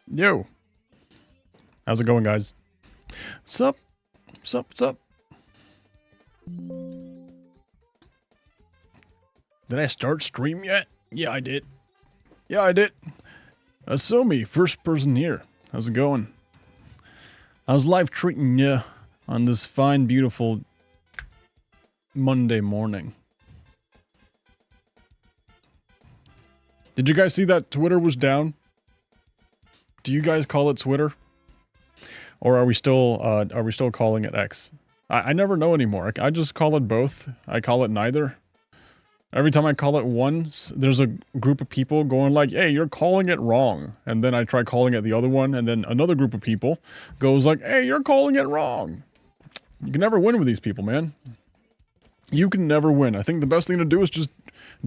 Yo, how's it going, guys? What's up? What's up? What's up? Did I start stream yet? Yeah, I did. Yeah, I did. Asumi, first person here. How's it going? How's life treating you on this fine, beautiful Monday morning? Did you guys see that Twitter was down? Do you guys call it Twitter? Or are we still calling it X? I never know anymore. I just call it both. I call it neither. Every time I call it once, there's a group of people going like, hey, you're calling it wrong. And then I try calling it the other one, and then another group of people goes like, hey, you're calling it wrong. You can never win with these people, man. You can never win. I think the best thing to do is just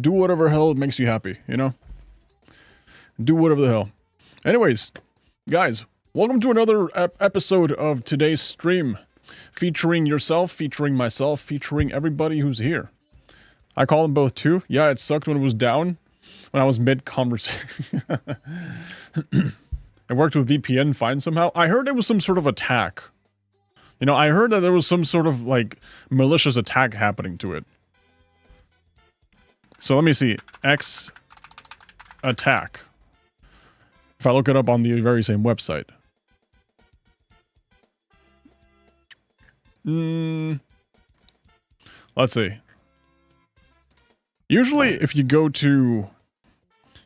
do whatever hell makes you happy, you know? Do whatever the hell. Anyways, guys, welcome to another episode of today's stream. Featuring yourself, featuring myself, featuring everybody who's here. I call them both too. Yeah, it sucked when it was down. When I was mid-conversation. It worked with VPN fine somehow. I heard it was some sort of attack. You know, I heard that there was some sort of, like, malicious attack happening to it. So let me see. X attack. If I look it up on the very same website. Let's see. Usually if you go to...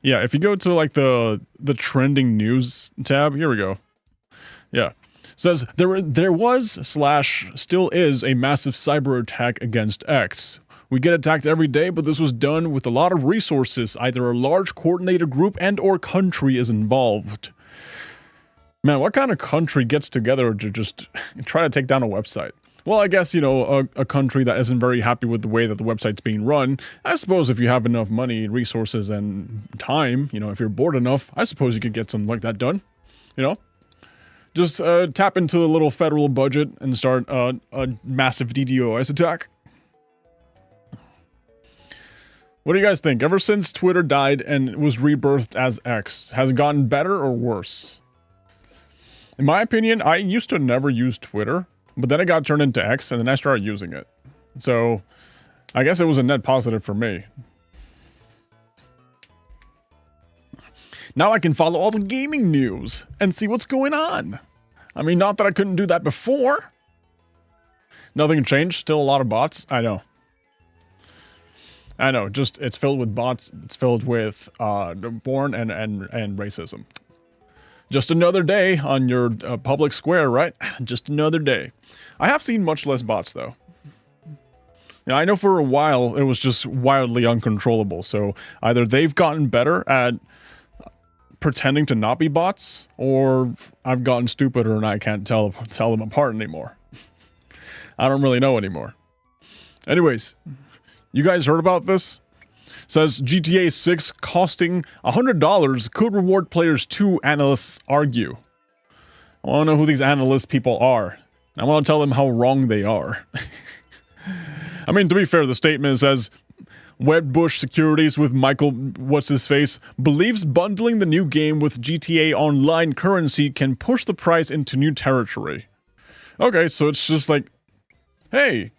Yeah, if you go to like the trending news tab, here we go. Yeah. It says, there was / still is a massive cyber attack against X. We get attacked every day, but this was done with a lot of resources. Either a large coordinated group and or country is involved. Man, what kind of country gets together to just try to take down a website? Well, I guess, you know, a country that isn't very happy with the way that the website's being run. I suppose if you have enough money, resources, and time, you know, if you're bored enough, I suppose you could get something like that done. You know? Just tap into the little federal budget and start a massive DDoS attack. What do you guys think? Ever since Twitter died and was rebirthed as X, has it gotten better or worse? In my opinion, I used to never use Twitter. But then it got turned into X, and then I started using it. So, I guess it was a net positive for me. Now I can follow all the gaming news and see what's going on. I mean, not that I couldn't do that before. Nothing changed, still a lot of bots. I know. Just, it's filled with bots, it's filled with porn and racism. Just another day on your public square, right? Just another day. I have seen much less bots, though. Now, I know for a while it was just wildly uncontrollable, so either they've gotten better at pretending to not be bots, or I've gotten stupider and I can't tell them apart anymore. I don't really know anymore. Anyways, you guys heard about this? Says GTA 6 costing $100 could reward players too, analysts argue. I want to know who these analyst people are. I want to tell them how wrong they are. I mean, to be fair, the statement says, Wedbush Securities with Michael What's-His-Face believes bundling the new game with GTA Online currency can push the price into new territory. Okay, so it's just like, hey,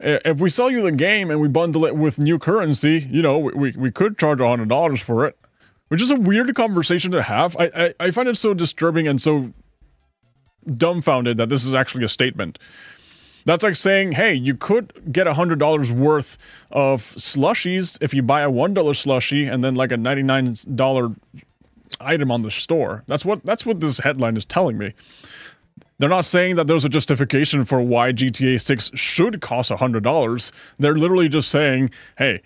if we sell you the game and we bundle it with new currency, you know, we could charge $100 for it. Which is a weird conversation to have. I find it so disturbing and so dumbfounded that this is actually a statement. That's like saying, hey, you could get $100 worth of slushies if you buy a $1 slushie and then like a $99 item on the store. That's what this headline is telling me. They're not saying that there's a justification for why GTA 6 should cost $100. They're literally just saying, hey,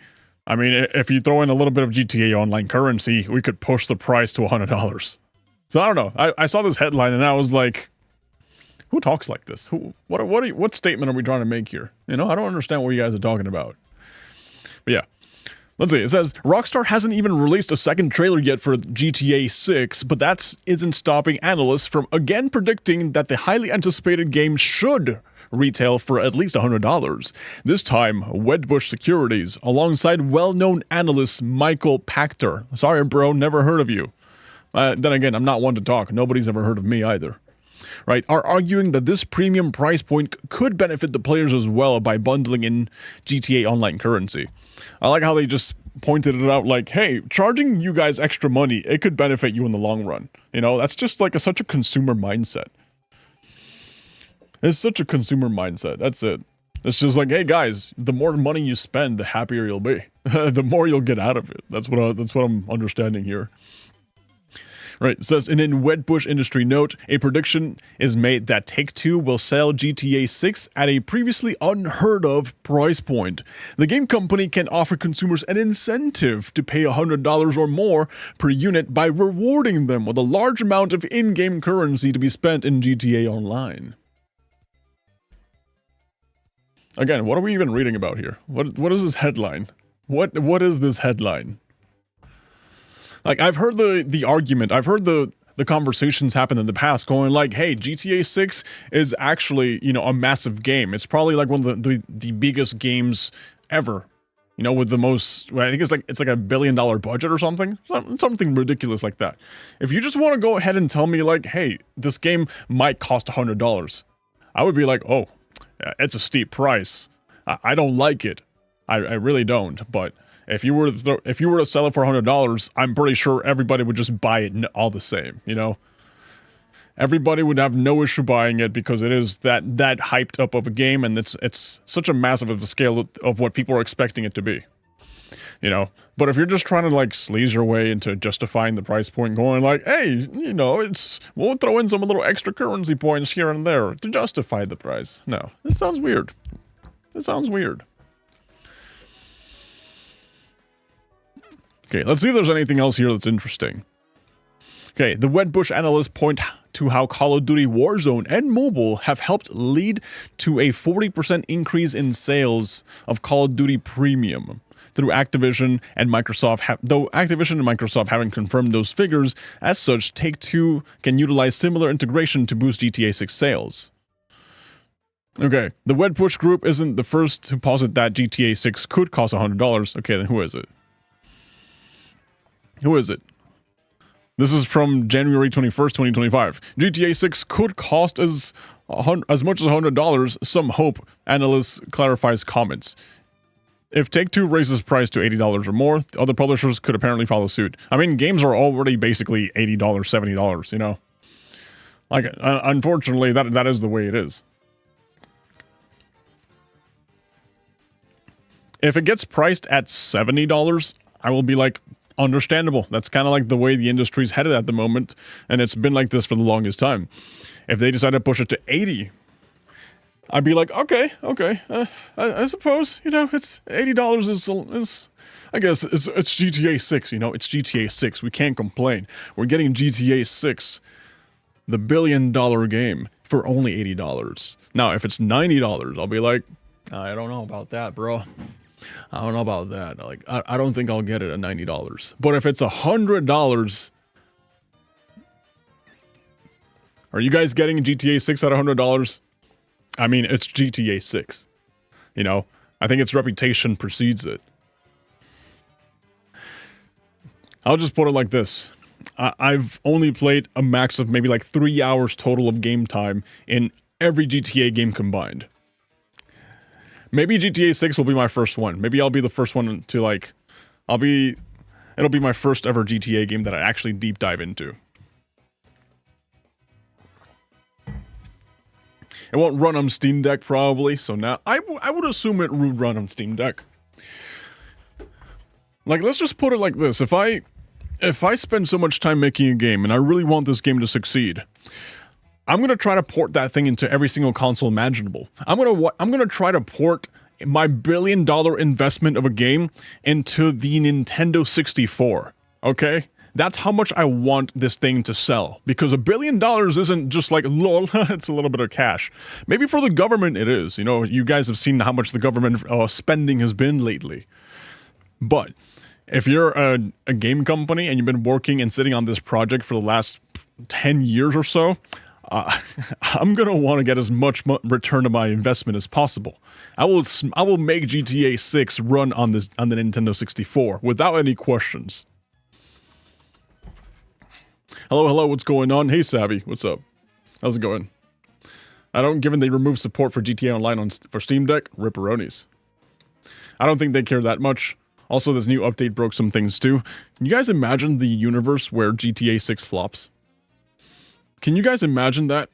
I mean, if you throw in a little bit of GTA Online currency, we could push the price to $100. So I don't know. I saw this headline and I was like, who talks like this? What statement are we trying to make here? You know, I don't understand what you guys are talking about. But yeah. Let's see, it says, Rockstar hasn't even released a second trailer yet for GTA 6, but that isn't stopping analysts from again predicting that the highly anticipated game should retail for at least $100. This time, Wedbush Securities, alongside well-known analyst Michael Pachter. Sorry bro, never heard of you. Then again, I'm not one to talk. Nobody's ever heard of me either. Right, are arguing that this premium price point could benefit the players as well by bundling in GTA Online currency. I like how they just pointed it out like, hey, charging you guys extra money, it could benefit you in the long run. You know, that's just like such a consumer mindset. It's such a consumer mindset. That's it. It's just like, hey guys, the more money you spend, the happier you'll be. The more you'll get out of it. That's what I'm understanding here. Right, it says in a Wedbush industry note, a prediction is made that Take-Two will sell GTA 6 at a previously unheard of price point. The game company can offer consumers an incentive to pay $100 or more per unit by rewarding them with a large amount of in-game currency to be spent in GTA Online. Again, what are we even reading about here? What is this headline? What is this headline? Like, I've heard the argument, I've heard the conversations happen in the past going like, hey, GTA 6 is actually, you know, a massive game. It's probably like one of the biggest games ever. You know, with the most, I think it's like $1 billion budget or something. Something ridiculous like that. If you just want to go ahead and tell me like, hey, this game might cost $100, I would be like, oh, it's a steep price. I don't like it. I really don't, but if you were to sell it for $100, I'm pretty sure everybody would just buy it all the same, you know? Everybody would have no issue buying it because it is that hyped up of a game, and it's such a massive of a scale of what people are expecting it to be. You know? But if you're just trying to like sleaze your way into justifying the price point, going like, hey, you know, we'll throw in some little extra currency points here and there to justify the price. No, this sounds weird. It sounds weird. Okay, let's see if there's anything else here that's interesting. Okay, the Wedbush analysts point to how Call of Duty Warzone and mobile have helped lead to a 40% increase in sales of Call of Duty Premium through Activision and Microsoft. Though Activision and Microsoft haven't confirmed those figures, as such, Take-Two can utilize similar integration to boost GTA 6 sales. Okay, the Wedbush group isn't the first to posit that GTA 6 could cost $100. Okay, then who is it? Who is it? This is from January 21st, 2025. GTA 6 could cost as much as $100, some hope, analyst clarifies comments. If Take-Two raises price to $80 or more, other publishers could apparently follow suit. I mean, games are already basically $80, $70, you know? Like, unfortunately, that is the way it is. If it gets priced at $70, I will be like, understandable. That's kind of like the way the industry's headed at the moment, and it's been like this for the longest time. If they decide to push it to 80, I'd be like, okay, I suppose, you know, it's $80 is I guess it's GTA 6, you know, it's GTA 6. We can't complain. We're getting GTA 6, the $1 billion game, for only $80. Now, if it's $90, I'll be like, I don't know about that, bro. I don't know about that. Like, I don't think I'll get it at $90. But if it's $100, are you guys getting GTA 6 at $100? I mean, it's GTA 6. You know, I think its reputation precedes it. I'll just put it like this. I've only played a max of maybe like 3 hours total of game time in every GTA game combined. Maybe GTA 6 will be my first one. Maybe I'll be the first one to like, it'll be my first ever GTA game that I actually deep dive into. It won't run on Steam Deck probably, so now I would assume it would run on Steam Deck. Like, let's just put it like this. If I spend so much time making a game and I really want this game to succeed, I'm going to try to port that thing into every single console imaginable. I'm going to try to port my $1 billion investment of a game into the Nintendo 64. Okay? That's how much I want this thing to sell. Because $1 billion isn't just like, lol, it's a little bit of cash. Maybe for the government it is. You know, you guys have seen how much the government spending has been lately. But if you're a game company and you've been working and sitting on this project for the last 10 years or so, I'm gonna want to get as much return on my investment as possible. I will make GTA 6 run on the Nintendo 64 without any questions. Hello, hello, what's going on? Hey, Savvy, what's up? How's it going? I don't, given they removed support for GTA Online for Steam Deck, ripperonis. I don't think they care that much. Also, this new update broke some things too. Can you guys imagine the universe where GTA 6 flops? Can you guys imagine that?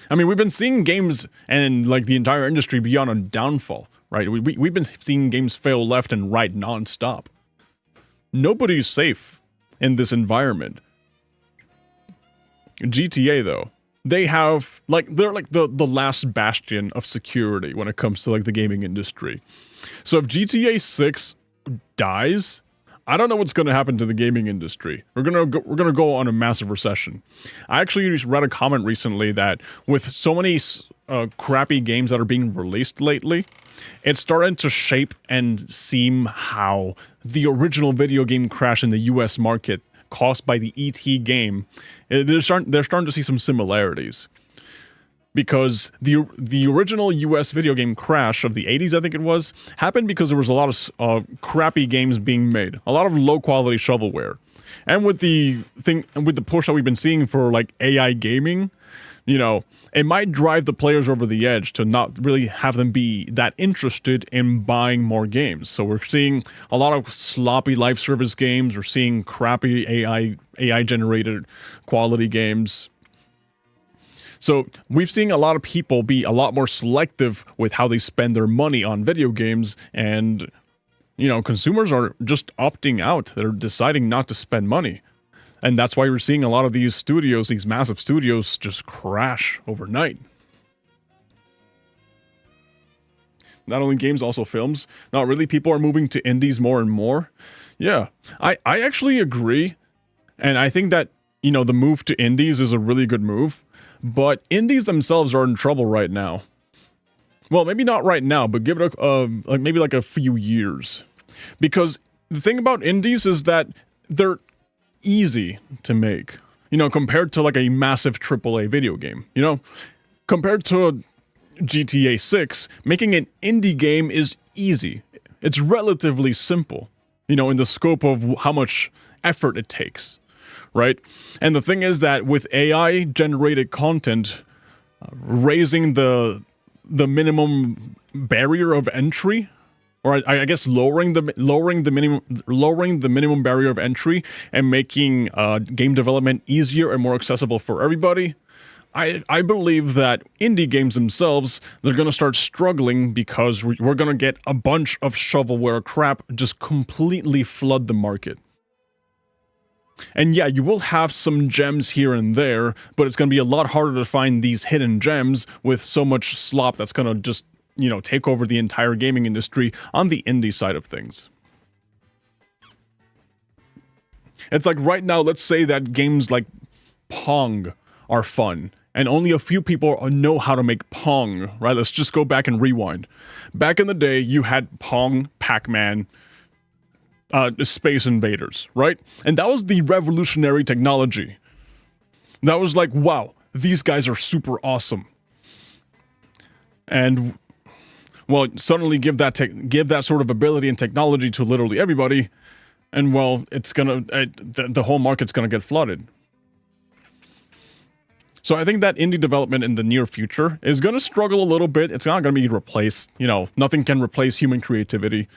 I mean, we've been seeing games and like the entire industry be on a downfall, right? We've been seeing games fail left and right nonstop. Nobody's safe in this environment. GTA though, they're like the last bastion of security when it comes to like the gaming industry. So if GTA 6 dies, I don't know what's going to happen to the gaming industry. We're gonna go on a massive recession. I actually read a comment recently that with so many crappy games that are being released lately, it's starting to shape and seem how the original video game crash in the U.S. market caused by the E.T. game, they're starting to see some similarities. Because the original US video game crash of the 80s, I think it was, happened because there was a lot of crappy games being made. A lot of low-quality shovelware. And with the push that we've been seeing for, like, AI gaming, you know, it might drive the players over the edge to not really have them be that interested in buying more games. So we're seeing a lot of sloppy live service games. We're seeing crappy AI-generated quality games. So we've seen a lot of people be a lot more selective with how they spend their money on video games, and, you know, consumers are just opting out. They're deciding not to spend money. And that's why we're seeing a lot of these studios, these massive studios, just crash overnight. Not only games, also films. Not really, people are moving to indies more and more. Yeah, I actually agree. And I think that, you know, the move to indies is a really good move. But indies themselves are in trouble right now. Well, maybe not right now, but give it maybe like a few years. Because the thing about indies is that they're easy to make. You know, compared to like a massive AAA video game. You know, compared to GTA 6, making an indie game is easy. It's relatively simple, you know, in the scope of how much effort it takes. Right? And the thing is that with AI generated content, raising the minimum barrier of entry, or I guess lowering the minimum barrier of entry and making game development easier and more accessible for everybody, I believe that indie games themselves, they're going to start struggling because we're going to get a bunch of shovelware crap just completely flood the market. And yeah, you will have some gems here and there, but it's going to be a lot harder to find these hidden gems with so much slop that's going to just, you know, take over the entire gaming industry on the indie side of things. It's like right now, let's say that games like Pong are fun, and only a few people know how to make Pong, right? Let's just go back and rewind. Back in the day, you had Pong, Pac-Man, Space Invaders, right? And that was the revolutionary technology. That was like, wow, these guys are super awesome. And, well, suddenly give that sort of ability and technology to literally everybody, and, well, it's gonna, the whole market's gonna get flooded. So I think that indie development in the near future is gonna struggle a little bit. It's not gonna be replaced. You know, nothing can replace human creativity.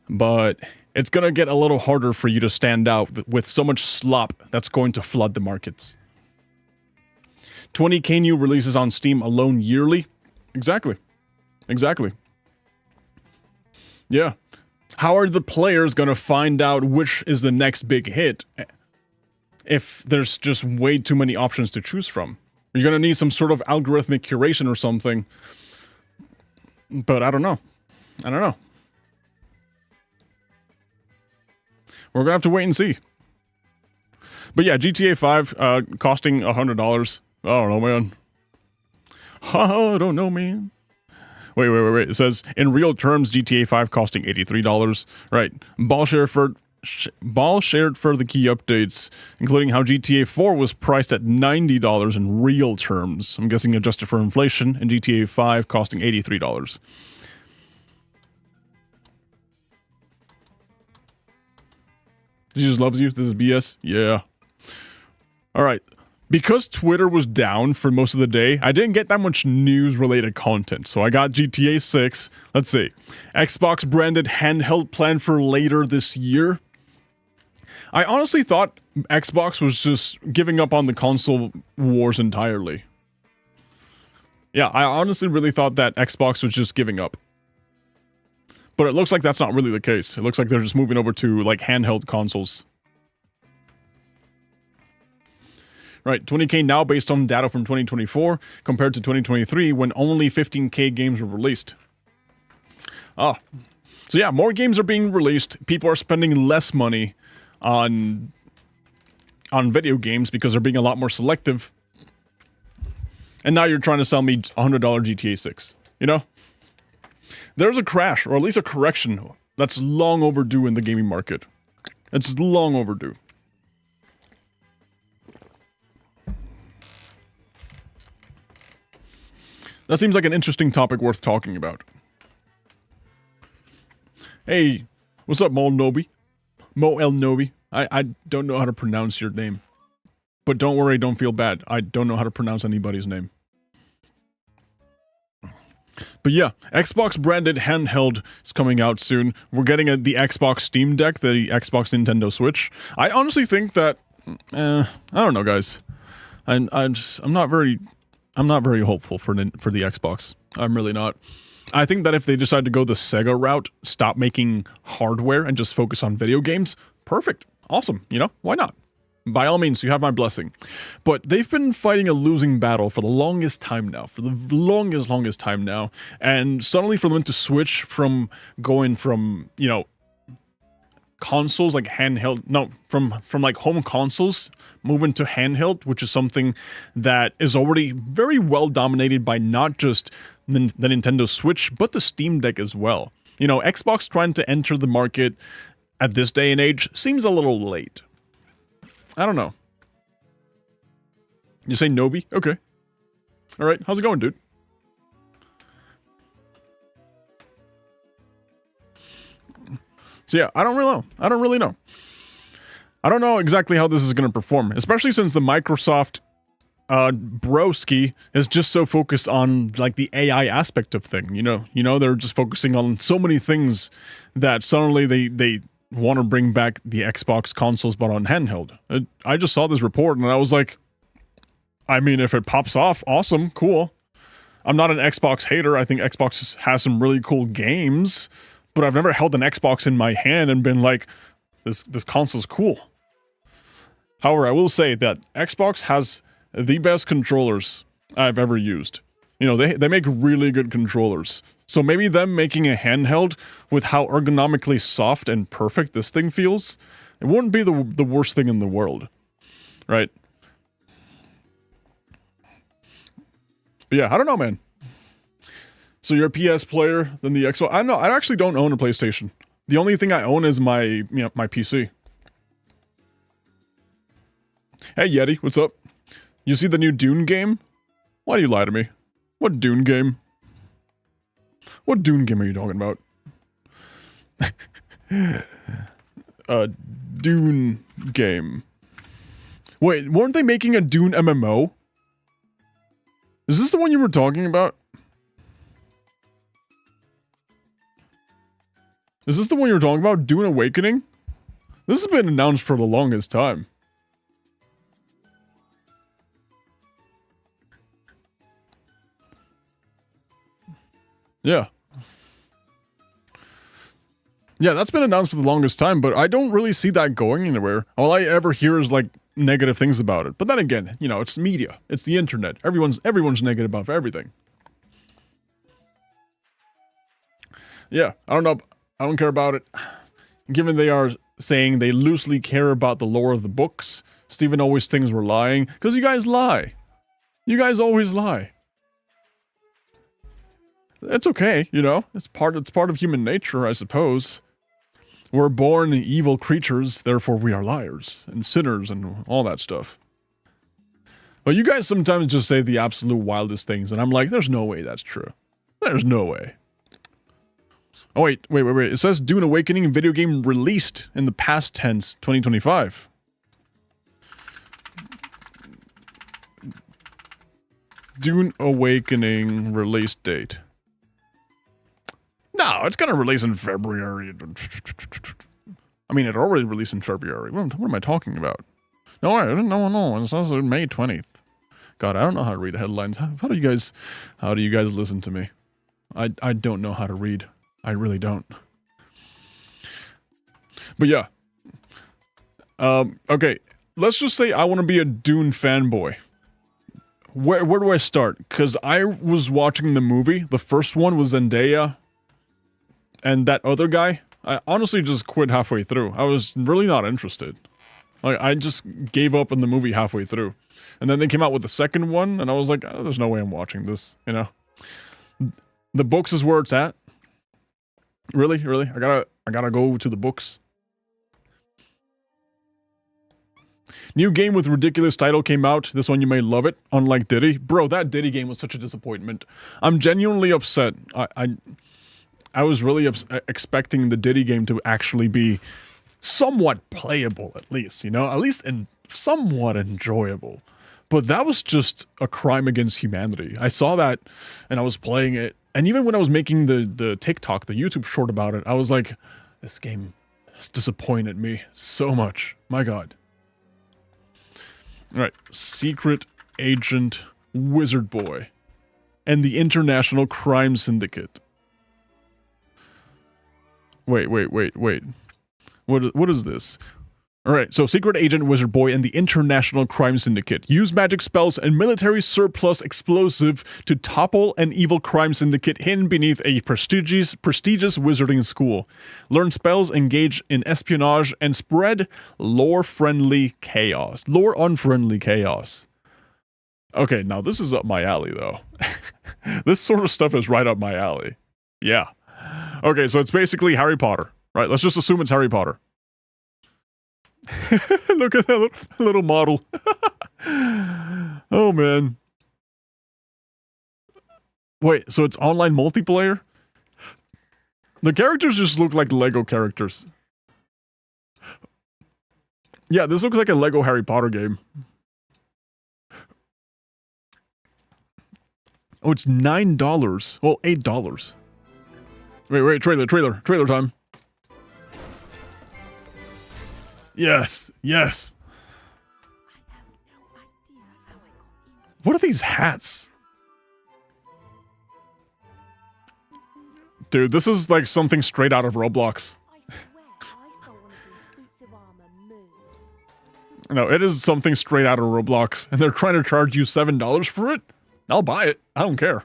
But it's going to get a little harder for you to stand out with so much slop that's going to flood the markets. 20k new releases on Steam alone yearly? Exactly. Exactly. Yeah. How are the players going to find out which is the next big hit if there's just way too many options to choose from? You're going to need some sort of algorithmic curation or something. But I don't know. I don't know. We're going to have to wait and see. But yeah, GTA 5 costing $100. I don't know, man. I don't know, man. Wait. It says, in real terms, GTA 5 costing $83. Right. Ball shared for the key updates, including how GTA 4 was priced at $90 in real terms. I'm guessing adjusted for inflation, and GTA 5 costing $83. Jesus loves you. This is BS. Yeah. All right. Because Twitter was down for most of the day, I didn't get that much news-related content. So I got GTA 6. Let's see. Xbox branded handheld planned for later this year. I honestly thought Xbox was just giving up on the console wars entirely. Yeah, I honestly really thought that Xbox was just giving up. But it looks like that's not really the case. It looks like they're just moving over to, like, handheld consoles. Right, 20K now based on data from 2024 compared to 2023 when only 15K games were released. So yeah, more games are being released. People are spending less money on video games because they're being a lot more selective. And now you're trying to sell me $100 GTA 6, you know? There's a crash, or at least a correction, that's long overdue in the gaming market. It's long overdue. That seems like an interesting topic worth talking about. Hey, what's up, Mo Nobi? Mo El Nobi. I don't know how to pronounce your name. But don't worry, don't feel bad. I don't know how to pronounce anybody's name. But yeah, Xbox branded handheld is coming out soon. We're getting the Xbox Steam Deck, the Xbox Nintendo Switch. I honestly think that, I don't know, guys. I'm not very hopeful for the Xbox. I'm really not. I think that if they decide to go the Sega route, stop making hardware and just focus on video games, perfect. Awesome. You know, why not? By all means, you have my blessing. But they've been fighting a losing battle for the longest time now. For the longest time now. And suddenly for them to switch from going from, you know, consoles like handheld, no, from like home consoles, moving to handheld, which is something that is already very well dominated by not just the Nintendo Switch, but the Steam Deck as well. You know, Xbox trying to enter the market at this day and age seems a little late. I don't know. You say Nobi? Okay. Alright, how's it going, dude? So yeah, I don't really know. I don't know exactly how this is going to perform, especially since the Microsoft broski is just so focused on like the AI aspect of thing, you know, they're just focusing on so many things that suddenly they want to bring back the Xbox consoles but on handheld. I just saw this report and I was like, I mean, if it pops off, awesome, cool. I'm not an Xbox hater. I think Xbox has some really cool games, but I've never held an Xbox in my hand and been like, this console's cool. However, I will say that Xbox has the best controllers I've ever used. You know, they make really good controllers. So maybe them making a handheld with how ergonomically soft and perfect this thing feels, it wouldn't be the worst thing in the world. Right? But yeah, I don't know, man. So you're a PS player, then the Xbox. I don't know. I actually don't own a PlayStation. The only thing I own is my PC. Hey Yeti, what's up? You see the new Dune game? Why do you lie to me? What Dune game? What Dune game are you talking about? Dune game. Wait, weren't they making a Dune MMO? Is this the one you were talking about? Is this the one you were talking about? Dune Awakening? This has been announced for the longest time. Yeah. Yeah, that's been announced for the longest time, but I don't really see that going anywhere. All I ever hear is, like, negative things about it. But then again, you know, it's media. It's the internet. Everyone's negative about everything. Yeah, I don't know. I don't care about it. Given they are saying they loosely care about the lore of the books, Steven always thinks we're lying, because you guys lie. You guys always lie. It's okay, you know? It's part of human nature, I suppose. We're born evil creatures, therefore we are liars and sinners and all that stuff. But you guys sometimes just say the absolute wildest things, and I'm like, there's no way that's true. There's no way. Oh, wait. It says Dune Awakening video game released in the past tense, 2025. Dune Awakening release date? No, it's gonna release in February. I mean, it already released in February. What am I talking about? No, it says May 20th. God, I don't know how to read headlines. How do you guys listen to me? I don't know how to read. I really don't. But yeah. Okay, let's just say I want to be a Dune fanboy. Where do I start? Because I was watching the movie. The first one was Zendaya and that other guy. I honestly just quit halfway through. I was really not interested. Like, I just gave up on the movie halfway through. And then they came out with the second one, and I was like, oh, there's no way I'm watching this, you know? The books is where it's at. Really? I gotta go to the books. New game with ridiculous title came out. This one you may love it, unlike Diddy. Bro, that Diddy game was such a disappointment. I'm genuinely upset. I was really expecting the Diddy game to actually be somewhat playable, at least, you know? At least somewhat enjoyable. But that was just a crime against humanity. I saw that, and I was playing it, and even when I was making the TikTok, the YouTube short about it, I was like, this game has disappointed me so much. My God. Alright, Secret Agent Wizard Boy and the International Crime Syndicate. Wait. What is this? Alright, so Secret Agent Wizard Boy and the International Crime Syndicate. Use magic spells and military surplus explosive to topple an evil crime syndicate hidden beneath a prestigious wizarding school. Learn spells, engage in espionage, and spread lore-unfriendly chaos. Okay, now this is up my alley, though. This sort of stuff is right up my alley. Yeah. Okay, so it's basically Harry Potter. Right, let's just assume it's Harry Potter. Look at that little model. Oh, man. Wait, so it's online multiplayer? The characters just look like Lego characters. Yeah, this looks like a Lego Harry Potter game. Oh, it's $9. Well, $8. Wait, trailer time. Yes. What are these hats? Dude, this is like something straight out of Roblox. No, it is something straight out of Roblox, and they're trying to charge you $7 for it? I'll buy it. I don't care.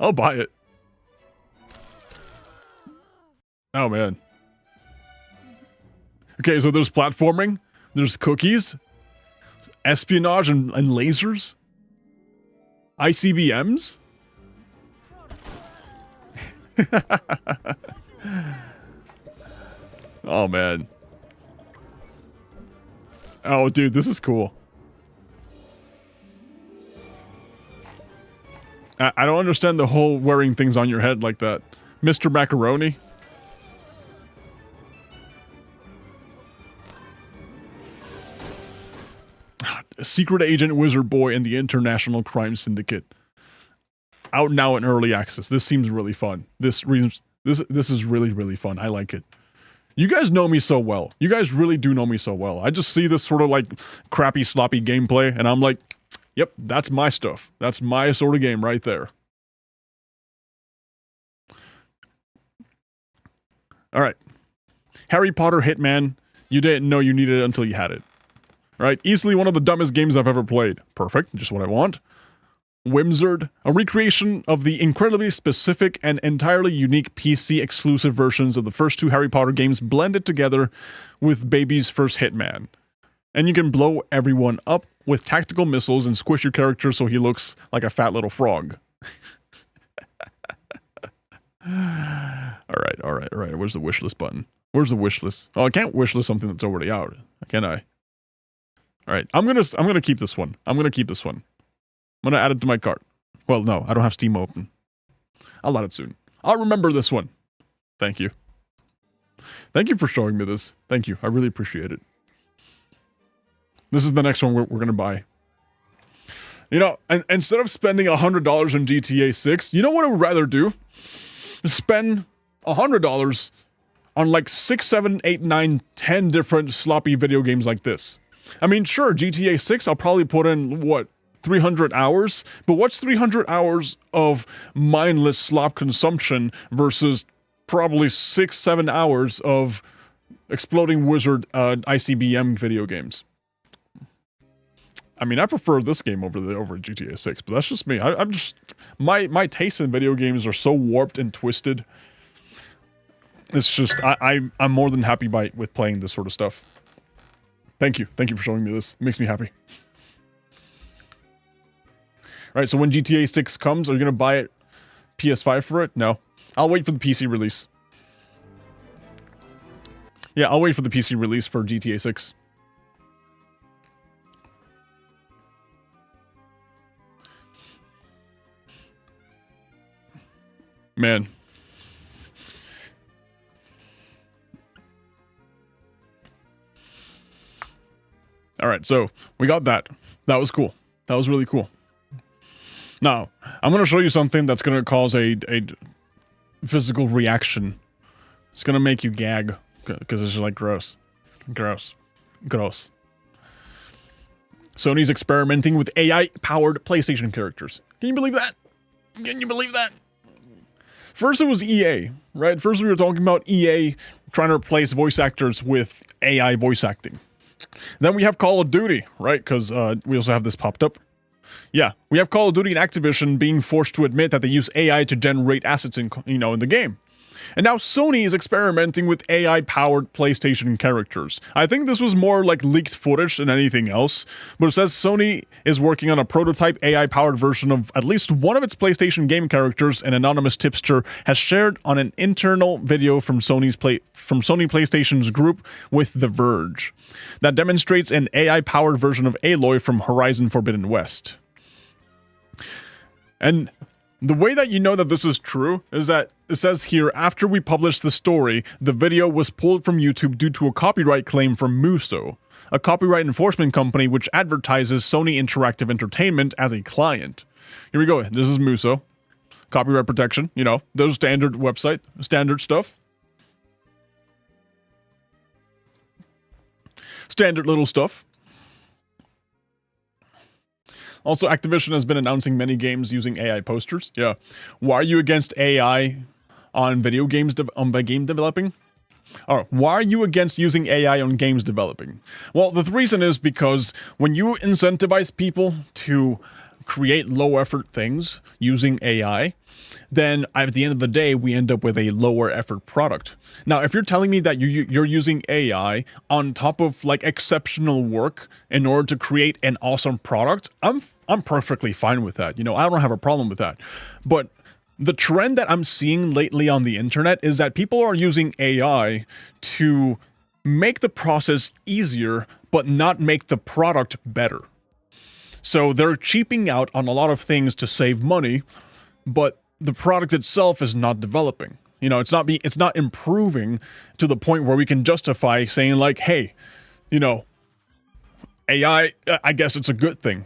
I'll buy it. Oh, man. Okay, so there's platforming, there's cookies, espionage and lasers, ICBMs. Oh, man. Oh, dude, this is cool. I don't understand the whole wearing things on your head like that. Mr. Macaroni. Secret Agent Wizard Boy and the International Crime Syndicate. Out now in early access. This seems really fun. This is really, really fun. I like it. You guys know me so well. You guys really do know me so well. I just see this sort of like crappy, sloppy gameplay, and I'm like, yep, that's my stuff. That's my sort of game right there. Alright. Harry Potter Hitman. You didn't know you needed it until you had it. Right? Easily one of the dumbest games I've ever played. Perfect. Just what I want. Whimsard, a recreation of the incredibly specific and entirely unique PC exclusive versions of the first two Harry Potter games blended together with Baby's first Hitman. And you can blow everyone up with tactical missiles and squish your character so he looks like a fat little frog. Alright. Where's the wishlist button? Where's the wishlist? Oh, I can't wishlist something that's already out, can I? Alright, I'm gonna keep this one. I'm gonna add it to my cart. Well, no, I don't have Steam open. I'll add it soon. I'll remember this one. Thank you. Thank you for showing me this. Thank you. I really appreciate it. This is the next one we're gonna buy. You know, and instead of spending $100 on GTA 6, you know what I would rather do? Spend $100 on like 6, 7, 8, 9, 10 different sloppy video games like this. I mean, sure, GTA 6, I'll probably put in, what, 300 hours? But what's 300 hours of mindless slop consumption versus probably 6, 7 hours of Exploding Wizard ICBM video games? I mean, I prefer this game over GTA 6, but that's just me. I'm just my tastes in video games are so warped and twisted. It's just I'm more than happy with playing this sort of stuff. Thank you for showing me this. It makes me happy. All right, so when GTA 6 comes, are you gonna buy it PS5 for it? No, I'll wait for the PC release. Yeah, I'll wait for the PC release for GTA 6. Man. All right, so we got that. That was cool. That was really cool. Now, I'm going to show you something that's going to cause a physical reaction. It's going to make you gag because it's just like gross. Gross. Gross. Sony's experimenting with AI-powered PlayStation characters. Can you believe that? Can you believe that? First it was EA, right? First we were talking about EA trying to replace voice actors with AI voice acting. Then we have Call of Duty, right? Because we also have this popped up. Yeah, we have Call of Duty and Activision being forced to admit that they use AI to generate assets in the game. And now Sony is experimenting with AI-powered PlayStation characters. I think this was more like leaked footage than anything else, but it says Sony is working on a prototype AI-powered version of at least one of its PlayStation game characters, an anonymous tipster has shared on an internal video from Sony PlayStation's group with The Verge that demonstrates an AI-powered version of Aloy from Horizon Forbidden West. And the way that you know that this is true is that it says here, after we published the story, the video was pulled from YouTube due to a copyright claim from Muso, a copyright enforcement company which advertises Sony Interactive Entertainment as a client. Here we go. This is Muso. Copyright protection, there's standard website, standard stuff. Standard little stuff. Also, Activision has been announcing many games using AI posters. Yeah. Why are you against AI on video games, game developing? Or why are you against using AI on games developing? Well, the reason is because when you incentivize people to create low-effort things using AI, then at the end of the day, we end up with a lower-effort product. Now, if you're telling me that you're using AI on top of like exceptional work in order to create an awesome product, I'm perfectly fine with that. I don't have a problem with that. But the trend that I'm seeing lately on the internet is that people are using AI to make the process easier, but not make the product better. So they're cheaping out on a lot of things to save money, but the product itself is not developing. It's not improving to the point where we can justify saying like, hey, AI, I guess it's a good thing.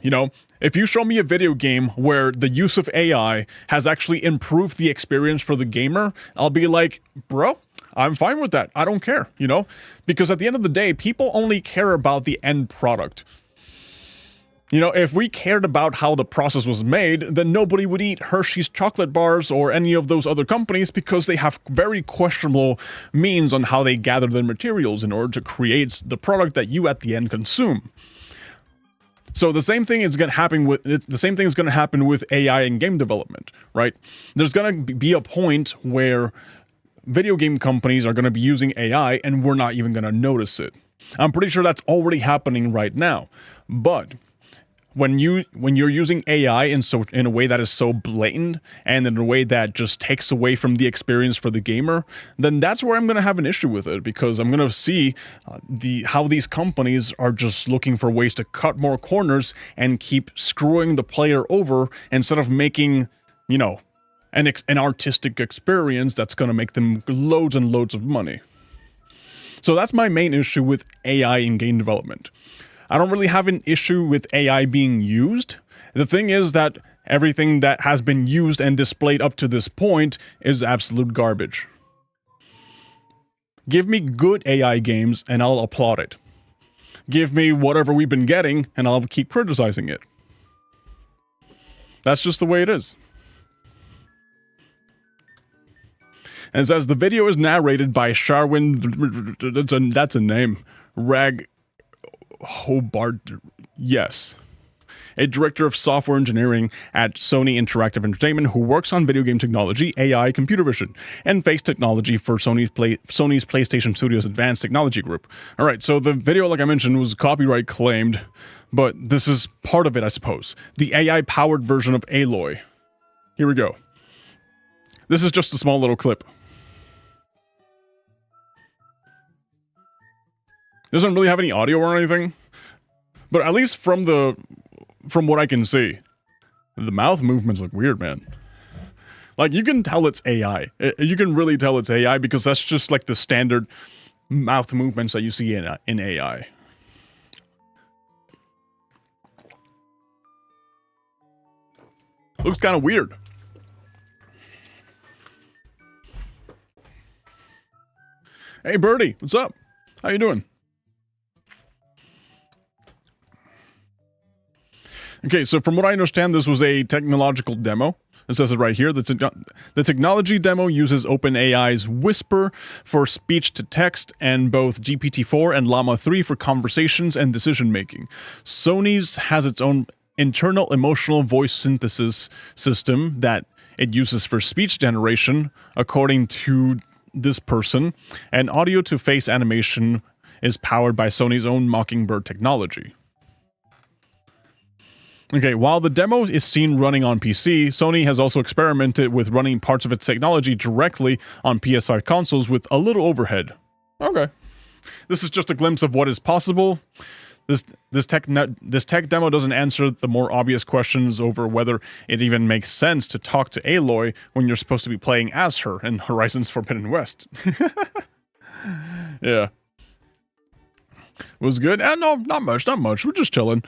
If you show me a video game where the use of AI has actually improved the experience for the gamer, I'll be like, bro, I'm fine with that. I don't care, because at the end of the day, people only care about the end product. If we cared about how the process was made, then nobody would eat Hershey's chocolate bars or any of those other companies because they have very questionable means on how they gather their materials in order to create the product that you at the end consume. So the same thing is going to happen with AI in game development, right? There's going to be a point where video game companies are going to be using AI and we're not even going to notice it. I'm pretty sure that's already happening right now. But when you're using AI in a way that is so blatant and in a way that just takes away from the experience for the gamer, then that's where I'm going to have an issue with it, because I'm going to see how these companies are just looking for ways to cut more corners and keep screwing the player over instead of making, an artistic experience that's going to make them loads and loads of money. So that's my main issue with AI in game development. I don't really have an issue with AI being used. The thing is that everything that has been used and displayed up to this point is absolute garbage. Give me good AI games and I'll applaud it. Give me whatever we've been getting and I'll keep criticizing it. That's just the way it is. And it says the video is narrated by Sharwin. That's a name. Rag Hobart. Yes. A director of software engineering at Sony Interactive Entertainment who works on video game technology, AI, computer vision, and face technology for Sony's PlayStation Studios Advanced Technology Group. All right, so the video, like I mentioned, was copyright claimed, but this is part of it, I suppose. The AI-powered version of Aloy. Here we go. This is just a small little clip. Doesn't really have any audio or anything, but at least from what I can see, the mouth movements look weird, man. Like, you can tell it's AI. You can really tell it's AI because that's just like the standard mouth movements that you see in AI. Looks kind of weird. Hey, Birdie, what's up? How you doing? Okay, so from what I understand, this was a technological demo. It says it right here. The technology demo uses OpenAI's Whisper for speech-to-text and both GPT-4 and Llama 3 for conversations and decision-making. Sony's has its own internal emotional voice synthesis system that it uses for speech generation, according to this person, and audio-to-face animation is powered by Sony's own Mockingbird technology. Okay, while the demo is seen running on PC, Sony has also experimented with running parts of its technology directly on PS5 consoles with a little overhead. Okay. This is just a glimpse of what is possible. This tech demo doesn't answer the more obvious questions over whether it even makes sense to talk to Aloy when you're supposed to be playing as her in Horizon Forbidden West. Yeah. Was good? No, not much. We're just chilling.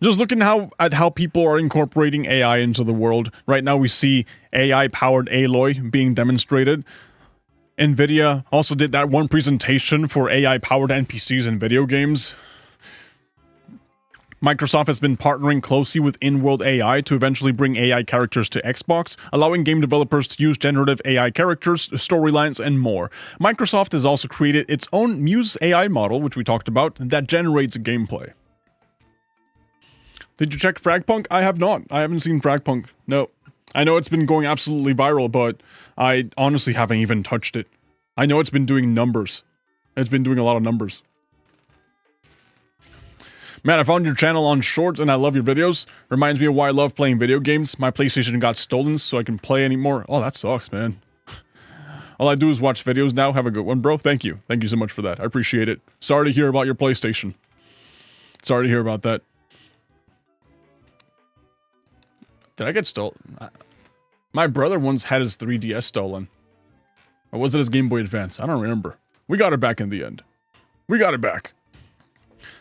Just looking at how people are incorporating AI into the world. Right now we see AI-powered Aloy being demonstrated. NVIDIA also did that one presentation for AI-powered NPCs in video games. Microsoft has been partnering closely with in-world AI to eventually bring AI characters to Xbox, allowing game developers to use generative AI characters, storylines, and more. Microsoft has also created its own Muse AI model, which we talked about, that generates gameplay. Did you check Fragpunk? I have not. I haven't seen Fragpunk. No. I know it's been going absolutely viral, but I honestly haven't even touched it. I know it's been doing numbers. It's been doing a lot of numbers. Man, I found your channel on Shorts and I love your videos. Reminds me of why I love playing video games. My PlayStation got stolen so I can play anymore. Oh, that sucks, man. All I do is watch videos now. Have a good one, bro. Thank you. Thank you so much for that. I appreciate it. Sorry to hear about your PlayStation. Sorry to hear about that. Did I get stolen? My brother once had his 3DS stolen. Or was it his Game Boy Advance? I don't remember. We got it back in the end. We got it back.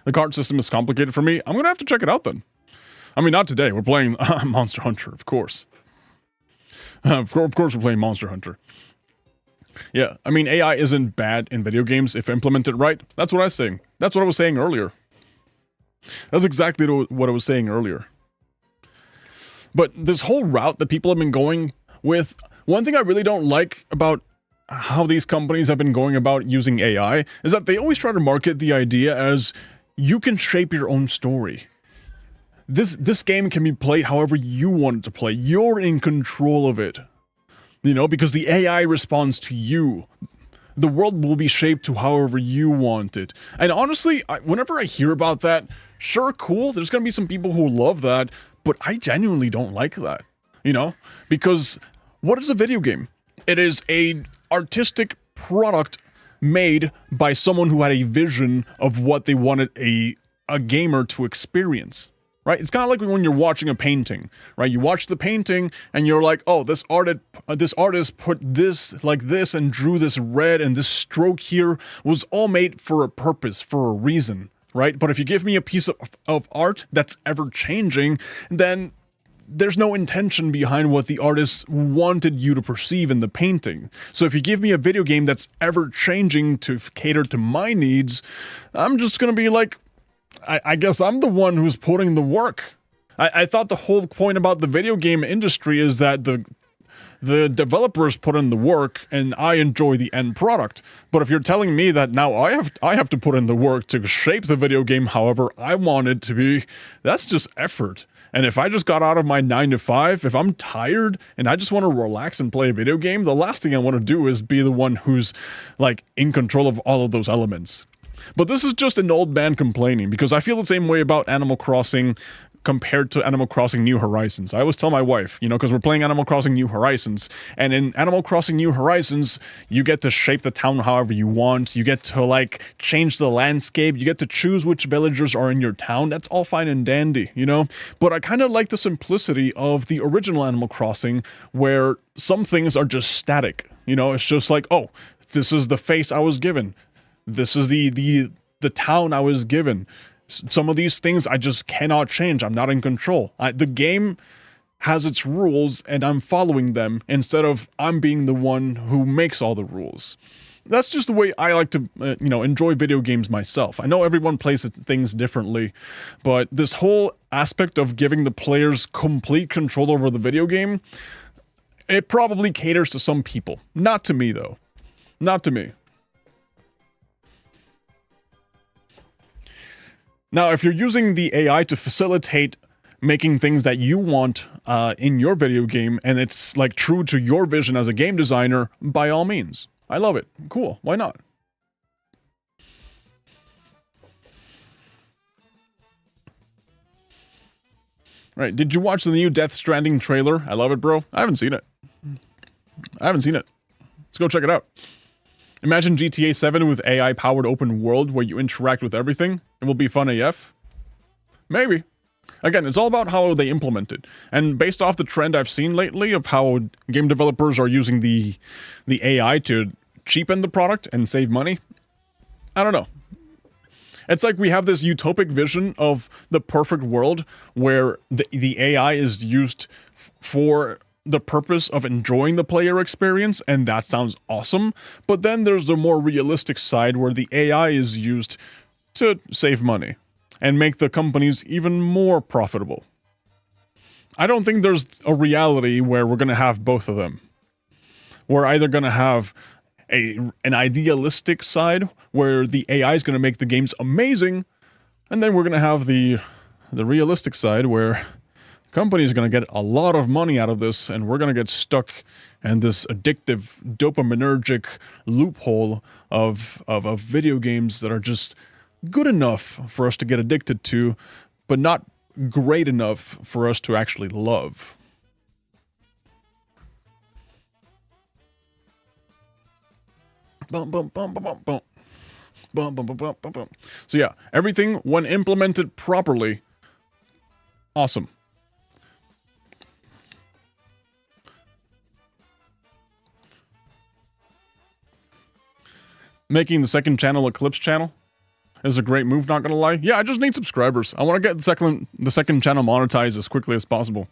The card system is complicated for me. I'm gonna have to check it out then. I mean, not today. We're playing Monster Hunter, of course. Of course we're playing Monster Hunter. Yeah, I mean, AI isn't bad in video games if implemented right. That's what I was saying. That's what I was saying earlier. That's exactly what I was saying earlier. But this whole route that people have been going with, one thing I really don't like about how these companies have been going about using AI is that they always try to market the idea as you can shape your own story. This game can be played however you want it to play. You're in control of it. You know, because the AI responds to you. The world will be shaped to however you want it. And honestly, whenever I hear about that, sure, cool, there's gonna be some people who love that, but I genuinely don't like that, you know? Because what is a video game? It is a artistic product made by someone who had a vision of what they wanted a gamer to experience, right? It's kind of like when you're watching a painting, right? You watch the painting and you're like, oh, this artist put this like this and drew this red and this stroke here was all made for a purpose, for a reason, right? But if you give me a piece of art that's ever changing, then there's no intention behind what the artist wanted you to perceive in the painting. So if you give me a video game that's ever changing to cater to my needs, I'm just gonna be like, I guess I'm the one who's putting the work. I thought the whole point about the video game industry is that the developers put in the work and I enjoy the end product. But if you're telling me that now I have to put in the work to shape the video game however I want it to be, that's just effort. And if I just got out of my 9 to 5, if I'm tired and I just want to relax and play a video game, the last thing I want to do is be the one who's like in control of all of those elements. But this is just an old man complaining, because I feel the same way about Animal Crossing compared to Animal Crossing New Horizons. I always tell my wife, because we're playing Animal Crossing New Horizons, and in Animal Crossing New Horizons, you get to shape the town however you want, you get to, like, change the landscape, you get to choose which villagers are in your town, that's all fine and dandy, But I kind of like the simplicity of the original Animal Crossing, where some things are just static, it's just like, oh, this is the face I was given, this is the town I was given. Some of these things I just cannot change. I'm not in control. The game has its rules and I'm following them instead of I'm being the one who makes all the rules. That's just the way I like to, enjoy video games myself. I know everyone plays things differently, but this whole aspect of giving the players complete control over the video game, it probably caters to some people. Not to me, though. Not to me. Now, if you're using the AI to facilitate making things that you want in your video game, and it's like true to your vision as a game designer, by all means. I love it. Cool. Why not? Right. Did you watch the new Death Stranding trailer? I love it, bro. I haven't seen it. Let's go check it out. Imagine GTA 7 with AI-powered open world where you interact with everything. It will be fun AF. Maybe. Again, it's all about how they implement it. And based off the trend I've seen lately of how game developers are using the AI to cheapen the product and save money, I don't know. It's like we have this utopic vision of the perfect world where the AI is used for the purpose of enjoying the player experience, and that sounds awesome. But then there's the more realistic side where the AI is used to save money and make the companies even more profitable. I don't think there's a reality where we're going to have both of them. We're either going to have an idealistic side where the AI is going to make the games amazing, and then we're going to have the realistic side where companies are going to get a lot of money out of this, and we're going to get stuck in this addictive, dopaminergic loophole of video games that are just good enough for us to get addicted to, but not great enough for us to actually love. Bum, bum, bum, bum, bum, bum. Bum, bum, bum, bum, bum, bum. So yeah, everything, when implemented properly, awesome. Making the second channel Eclipse channel is a great move, not gonna lie. Yeah, I just need subscribers. I want to get the second channel monetized as quickly as possible.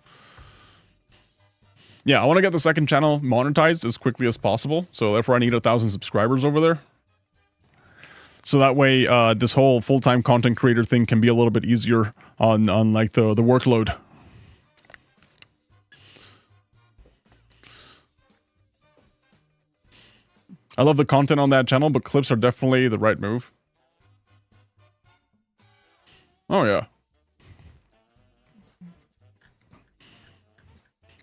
Yeah, I want to get the second channel monetized as quickly as possible, so therefore I need 1,000 subscribers over there. So that way, this whole full-time content creator thing can be a little bit easier on like the workload. I love the content on that channel, but clips are definitely the right move. Oh, yeah.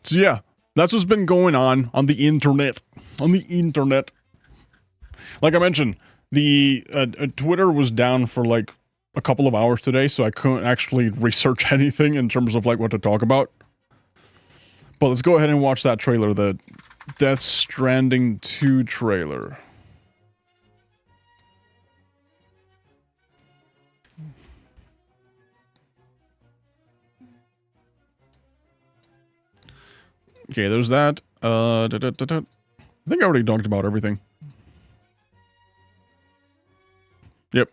So, yeah, that's what's been going on the internet. On the internet. Like I mentioned, the Twitter was down for like a couple of hours today, so I couldn't actually research anything in terms of like what to talk about. But let's go ahead and watch that trailer, the Death Stranding 2 trailer. Okay, there's that. I think I already talked about everything. Yep.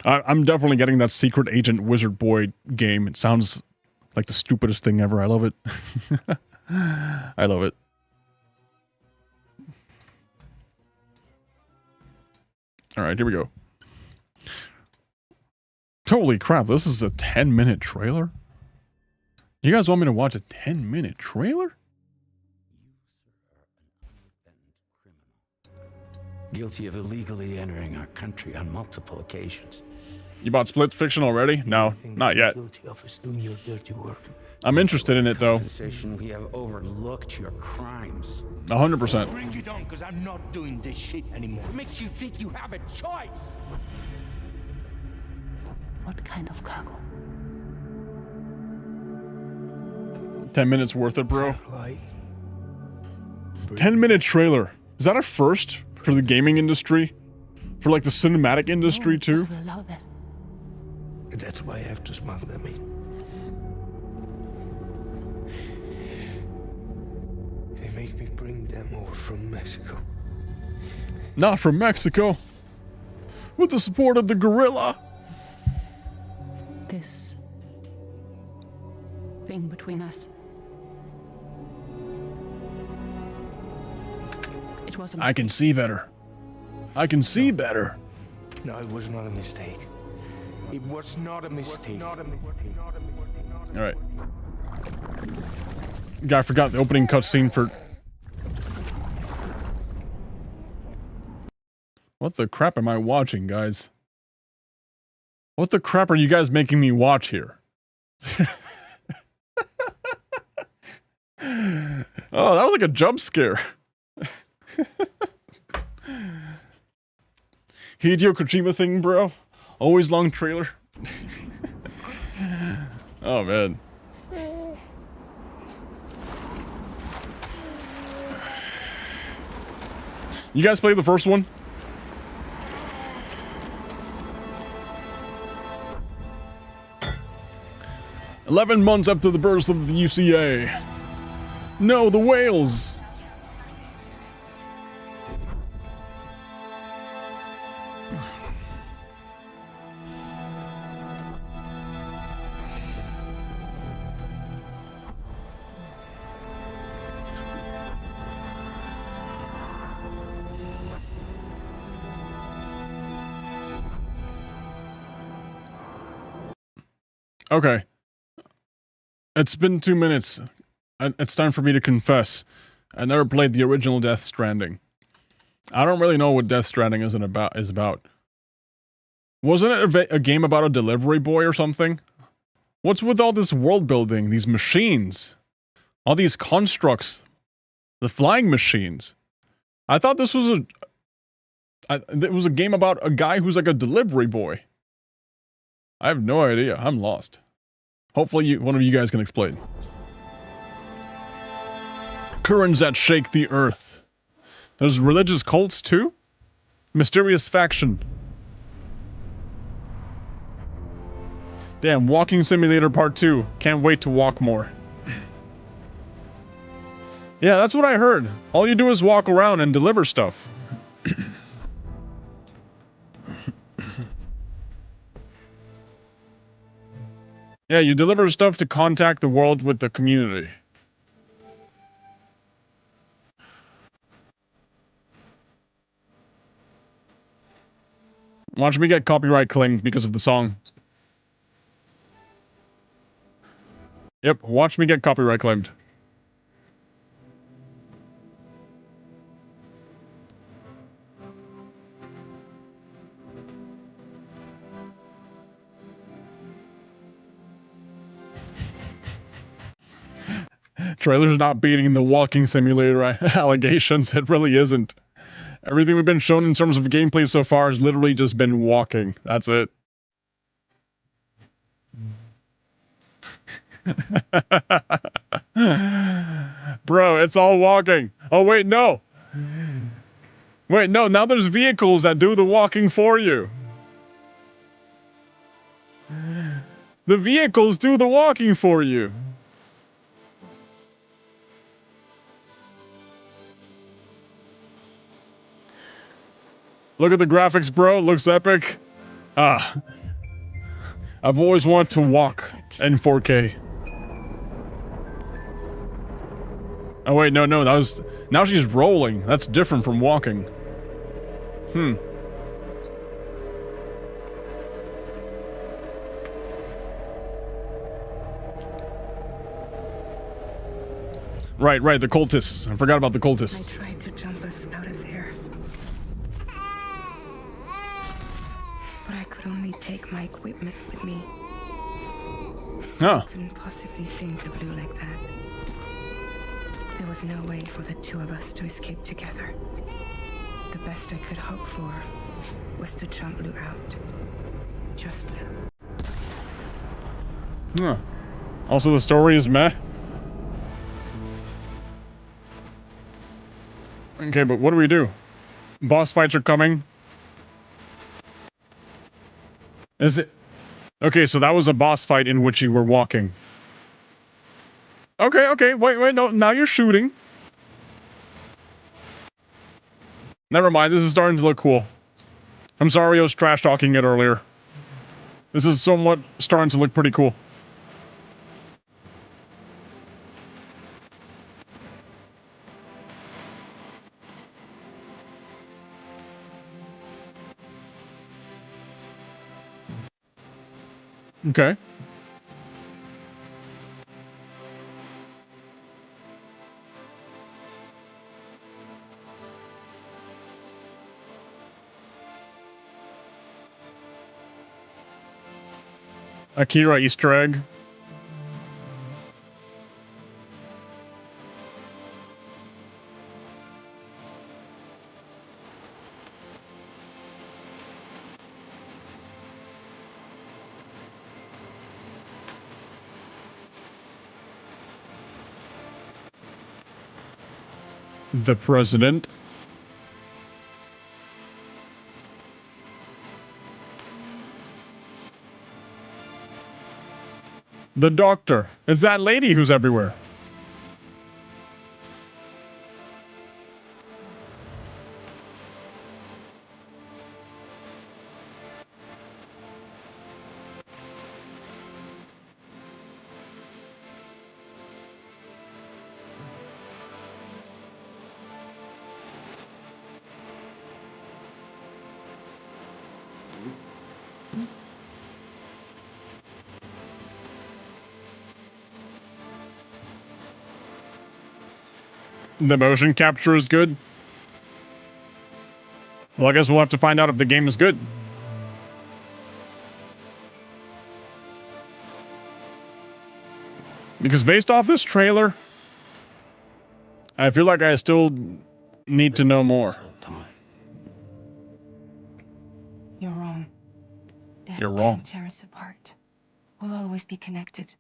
I'm definitely getting that Secret Agent Wizard Boy game. It sounds like the stupidest thing ever. I love it. I love it. Alright, here we go. Holy crap, this is a 10-minute trailer? You guys want me to watch a 10-minute trailer? Guilty of illegally entering our country on multiple occasions. You bought Split Fiction already? No, not yet. Guilty of is doing your dirty work. I'm interested in it, though. Compensation, we have overlooked your crimes. 100%. Bring it on, because I'm not doing this shit anymore. What makes you think you have a choice? What kind of cargo? 10 minutes worth it, bro. Like, 10-minute trailer. Is that a first for the gaming industry? For like the cinematic industry, too? Will allow that. that's why I have to smuggle them in. They make me bring them over from Mexico. Not from Mexico. With the support of the gorilla. This thing between us. It was a I can see better. I can see better. No, it was not a mistake. It was not a mistake. Alright. Guy forgot the opening cutscene for... What the crap am I watching, guys? What the crap are you guys making me watch here? Oh, that was like a jump scare. Hideo Kojima thing, bro. Always long trailer. Oh, man. You guys play the first one? "11 months after the birth of the UCA. No, the whales. Okay. It's been 2 minutes. It's time for me to confess. I never played the original Death Stranding. I don't really know what Death Stranding is about. Wasn't it a game about a delivery boy or something? What's with all this world building, these machines? All these constructs? The flying machines? I thought this was it was a game about a guy who's like a delivery boy. I have no idea. I'm lost. Hopefully one of you guys can explain. Currents that shake the earth. There's religious cults too? Mysterious faction. Damn, Walking Simulator Part 2. Can't wait to walk more. Yeah, that's what I heard. All you do is walk around and deliver stuff. Yeah, you deliver stuff to contact the world with the community. Watch me get copyright claimed because of the song. Yep, watch me get copyright claimed. Trailer's not beating the Walking Simulator allegations. It really isn't. Everything we've been shown in terms of gameplay so far has literally just been walking. That's it. Bro, it's all walking. Oh, wait, no. Wait, no, now there's vehicles that do the walking for you. The vehicles do the walking for you. Look at the graphics, bro. Looks epic. Ah. I've always wanted to walk in 4K. Oh wait, no, that was... Now she's rolling. That's different from walking. Hmm. Right, the cultists. I forgot about the I cultists. tried to jump us out of there. But I could only take my equipment with me. Huh. Couldn't possibly think of Lou like that. There was no way for the two of us to escape together. The best I could hope for was to jump Lou out. Just Lou. Huh. Also, the story is meh. Okay, but what do we do? Boss fights are coming. Is it? Okay, so that was a boss fight in which you were walking. Okay, wait, no, now you're shooting. Never mind, this is starting to look cool. I'm sorry I was trash talking it earlier. This is somewhat starting to look pretty cool. Okay. Akira Easter egg. The president. The doctor. It's that lady who's everywhere. The motion capture is good. Well, I guess we'll have to find out if the game is good. Because based off this trailer, I feel like I still need to know more. You're wrong. Death You're wrong. can't tear us apart. We'll always be connected.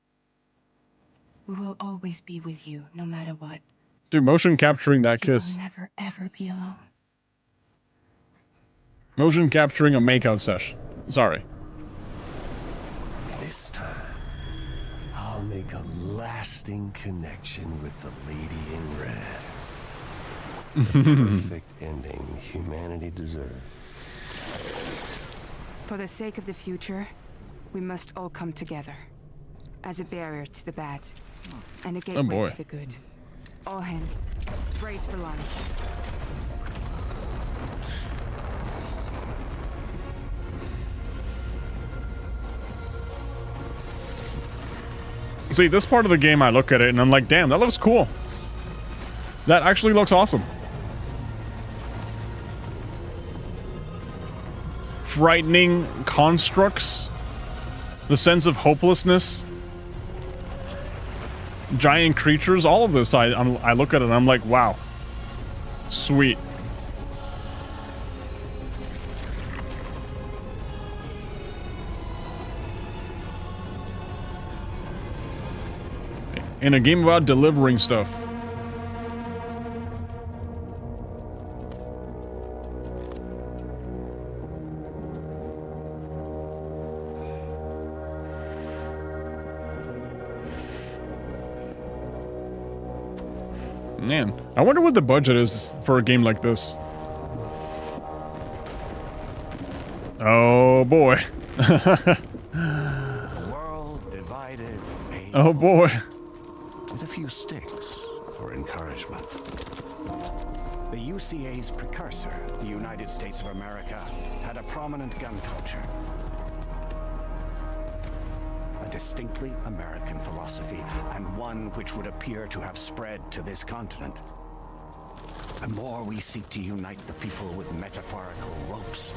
We will always be with you, no matter what. Dude, motion capturing that You kiss. will never, ever be alone. Motion capturing a makeout session. Sorry. This time, I'll make a lasting connection with the lady in red. Perfect ending humanity deserves. For the sake of the future, we must all come together. As a barrier to the bad, and a gateway boy. to the good. All hands, brace for launch. See, this part of the game, I look at it and I'm like, damn, that looks cool. That actually looks awesome. Frightening constructs. The sense of hopelessness. Giant creatures, all of this, I look at it and I'm like, wow. Sweet. In a game about delivering stuff. Man, I wonder what the budget is for a game like this. Oh, Oh boy. World divided. Oh boy. With a few sticks for encouragement. The UCA's precursor, the United States of America, had a prominent gun culture. A distinctly American philosophy, and one which would appear to have spread to this continent. The more we seek to unite the people with metaphorical ropes,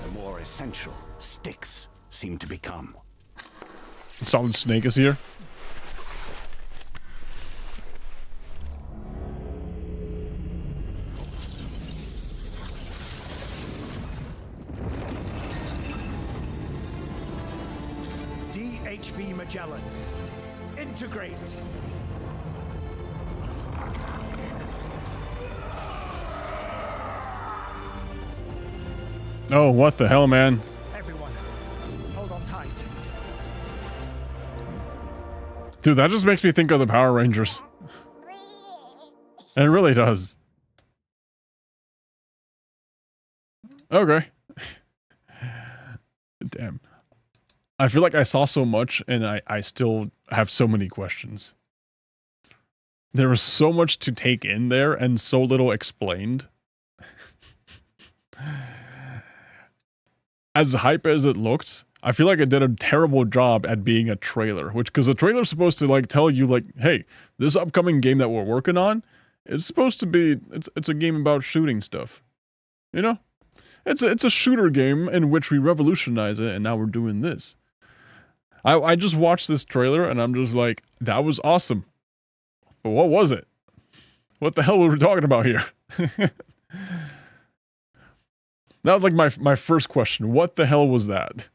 the more essential sticks seem to become. Solid Snake is here. DHB Magellan. Integrate. Oh, what the hell, man? Everyone, hold on tight. Dude, that just makes me think of the Power Rangers. It really does. Okay. Damn. I feel like I saw so much and I still have so many questions. There was so much to take in there and so little explained. As hype as it looked, I feel like it did a terrible job at being a trailer, because a trailer is supposed to like tell you like, hey, this upcoming game that we're working on, it's supposed to be, it's a game about shooting stuff. You know? It's a shooter game in which we revolutionize it and now we're doing this. I just watched this trailer and I'm just like, that was awesome. But what was it? What the hell were we talking about here? That was like my first question. What the hell was that?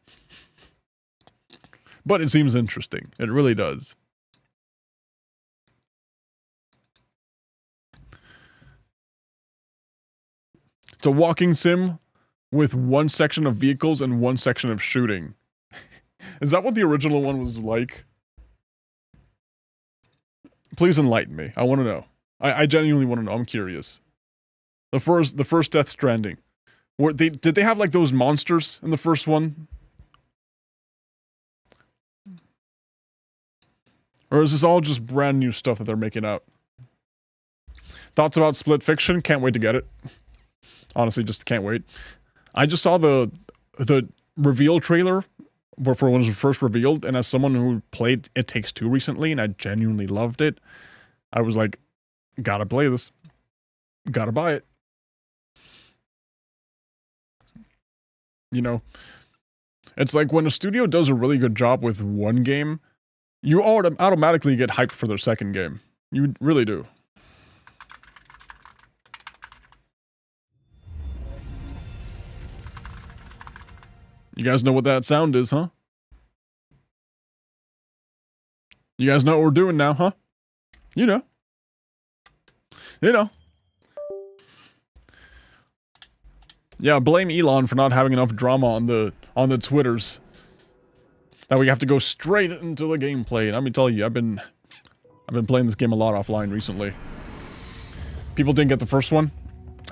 But it seems interesting. It really does. It's a walking sim with one section of vehicles and one section of shooting. Is that what the original one was like? Please enlighten me. I want to know. I genuinely want to know. I'm curious. The first Death Stranding. Did they have like those monsters in the first one? Or is this all just brand new stuff that they're making out? Thoughts about Split Fiction? Can't wait to get it. Honestly, just can't wait. I just saw the reveal trailer for when it was first revealed, and as someone who played It Takes Two recently, and I genuinely loved it, I was like, gotta play this. Gotta buy it. You know, it's like when a studio does a really good job with one game, you automatically get hyped for their second game. You really do. You guys know what that sound is, huh? You guys know what we're doing now, huh? You know. You know. Yeah, blame Elon for not having enough drama on the Twitters. Now we have to go straight into the gameplay. And let me tell you, I've been playing this game a lot offline recently. People didn't get the first one.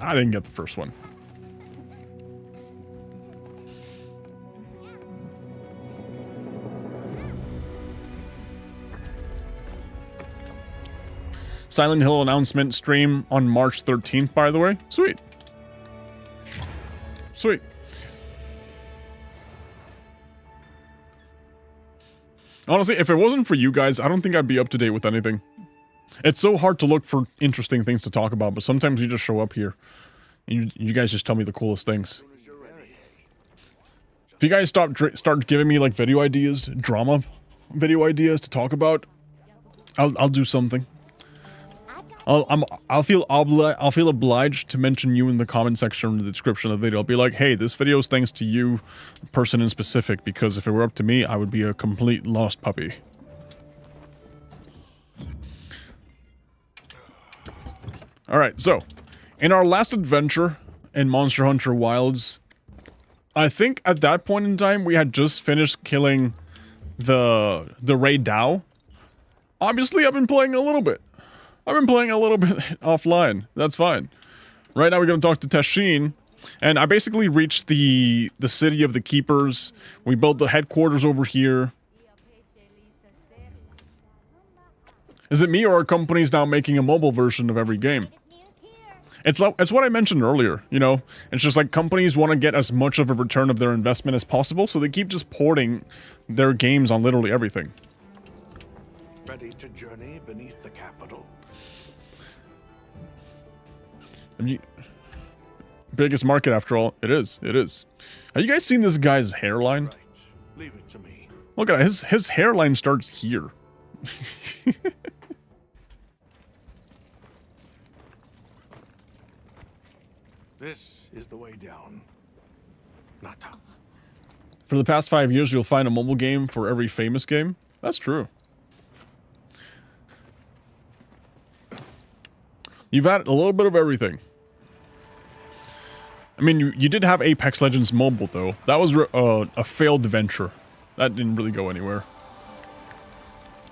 I didn't get the first one. Silent Hill announcement stream on March 13th, by the way. Sweet. Sweet. Honestly, if it wasn't for you guys, I don't think I'd be up to date with anything. It's so hard to look for interesting things to talk about, but sometimes you just show up here. And you guys just tell me the coolest things. If you guys start giving me like video ideas, drama video ideas to talk about, I'll do something. I'll feel obliged to mention you in the comment section or the description of the video. I'll be like, hey, this video is thanks to you, person in specific, because if it were up to me, I would be a complete lost puppy. Alright, so, in our last adventure in Monster Hunter Wilds, I think at that point in time, we had just finished killing the Ray Dow. Obviously, I've been playing a little bit. I've been playing a little bit offline. That's fine. Right now we're going to talk to Teshin. And I basically reached the city of the Keepers. We built the headquarters over here. Is it me or are companies now making a mobile version of every game? It's what I mentioned earlier, you know? It's just like companies want to get as much of a return of their investment as possible, so they keep just porting their games on literally everything. Ready to journey beneath the capital? Biggest market after all. It is. It is. Have you guys seen this guy's hairline? Right. Leave it to me. Look at it. His hairline starts here. This is the way down. Nata. For the past 5 years, you'll find a mobile game for every famous game. That's true. You've had a little bit of everything. I mean, you did have Apex Legends Mobile, though. That was a failed venture. That didn't really go anywhere.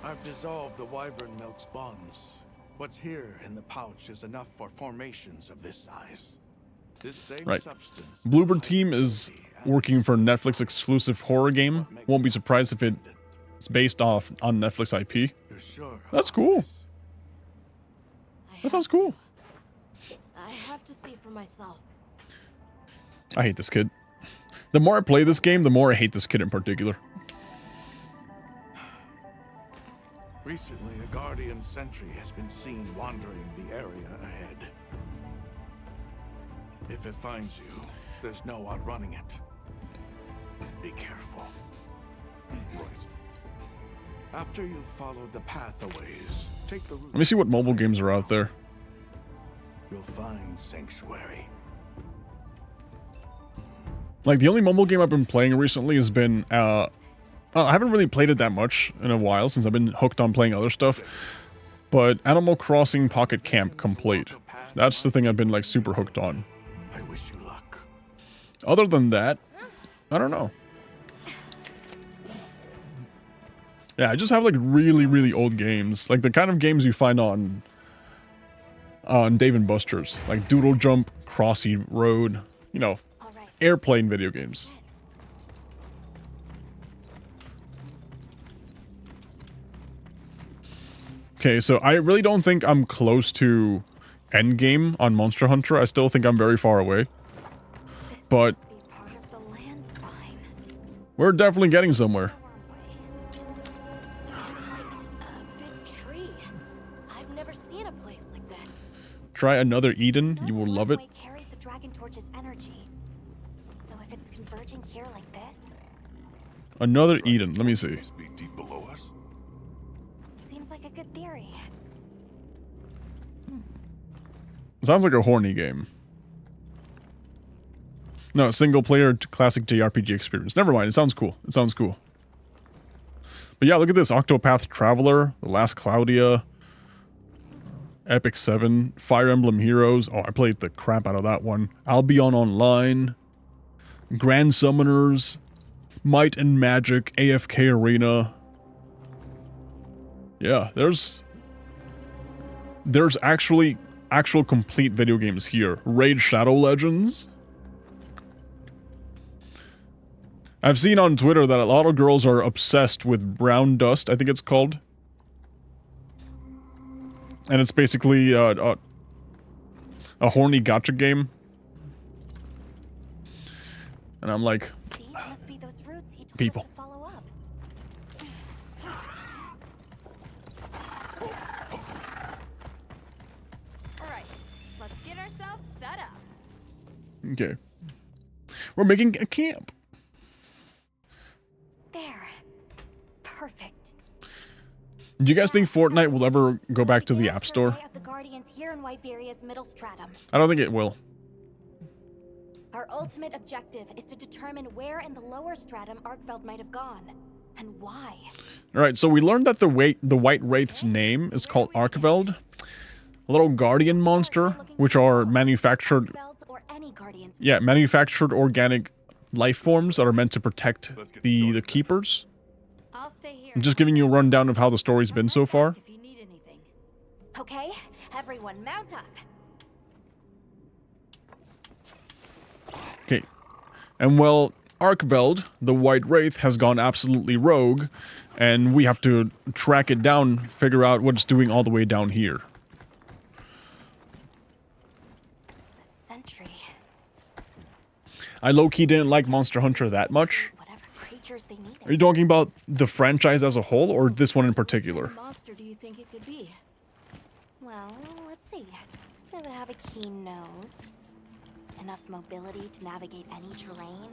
I've dissolved the wyvern milk's bonds. What's here in the pouch is enough for formations of this size. This same Right. substance. Bloober Team is working for a Netflix exclusive horror game. Won't be surprised if it's based on Netflix IP. You're sure That's about cool. this? That sounds cool. I have to see for myself. I hate this kid. The more I play this game, the more I hate this kid in particular. Recently, a Guardian sentry has been seen wandering the area ahead. If it finds you, there's no outrunning it. Be careful. Right. After you've followed the path a ways, take the route. Let me see what mobile games are out there. You'll find Sanctuary. Like, the only mobile game I've been playing recently has been, I haven't really played it that much in a while since I've been hooked on playing other stuff. But Animal Crossing Pocket Camp Complete. That's the thing I've been, like, super hooked on. I wish you luck. Other than that, I don't know. Yeah, I just have, like, really, really old games. Like, the kind of games you find on Dave & Buster's. Like Doodle Jump, Crossy Road, you know, airplane video games. Okay, so I really don't think I'm close to endgame on Monster Hunter. I still think I'm very far away. But we're definitely getting somewhere. Try another Eden, you will love it. Carries the Dragon Torch's energy. So if it's converging here like this, Another Eden, let me see. Must be deep below us. seems like a good theory. Sounds like a horny game. No, single player classic JRPG experience. Never mind, it sounds cool. It sounds cool. But yeah, look at this. Octopath Traveler, The Last Claudia, Epic 7, Fire Emblem Heroes. Oh, I played the crap out of that one. Albion Online, Grand Summoners, Might and Magic, AFK Arena. Yeah, there's actual complete video games here. Raid Shadow Legends. I've seen on Twitter that a lot of girls are obsessed with Brown Dust, I think it's called. And it's basically a horny gacha game. And I'm like, These must be those routes he told people. us to follow up. All right, let's get ourselves set up. okay. We're making a camp. There. Perfect. Do you guys think Fortnite will ever go back to the Begin a App Store? survey of the Guardians here in Wyveria's middle stratum. I don't think it will. Our ultimate objective is to determine where in the lower stratum Arkfeld might have gone, and why. Alright, so we learned that the White Wraith's name is called Arkveld. A little guardian monster, which are manufactured... Arkfelds or any Guardians. Yeah, manufactured organic life forms that are meant to protect the keepers. I'll stay here. I'm just giving you a rundown of how the story's been so far. If you need anything. Okay, everyone mount up. Okay. And well, Arkveld, the White Wraith, has gone absolutely rogue, and we have to track it down, figure out what it's doing all the way down here. A sentry. I low-key didn't like Monster Hunter that much. Whatever creatures they needed. Are you talking about the franchise as a whole, or this one in particular? What monster do you think it could be? Well, let's see. It would have a keen nose, enough mobility to navigate any terrain.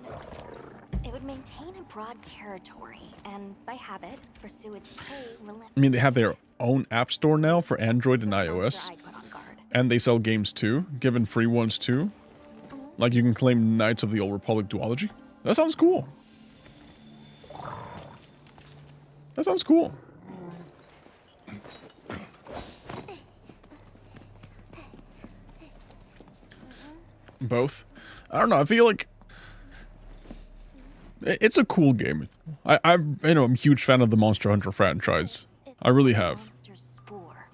It would maintain a broad territory, and by habit, pursue its prey relentlessly. I mean, they have their own app store now for Android and Monster iOS. I'd put on guard. And they sell games too, given free ones too. Like you can claim Knights of the Old Republic duology. That sounds cool. That sounds cool. Both. I don't know, I feel like it's a cool game. I'm a huge fan of the Monster Hunter franchise. I really have. Monster's spore.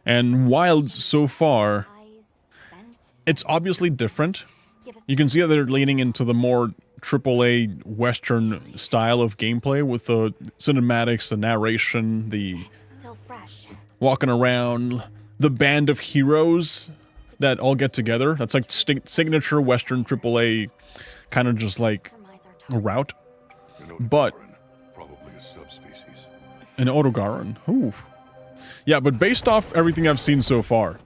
And Wilds so far, Eyes, scent. it's obviously different. Give us You can see that they're leaning into the more AAA Western style of gameplay with the cinematics, the narration, the still fresh. walking around, the band of heroes that all get together. That's like signature Western AAA kind of just like Surmise our a target. route. An But- Odogaran, probably a subspecies. An Odogaran. Ooh. Yeah, but based off everything I've seen so far,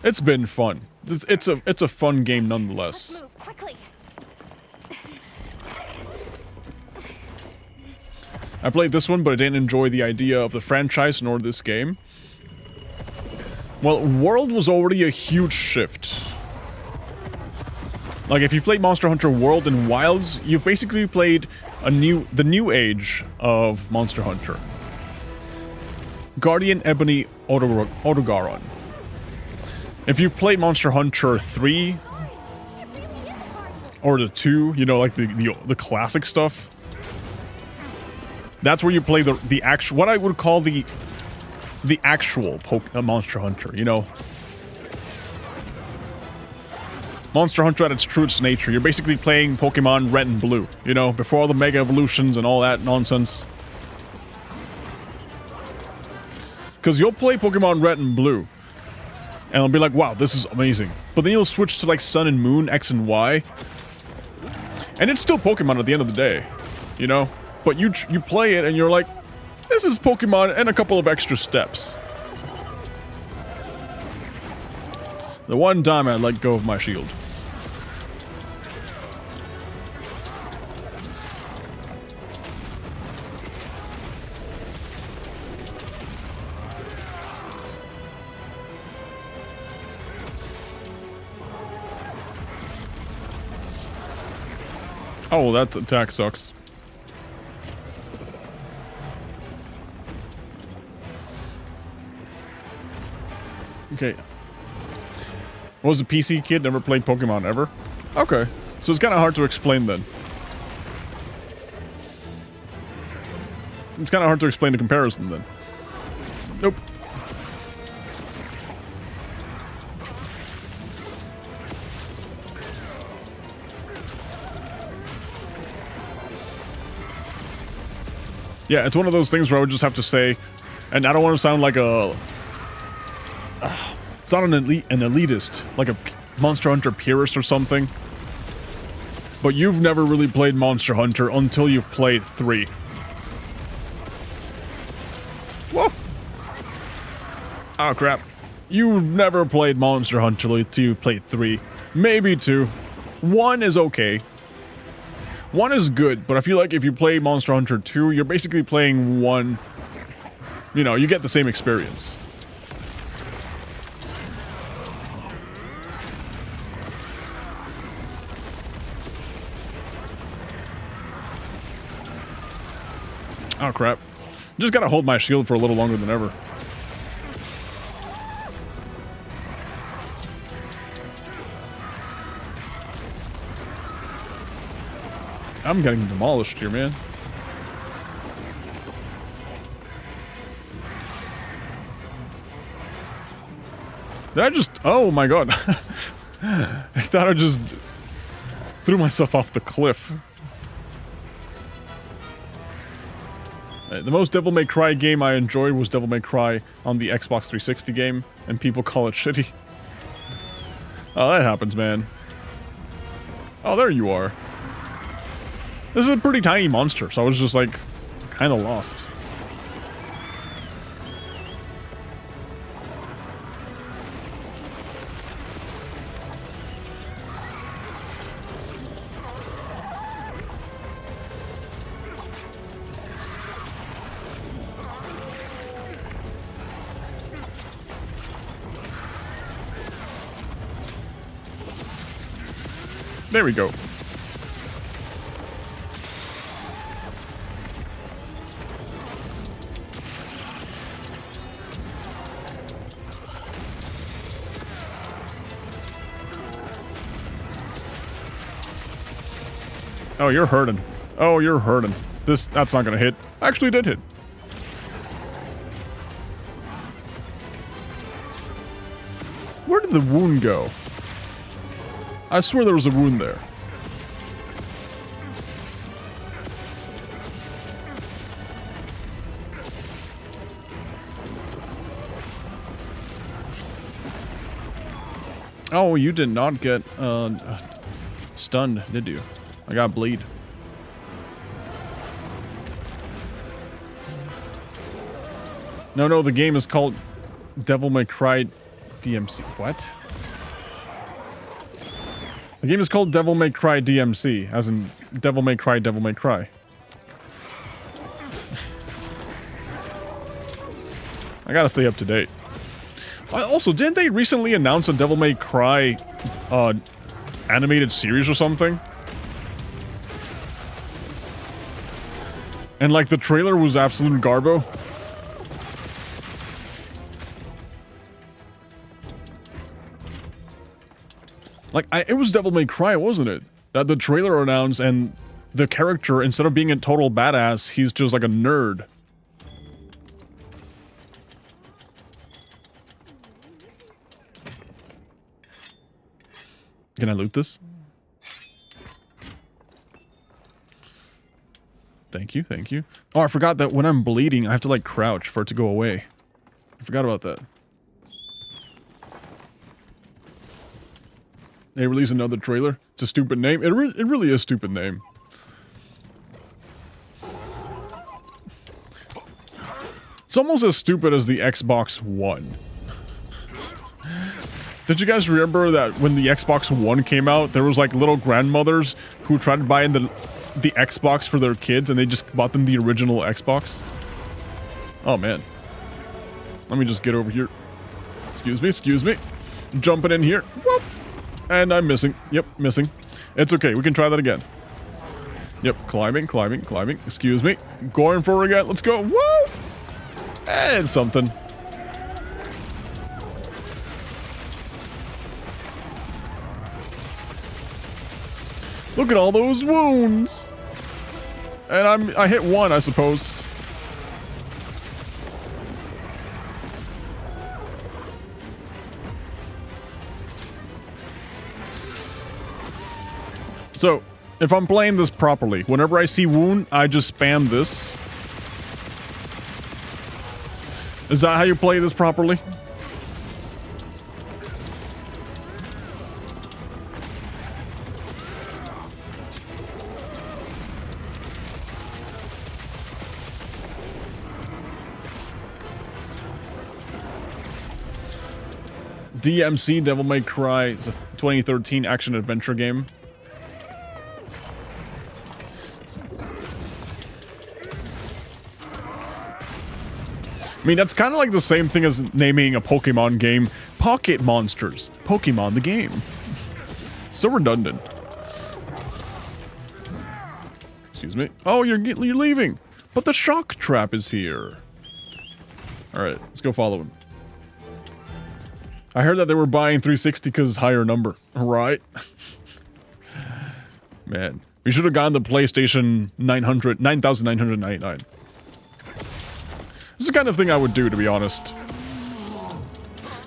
it's been fun. It's a fun game nonetheless. Let's move quickly. I played this one, but I didn't enjoy the idea of the franchise nor this game. Well, World was already a huge shift. Like, if you played Monster Hunter World and Wilds, you've basically played the new age of Monster Hunter. Guardian Ebony Odogaron. If you played Monster Hunter 3 or the 2, you know, like the classic stuff, that's where you play the actual, what I would call the actual Monster Hunter, you know. Monster Hunter at its truest nature. You're basically playing Pokemon Red and Blue, you know, before all the Mega Evolutions and all that nonsense. Because you'll play Pokemon Red and Blue, and it'll be like, wow, this is amazing. But then you'll switch to like Sun and Moon, X and Y, and it's still Pokemon at the end of the day, you know? But you play it and you're like, this is Pokemon and a couple of extra steps. The one time I let go of my shield. Oh, that attack sucks. Okay. Was a PC kid, never played Pokemon ever? Okay. So it's kind of hard to explain then. It's kind of hard to explain the comparison then. Nope. Yeah, it's one of those things where I would just have to say, and I don't want to sound like a... it's not an elitist, like a Monster Hunter purist or something. But you've never really played Monster Hunter until you've played 3. Whoa! Oh crap. You've never played Monster Hunter until you've played 3. Maybe 2. 1 is okay. 1 is good, but I feel like if you play Monster Hunter 2, you're basically playing 1. You know, you get the same experience. Oh crap. Just gotta hold my shield for a little longer than ever. I'm getting demolished here, man. Did I just... Oh my god. I thought I just threw myself off the cliff. The most Devil May Cry game I enjoyed was Devil May Cry on the Xbox 360 game, and people call it shitty. Oh, that happens, man. Oh, there you are. This is a pretty tiny monster, so I was just like, kind of lost. There we go. Oh, you're hurting. Oh, you're hurting. That's not gonna hit. Actually, it did hit. Where did the wound go? I swear there was a wound there. Oh, you did not get stunned, did you? I got bleed. No, the game is called Devil May Cry DMC. What? The game is called Devil May Cry DMC, as in Devil May Cry, Devil May Cry. I gotta stay up to date. Also, didn't they recently announce a Devil May Cry animated series or something? And like the trailer was absolute garbo. Like, it was Devil May Cry, wasn't it? That the trailer announced, and the character, instead of being a total badass, he's just like a nerd. Can I loot this? Thank you, thank you. Oh, I forgot that when I'm bleeding, I have to like crouch for it to go away. I forgot about that. They release another trailer. It's a stupid name. It really is a stupid name. It's almost as stupid as the Xbox One. Did you guys remember that when the Xbox One came out, there was like little grandmothers who tried to buy in the Xbox for their kids, and they just bought them the original Xbox? Oh man. Let me just get over here. Excuse me. Jumping in here. Whoop. And I'm missing. Yep, missing. It's okay, we can try that again. Yep, climbing. Excuse me. Going for it again. Let's go. Woo! And something. Look at all those wounds. And I hit one, I suppose. So, if I'm playing this properly, whenever I see wound, I just spam this. Is that how you play this properly? DMC, Devil May Cry, is a 2013 action-adventure game. I mean, that's kind of like the same thing as naming a Pokemon game Pocket Monsters. Pokemon the game. So redundant. Excuse me. Oh, you're leaving. But the shock trap is here. Alright, let's go follow him. I heard that they were buying 360 because higher number. Right? Man. We should have gotten the PlayStation 9999. This is the kind of thing I would do, to be honest.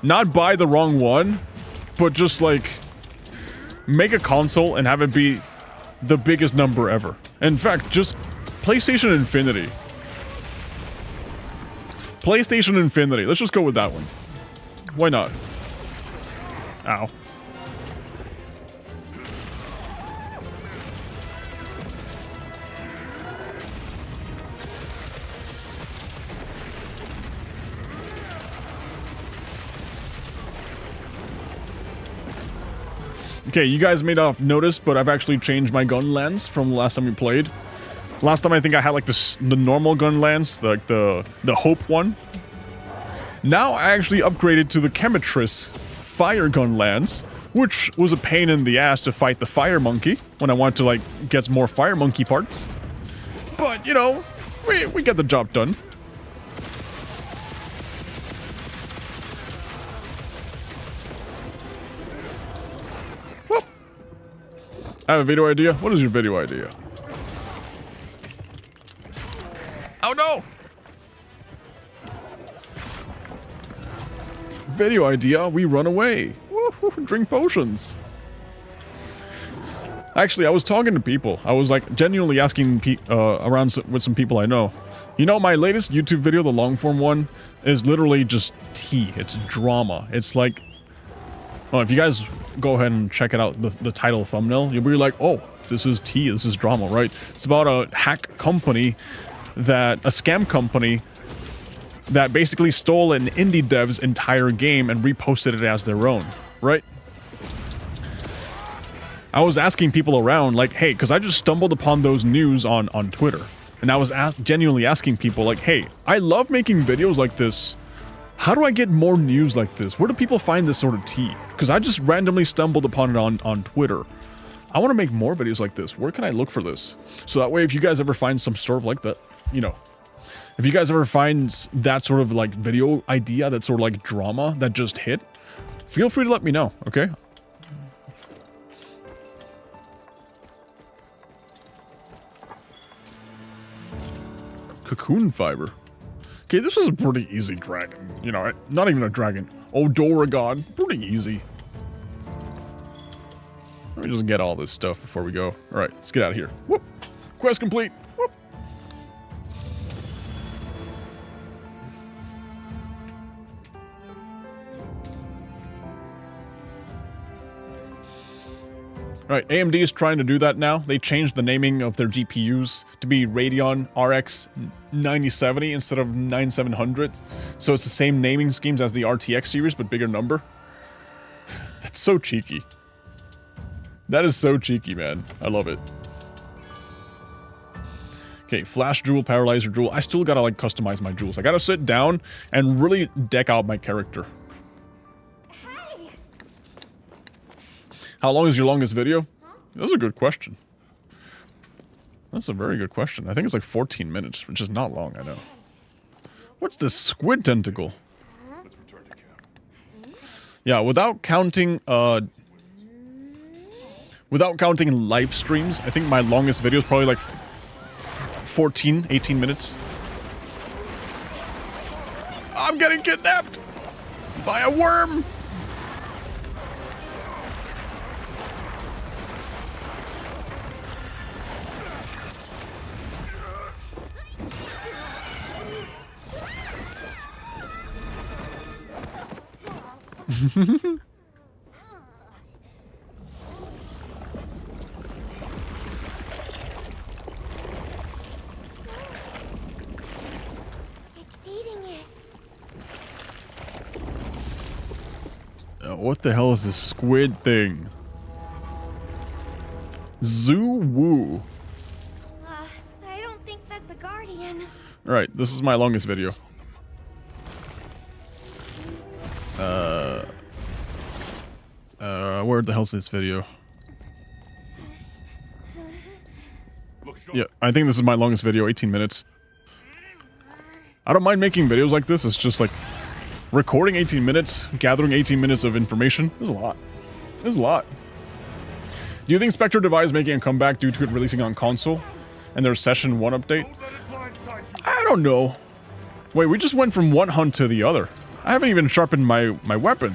Not buy the wrong one, but just like make a console and have it be the biggest number ever. In fact, just PlayStation Infinity. PlayStation Infinity. Let's just go with that one. Why not? Ow. Okay, you guys may not have noticed, but I've actually changed my gun lens from the last time we played. Last time I think I had like the normal gun lens, like the Hope one. Now I actually upgraded to the Chemitress fire gun lens, which was a pain in the ass to fight the fire monkey when I wanted to like get more fire monkey parts. But you know, we get the job done. I have a video idea. What is your video idea? Oh no! Video idea, we run away. Woo-hoo, drink potions. Actually, I was talking to people. I was like genuinely asking around with some people I know. You know, my latest YouTube video, the long form one, is literally just tea. It's drama. It's like, oh, if you guys go ahead and check it out, the title thumbnail, you'll be like, oh, this is tea, this is drama, right? It's about a hack company a scam company that basically stole an indie dev's entire game and reposted it as their own, right? I was asking people around, like, hey, because I just stumbled upon those news on Twitter, and I was genuinely asking people, like, hey, I love making videos like this. How do I get more news like this? Where do people find this sort of tea? Because I just randomly stumbled upon it on Twitter. I want to make more videos like this. Where can I look for this? So that way, if you guys ever find some sort of like that, you know, if you guys ever find that sort of like video idea, that sort of like drama that just hit, feel free to let me know, okay? Cocoon fiber. Okay, this is a pretty easy dragon. You know, not even a dragon. Odoragon. Pretty easy. Let me just get all this stuff before we go. Alright, let's get out of here. Whoop! Quest complete! Whoop! Alright, AMD is trying to do that now. They changed the naming of their GPUs to be Radeon RX 9070 instead of 9700. So it's the same naming schemes as the RTX series, but bigger number. That's so cheeky. That is so cheeky, man. I love it. Okay, flash jewel, paralyzer jewel. I still gotta like customize my jewels. I gotta sit down and really deck out my character. Hey! How long is your longest video? That's a good question. That's a very good question. I think it's like 14 minutes, which is not long, I know. What's this squid tentacle? Let's return to camp. Yeah, without counting live streams, I think my longest video is probably like 18 minutes. I'm getting kidnapped by a worm. It's eating it. What the hell is this squid thing? Zoo Woo. I don't think that's a guardian. Alright, this is my longest video. Where the hell's this video? Yeah, I think this is my longest video, 18 minutes. I don't mind making videos like this, it's just like recording 18 minutes, gathering 18 minutes of information. There's a lot. There's a lot. Do you think Spectre Divide is making a comeback due to it releasing on console and their Session 1 update? I don't know. Wait, we just went from one hunt to the other. I haven't even sharpened my weapon.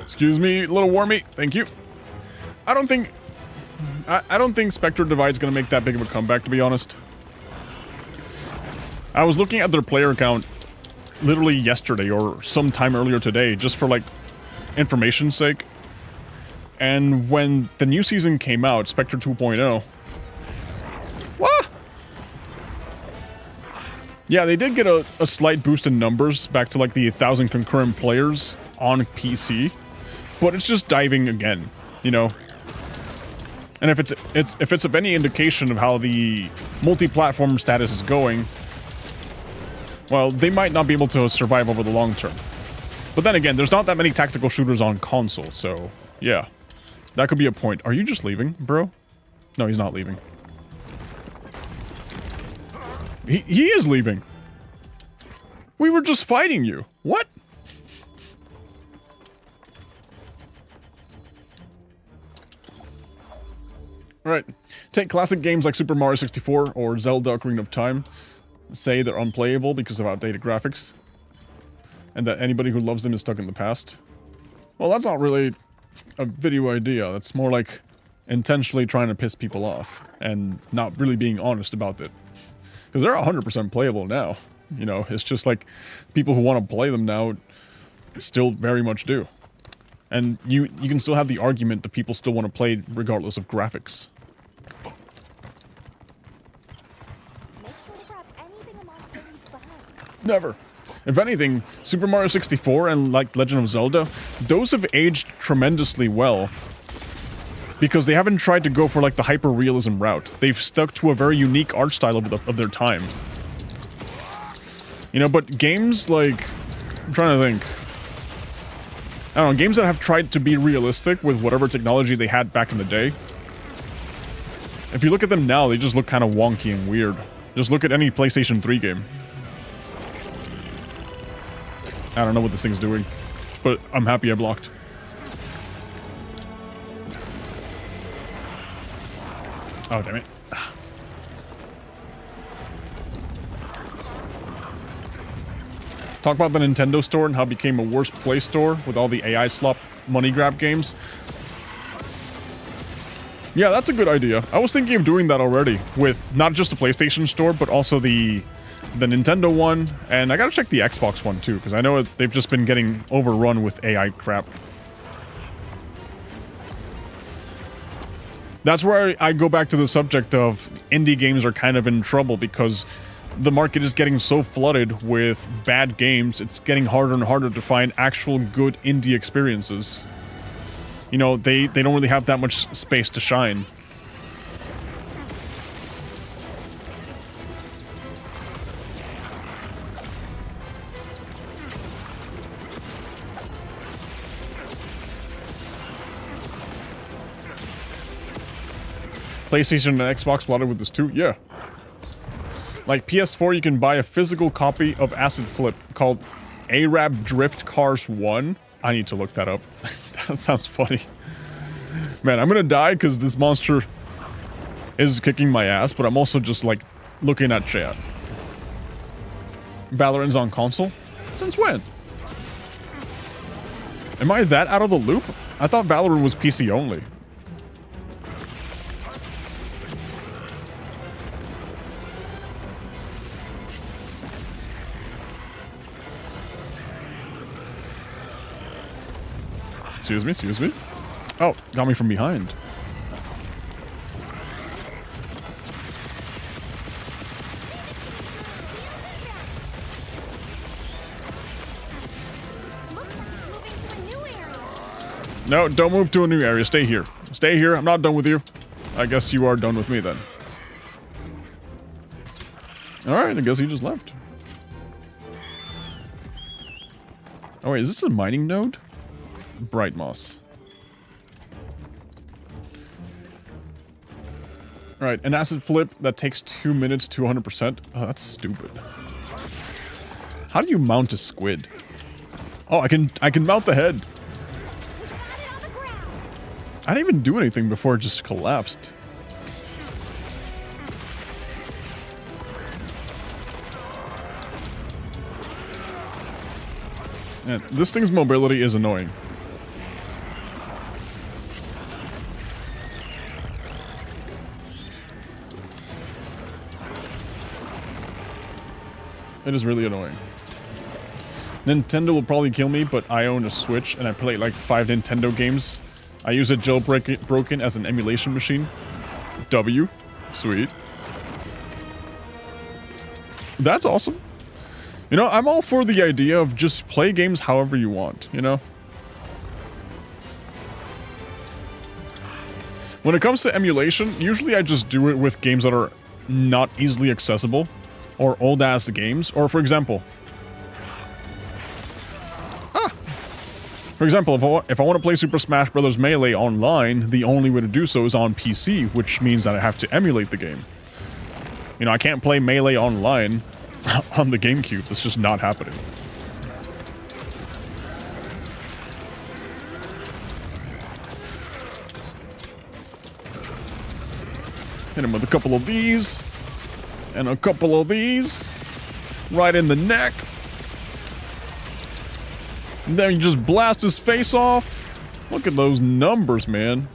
Excuse me, little wormy. Thank you. I don't think Spectre Divide's gonna make that big of a comeback, to be honest. I was looking at their player account literally yesterday or sometime earlier today, just for like information's sake. And when the new season came out, Spectre 2.0, what? Yeah, they did get a slight boost in numbers back to like the 1,000 concurrent players on PC, but it's just diving again, you know. And if it's of any indication of how the multi-platform status is going, well, they might not be able to survive over the long term. But then again, there's not that many tactical shooters on console, so yeah. That could be a point. Are you just leaving, bro? No, he's not leaving. He is leaving. We were just fighting you. What? Alright. Take classic games like Super Mario 64 or Zelda Ocarina of Time. Say they're unplayable because of outdated graphics. And that anybody who loves them is stuck in the past. Well, that's not really a video idea. That's more like intentionally trying to piss people off and not really being honest about it. Because they're 100% playable now. You know, it's just like people who want to play them now still very much do. And you can still have the argument that people still want to play regardless of graphics. Make sure to grab anything amongst what he's behind. Never. If anything, Super Mario 64 and like Legend of Zelda, those have aged tremendously well. Because they haven't tried to go for like the hyper-realism route. They've stuck to a very unique art style of their time. You know, but games like... I'm trying to think. I don't know, games that have tried to be realistic with whatever technology they had back in the day. If you look at them now, they just look kind of wonky and weird. Just look at any PlayStation 3 game. I don't know what this thing's doing, but I'm happy I blocked. Oh, damn it. Talk about the Nintendo store and how it became a worse Play Store with all the AI slop money grab games. Yeah, that's a good idea. I was thinking of doing that already with not just the PlayStation store, but also the Nintendo one, and I gotta check the Xbox one too, because I know they've just been getting overrun with AI crap. That's where I go back to the subject of indie games are kind of in trouble because the market is getting so flooded with bad games, it's getting harder and harder to find actual good indie experiences. You know, they don't really have that much space to shine. PlayStation and Xbox flooded with this too? Yeah. Like PS4, you can buy a physical copy of Acid Flip called Arab Drift Cars 1. I need to look that up. That sounds funny. Man, I'm gonna die because this monster is kicking my ass, but I'm also just like looking at chat. Valorant's on console? Since when? Am I that out of the loop? I thought Valorant was PC only. Excuse me, excuse me. Oh, got me from behind. No, don't move to a new area. Stay here. Stay here. I'm not done with you. I guess you are done with me then. Alright, I guess he just left. Oh wait, is this a mining node? Bright Moss. Alright, an acid flip that takes 2 minutes to 100%. Oh, that's stupid. How do you mount a squid? Oh, I can mount the head. I didn't even do anything before it just collapsed. Man, this thing's mobility is annoying. It is really annoying. Nintendo will probably kill me, but I own a Switch and I play like 5 Nintendo games. I use it jailbroken as an emulation machine. W. Sweet. That's awesome. You know, I'm all for the idea of just play games however you want, you know? When it comes to emulation, usually I just do it with games that are not easily accessible, or old-ass games, or for example... For example, if I want to play Super Smash Bros. Melee online, the only way to do so is on PC, which means that I have to emulate the game. You know, I can't play Melee online on the GameCube. It's just not happening. Hit him with a couple of these. And a couple of these. Right in the neck. And then you just blast his face off. Look at those numbers, man.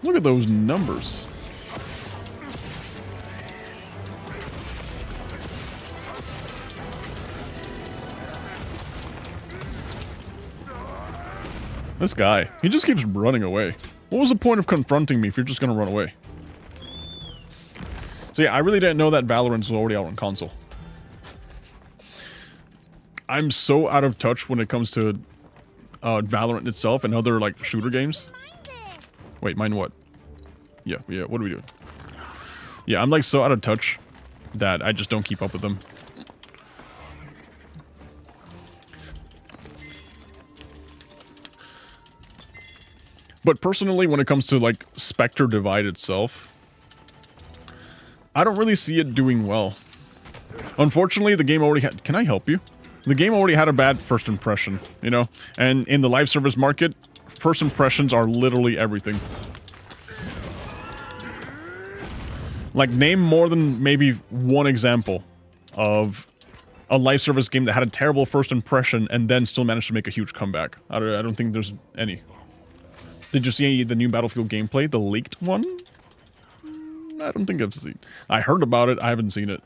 Look at those numbers. This guy, he just keeps running away. What was the point of confronting me if you're just gonna run away? So yeah, I really didn't know that Valorant was already out on console. I'm so out of touch when it comes to Valorant itself and other like shooter games. Wait, mine what? Yeah, what are we doing? Yeah, I'm like so out of touch that I just don't keep up with them. But personally, when it comes to like Spectre Divide itself, I don't really see it doing well. Unfortunately, the game already had... Can I help you? The game already had a bad first impression, you know? And in the live service market, first impressions are literally everything. Like, name more than maybe one example of a live service game that had a terrible first impression and then still managed to make a huge comeback. I don't think there's any. Did you see the new Battlefield gameplay? The leaked one? I don't think I've seen. I heard about it, I haven't seen it.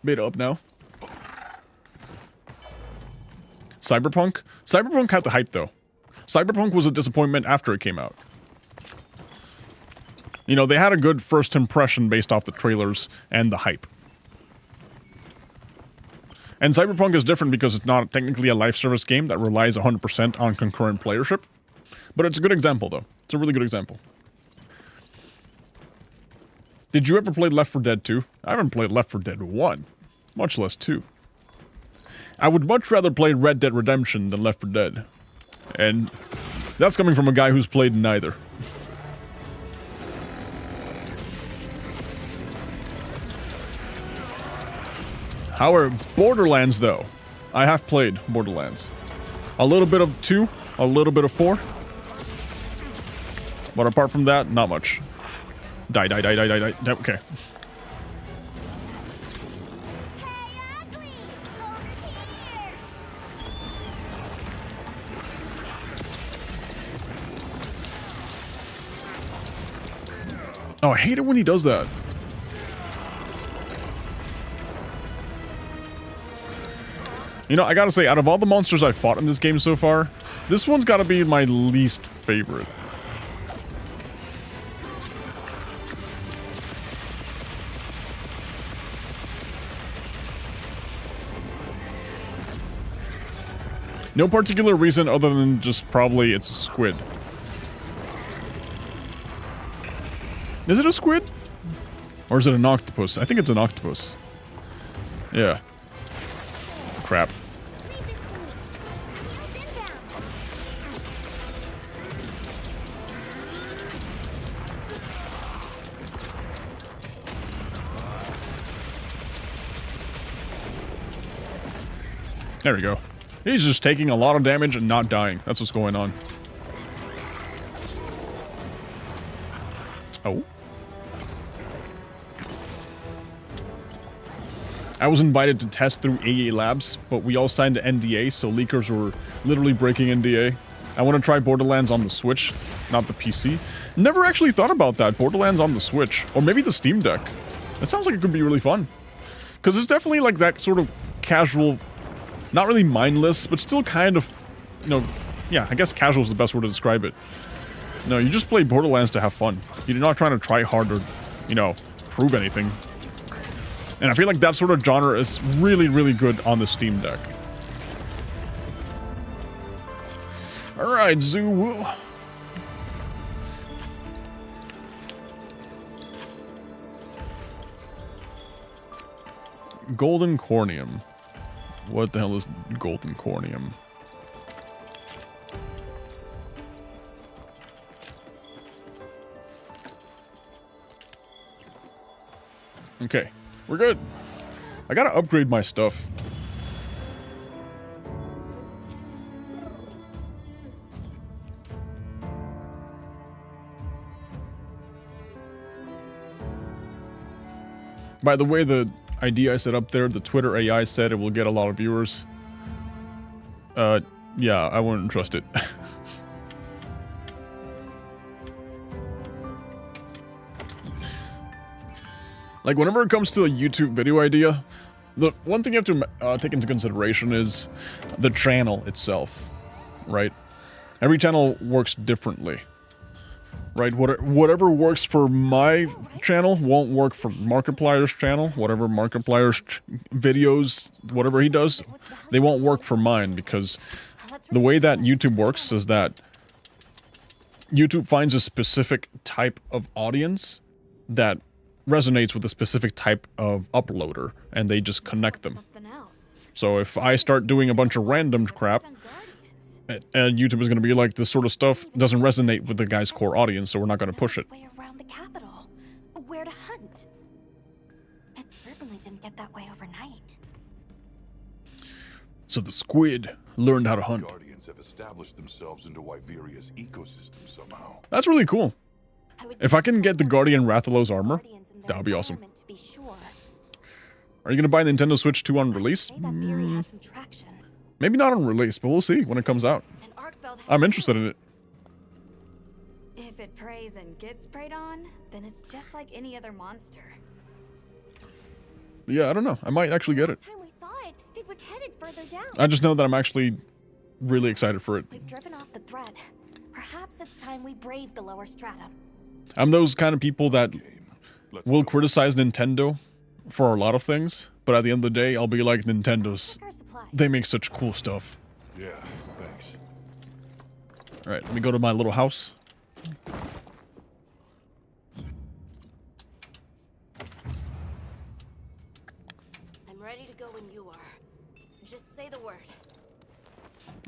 Beta up now. Cyberpunk? Cyberpunk had the hype though. Cyberpunk was a disappointment after it came out. You know, they had a good first impression based off the trailers and the hype. And Cyberpunk is different because it's not technically a live service game that relies 100% on concurrent playership. But it's a good example though. It's a really good example. Did you ever play Left 4 Dead 2? I haven't played Left 4 Dead 1. Much less 2. I would much rather play Red Dead Redemption than Left 4 Dead. And that's coming from a guy who's played neither. However, Borderlands though. I have played Borderlands. A little bit of 2, a little bit of 4. But apart from that, not much. Die. Okay. Oh, I hate it when he does that. You know, I gotta say, out of all the monsters I've fought in this game so far, this one's gotta be my least favorite. No particular reason other than just probably it's a squid. Is it a squid? Or is it an octopus? I think it's an octopus. Yeah. Crap. There we go. He's just taking a lot of damage and not dying. That's what's going on. Oh. I was invited to test through AA Labs, but we all signed an NDA, so leakers were literally breaking NDA. I want to try Borderlands on the Switch, not the PC. Never actually thought about that. Borderlands on the Switch, or maybe the Steam Deck. That sounds like it could be really fun. Because it's definitely like that sort of casual, not really mindless, but still kind of, you know, yeah, I guess casual is the best word to describe it. No, you just play Borderlands to have fun. You're not trying to try hard or, you know, prove anything. And I feel like that sort of genre is really, really good on the Steam Deck. Alright, Zoo. Golden Cornium. What the hell is Golden Cornium? Okay, we're good. I gotta upgrade my stuff. By the way, the ID I set up there, the Twitter AI said it will get a lot of viewers. Yeah, I wouldn't trust it. Like, whenever it comes to a YouTube video idea, the one thing you have to take into consideration is the channel itself, right? Every channel works differently, right? Whatever works for my channel won't work for Markiplier's channel. Whatever Markiplier's videos, whatever he does, they won't work for mine, because the way that YouTube works is that YouTube finds a specific type of audience that resonates with a specific type of uploader, and they just connect them. So if I start doing a bunch of random crap, and YouTube is going to be like, this sort of stuff doesn't resonate with the guy's core audience, so we're not going to push it. Around the capital, where to hunt? It certainly didn't get that way overnight. So the squid learned how to hunt. Guardians have established themselves into Wyveria's ecosystem somehow. That's really cool. If I can get the Guardian Rathalos armor, that would be awesome. Are you going to buy Nintendo Switch 2 on release? Maybe not on release, but we'll see when it comes out. I'm interested in it. If it preys and gets preyed on, then it's just like any other monster. Yeah, I don't know. I might actually get it. Time we saw it, it was headed further down. I just know that I'm actually really excited for it. We've driven off the thread. Perhaps it's time we brave the lower strata. I'm those kind of people that will criticize Nintendo for a lot of things, but at the end of the day, I'll be like, Nintendo's, they make such cool stuff. Yeah, thanks. Alright, let me go to my little house. I'm ready to go when you are. Just say the word.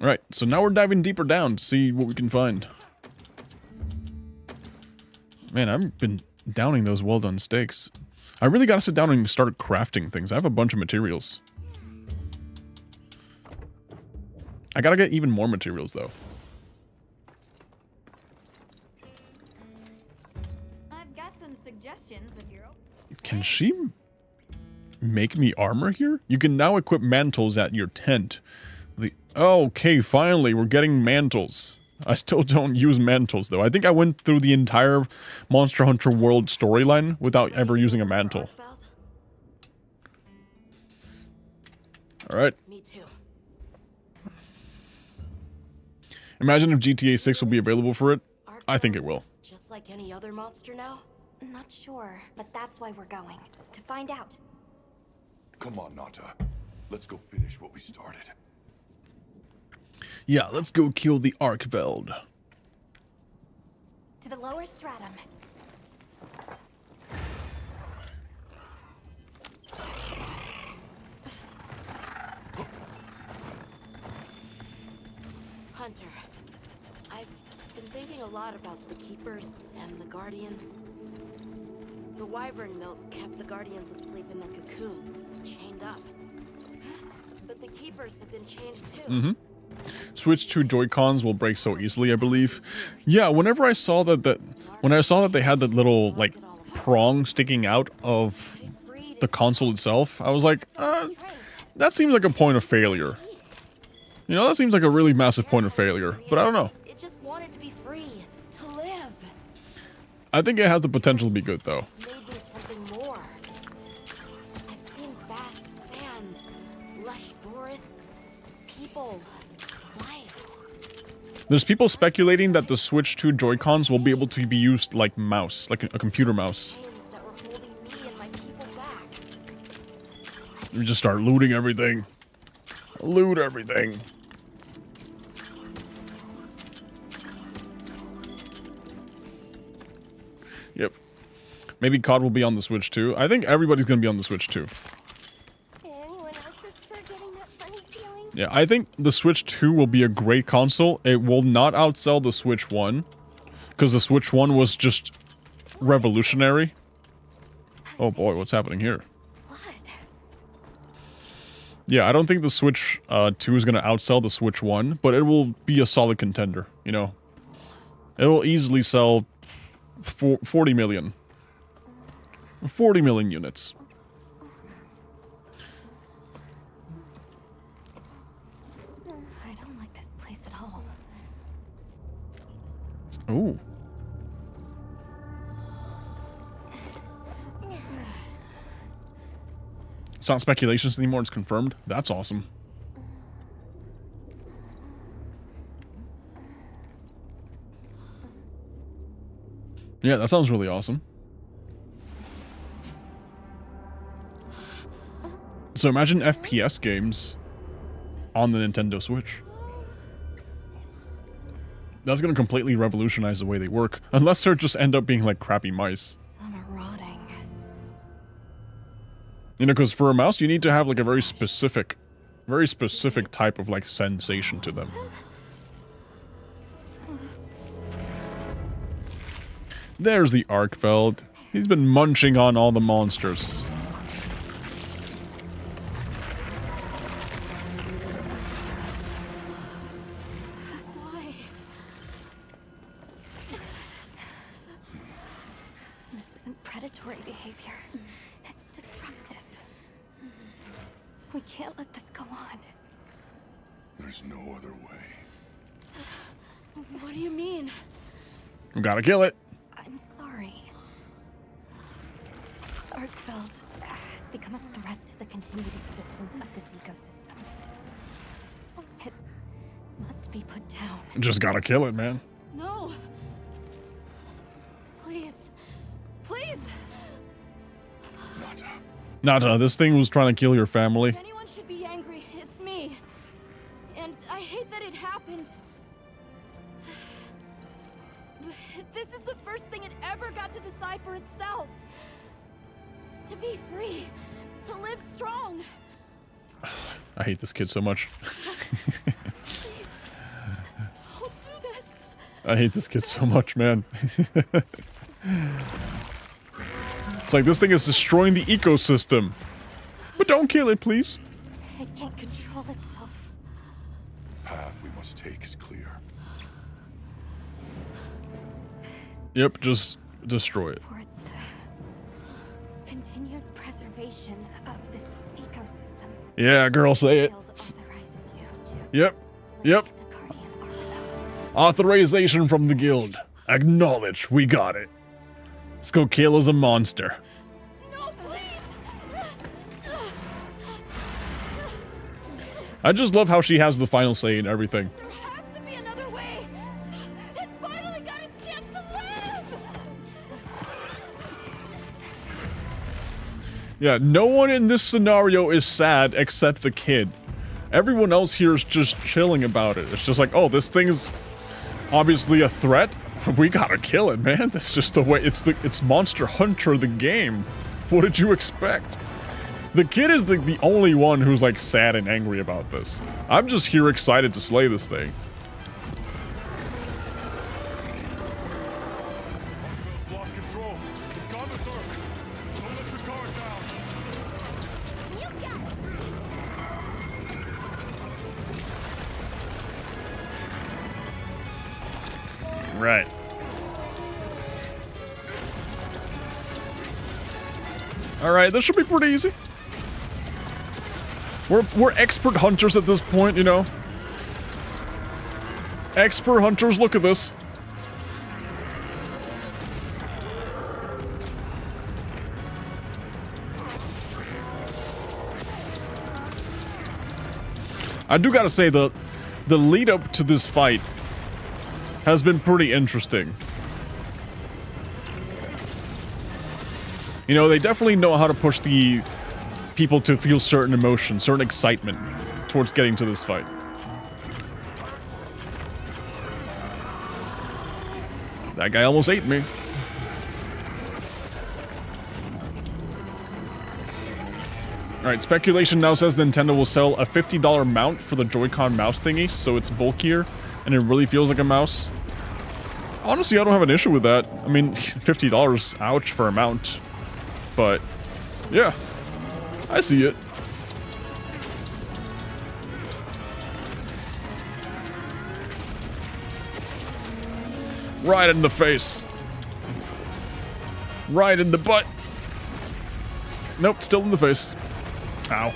Alright, so now we're diving deeper down to see what we can find. Man, I've been downing those well-done steaks. I really gotta sit down and start crafting things. I have a bunch of materials. I gotta get even more materials, though. I've got some suggestions if you're open. Can she make me armor here? You can now equip mantles at your tent. Okay, finally, we're getting mantles. I still don't use mantles, though. I think I went through the entire Monster Hunter World storyline without ever using a mantle. Alright. Me too. Imagine if GTA 6 will be available for it. I think it will. Just like any other monster now? Not sure, but that's why we're going. To find out. Come on, Nata. Let's go finish what we started. Yeah, let's go kill the Arkveld. To the lower stratum. Hunter, I've been thinking a lot about the Keepers and the Guardians. The wyvern milk kept the Guardians asleep in their cocoons, chained up. But the Keepers have been chained too. Switch 2 Joy-Cons will break so easily, I believe. Yeah, whenever I saw that they had that little, like, prong sticking out of the console itself, I was like, that seems like a point of failure. You know, that seems like a really massive point of failure, but I don't know. It just wanted to be free, to live. I think it has the potential to be good, though. It's made me something more. I've seen vast sands, lush forests, people, life. There's people speculating that the Switch 2 Joy-Cons will be able to be used like mouse, like a computer mouse. That were holding me and my people back. You just start looting everything. Loot everything. Yep. Maybe COD will be on the Switch too. I think everybody's gonna be on the Switch too. Anyone else start getting that funny feeling? Yeah, I think the Switch 2 will be a great console. It will not outsell the Switch 1. Because the Switch 1 was just revolutionary. Oh boy, what's happening here? Yeah, I don't think the Switch 2 is gonna outsell the Switch 1, but it will be a solid contender, you know? It will easily sell 40 million. 40 million units. I don't like this place at all. Ooh. It's not speculations anymore, it's confirmed. That's awesome. Yeah, that sounds really awesome. So imagine FPS games on the Nintendo Switch. That's gonna completely revolutionize the way they work. Unless they just end up being like crappy mice. Some are rotting. You know, because for a mouse, you need to have like a very specific type of like sensation to them. There's the Arkfeld. He's been munching on all the monsters. Why? This isn't predatory behavior. It's destructive. We can't let this go on. There's no other way. What do you mean? We gotta kill it. I'm sorry. Arkfeld has become a threat to the continued existence of this ecosystem. It must be put down. Just gotta kill it, man. No! Please. Please! Nata, this thing was trying to kill your family. If anyone should be angry, it's me. And I hate that it happened. But this is the first thing it ever got to decide for itself. To be free. To live strong. I hate this kid so much. Don't do this. I hate this kid so much, man. It's like this thing is destroying the ecosystem. But don't kill it, please. It can't control itself. The path we must take is clear. Yep, just destroy it. For the continued preservation of this ecosystem. Yeah, girl, say it. Authorizes you to Yep. Yep. Authorization from the guild. Acknowledge. We got it. Let's go kill as a monster. No, please. I just love how she has the final say in everything. There has to be another way. It finally got its chance to live. Yeah, no one in this scenario is sad except the kid. Everyone else here is just chilling about it. It's just like, oh, this thing's obviously a threat. We gotta kill it, man. That's just the way. It's Monster Hunter the game. What did you expect? The kid is the only one who's like sad and angry about this. I'm just here excited to slay this thing. Lost control. It's gone to surface. Don't let your guard down. Right. Alright, this should be pretty easy. We're expert hunters at this point, you know. Expert hunters, look at this. I do gotta say, the lead up to this fight has been pretty interesting. You know, they definitely know how to push the people to feel certain emotions, certain excitement towards getting to this fight. That guy almost ate me. Alright, speculation now says Nintendo will sell a $50 mount for the Joy-Con mouse thingy, so it's bulkier, and it really feels like a mouse. Honestly, I don't have an issue with that. I mean, $50, ouch for a mount. But, yeah, I see it. Right in the face. Right in the butt. Nope, still in the face. Ow.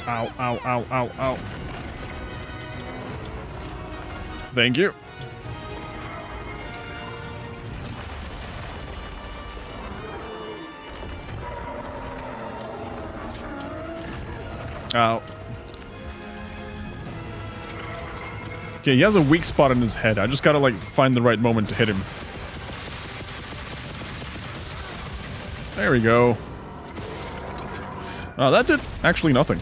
Ow, ow, ow, ow, ow. Thank you. Ow. Okay, he has a weak spot in his head. I just gotta, like, find the right moment to hit him. There we go. Oh, that did actually nothing.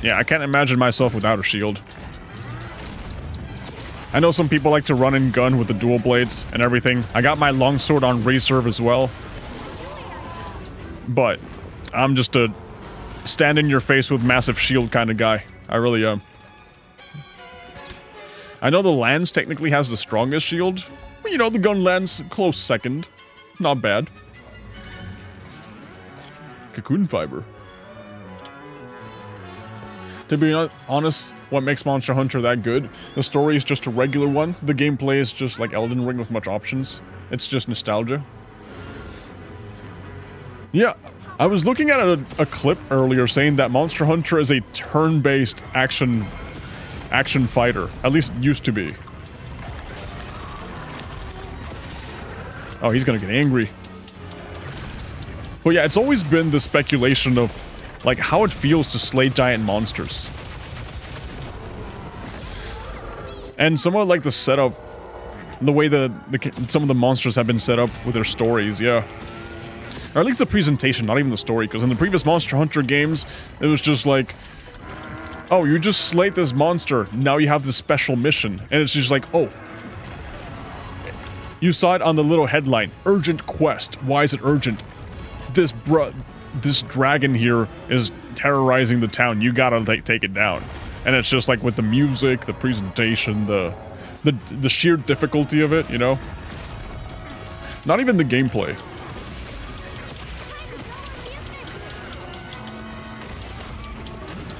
Yeah, I can't imagine myself without a shield. I know some people like to run and gun with the dual blades and everything. I got my longsword on reserve as well. But I'm just a stand in your face with massive shield kind of guy. I really am. I know the lance technically has the strongest shield. But you know, the gun lance, close second. Not bad. Cocoon fiber. To be honest, what makes Monster Hunter that good? The story is just a regular one. The gameplay is just like Elden Ring with much options. It's just nostalgia. Yeah, I was looking at a clip earlier saying that Monster Hunter is a turn-based action fighter. At least it used to be. Oh, he's gonna get angry. But yeah, it's always been the speculation of like how it feels to slay giant monsters. And somewhat like the setup, the way some of the monsters have been set up with their stories, yeah. Or at least the presentation, not even the story, because in the previous Monster Hunter games, it was just like, oh, you just slayed this monster, now you have this special mission. And it's just like, oh. You saw it on the little headline, urgent quest. Why is it urgent? This dragon here is terrorizing the town. You gotta take it down. And it's just like with the music, the presentation, the sheer difficulty of it, you know? Not even the gameplay.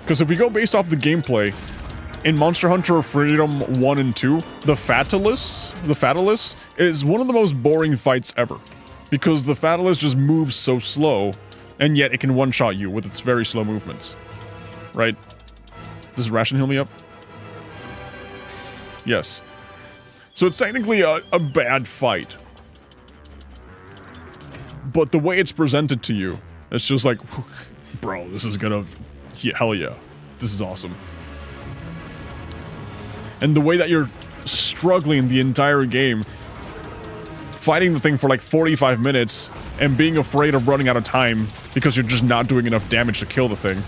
Because if we go based off the gameplay, in Monster Hunter Freedom 1 and 2, the Fatalis is one of the most boring fights ever. Because the Fatalis just moves so slow, and yet it can one-shot you with its very slow movements. Right? Does Ration heal me up? Yes. So it's technically a bad fight. But the way it's presented to you, it's just like, bro, this is gonna... hell yeah. This is awesome. And the way that you're struggling the entire game, fighting the thing for like 45 minutes, and being afraid of running out of time because you're just not doing enough damage to kill the thing.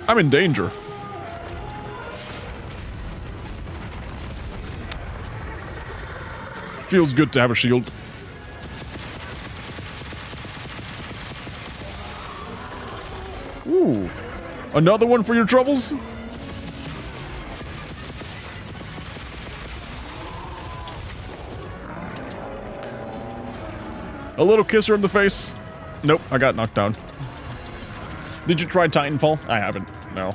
I'm in danger. Feels good to have a shield. Ooh. Another one for your troubles? A little kisser in the face? Nope, I got knocked down. Did you try Titanfall? I haven't, no.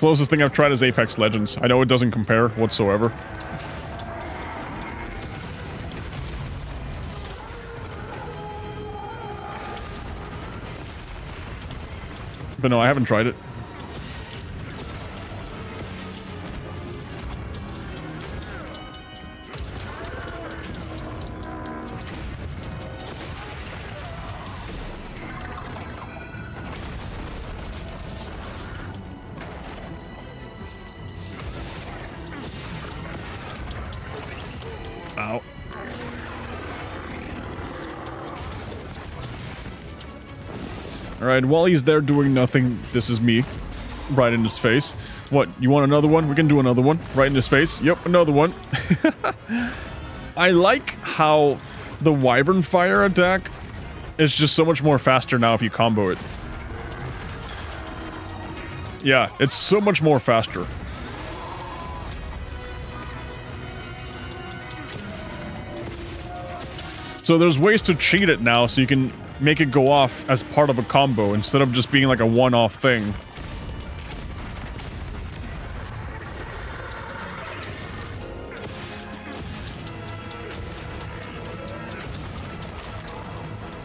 closest thing I've tried is Apex Legends. I know it doesn't compare whatsoever. But no, I haven't tried it. Ow. Alright, while he's there doing nothing, this is me. Right in his face. What, you want another one? We can do another one. Right in his face. Yep, another one. I like how the Wyvern Fire attack is just so much more faster now if you combo it. Yeah, it's so much more faster. So there's ways to cheat it now so you can make it go off as part of a combo instead of just being like a one-off thing.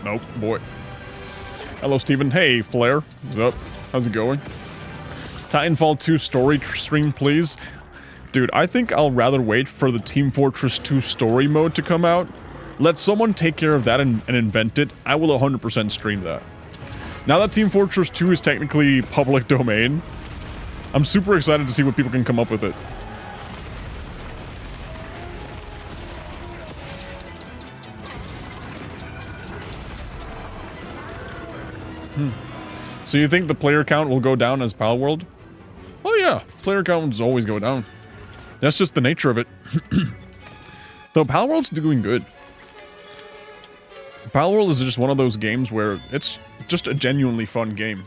Nope, boy. Hello, Steven. Hey, Flare. What's up? How's it going? Titanfall 2 story stream, please. Dude, I think I'll rather wait for the Team Fortress 2 story mode to come out. Let someone take care of that and invent it. I will 100% stream that. Now that Team Fortress 2 is technically public domain, I'm super excited to see what people can come up with it. So you think the player count will go down as Palworld? Oh yeah, player counts always go down. That's just the nature of it. Though Palworld's doing good. Palworld is just one of those games where it's just a genuinely fun game.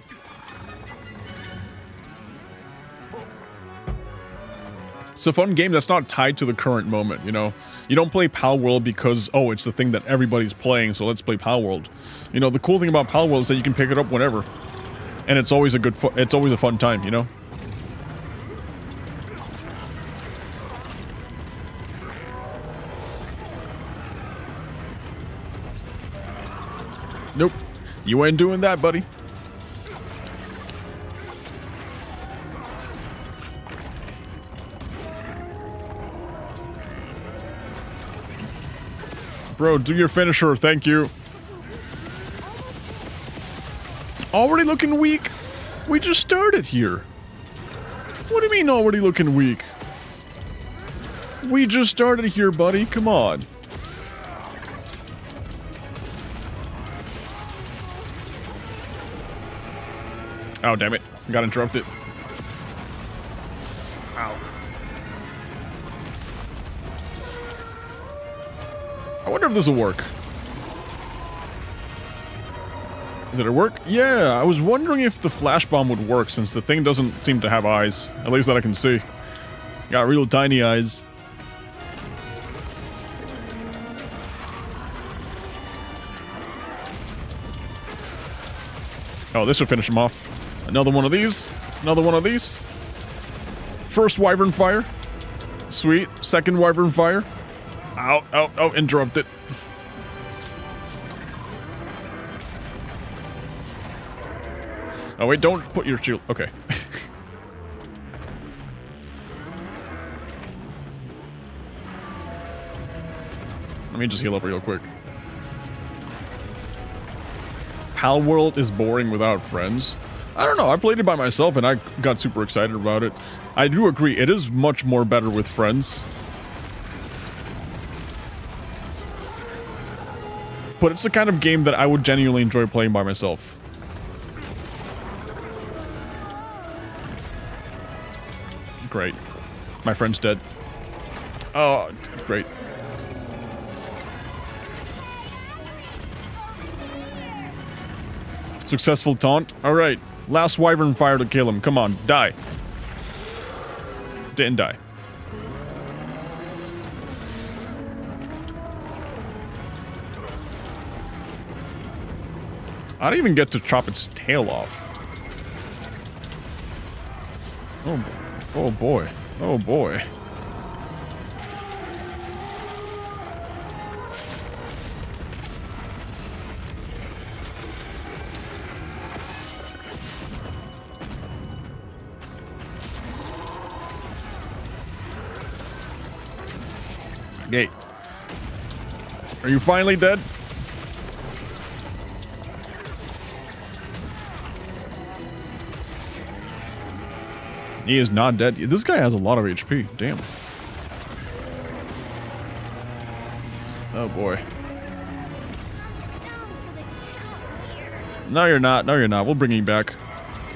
It's a fun game that's not tied to the current moment, you know? You don't play Palworld because, oh, it's the thing that everybody's playing, so let's play Palworld. You know, the cool thing about Palworld is that you can pick it up whenever. And it's always a good it's always a fun time, you know? Nope. You ain't doing that, buddy. Bro, do your finisher, thank you. Already looking weak? We just started here. What do you mean already looking weak? We just started here, buddy. Come on. Oh, damn it. Got interrupted. Ow. I wonder if this will work. Did it work? Yeah, I was wondering if the flash bomb would work since the thing doesn't seem to have eyes. At least that I can see. Got real tiny eyes. Oh, this should finish him off. Another one of these. Another one of these. First Wyvern Fire. Sweet. Second Wyvern Fire. Ow, ow, oh, interrupted. Oh wait, don't put your shield. Okay. Let me just heal up real quick. Palworld is boring without friends. I don't know, I played it by myself and I got super excited about it. I do agree, it is much more better with friends. But it's the kind of game that I would genuinely enjoy playing by myself. Great. My friend's dead. Oh, great. Successful taunt. Alright. Last Wyvern Fire to kill him. Come on, die. Didn't die. I didn't even get to chop its tail off. Oh boy. Oh boy. Gate. Are you finally dead? He is not dead. This guy has a lot of HP. Damn. Oh boy. No, you're not. No, you're not. We'll bring you back.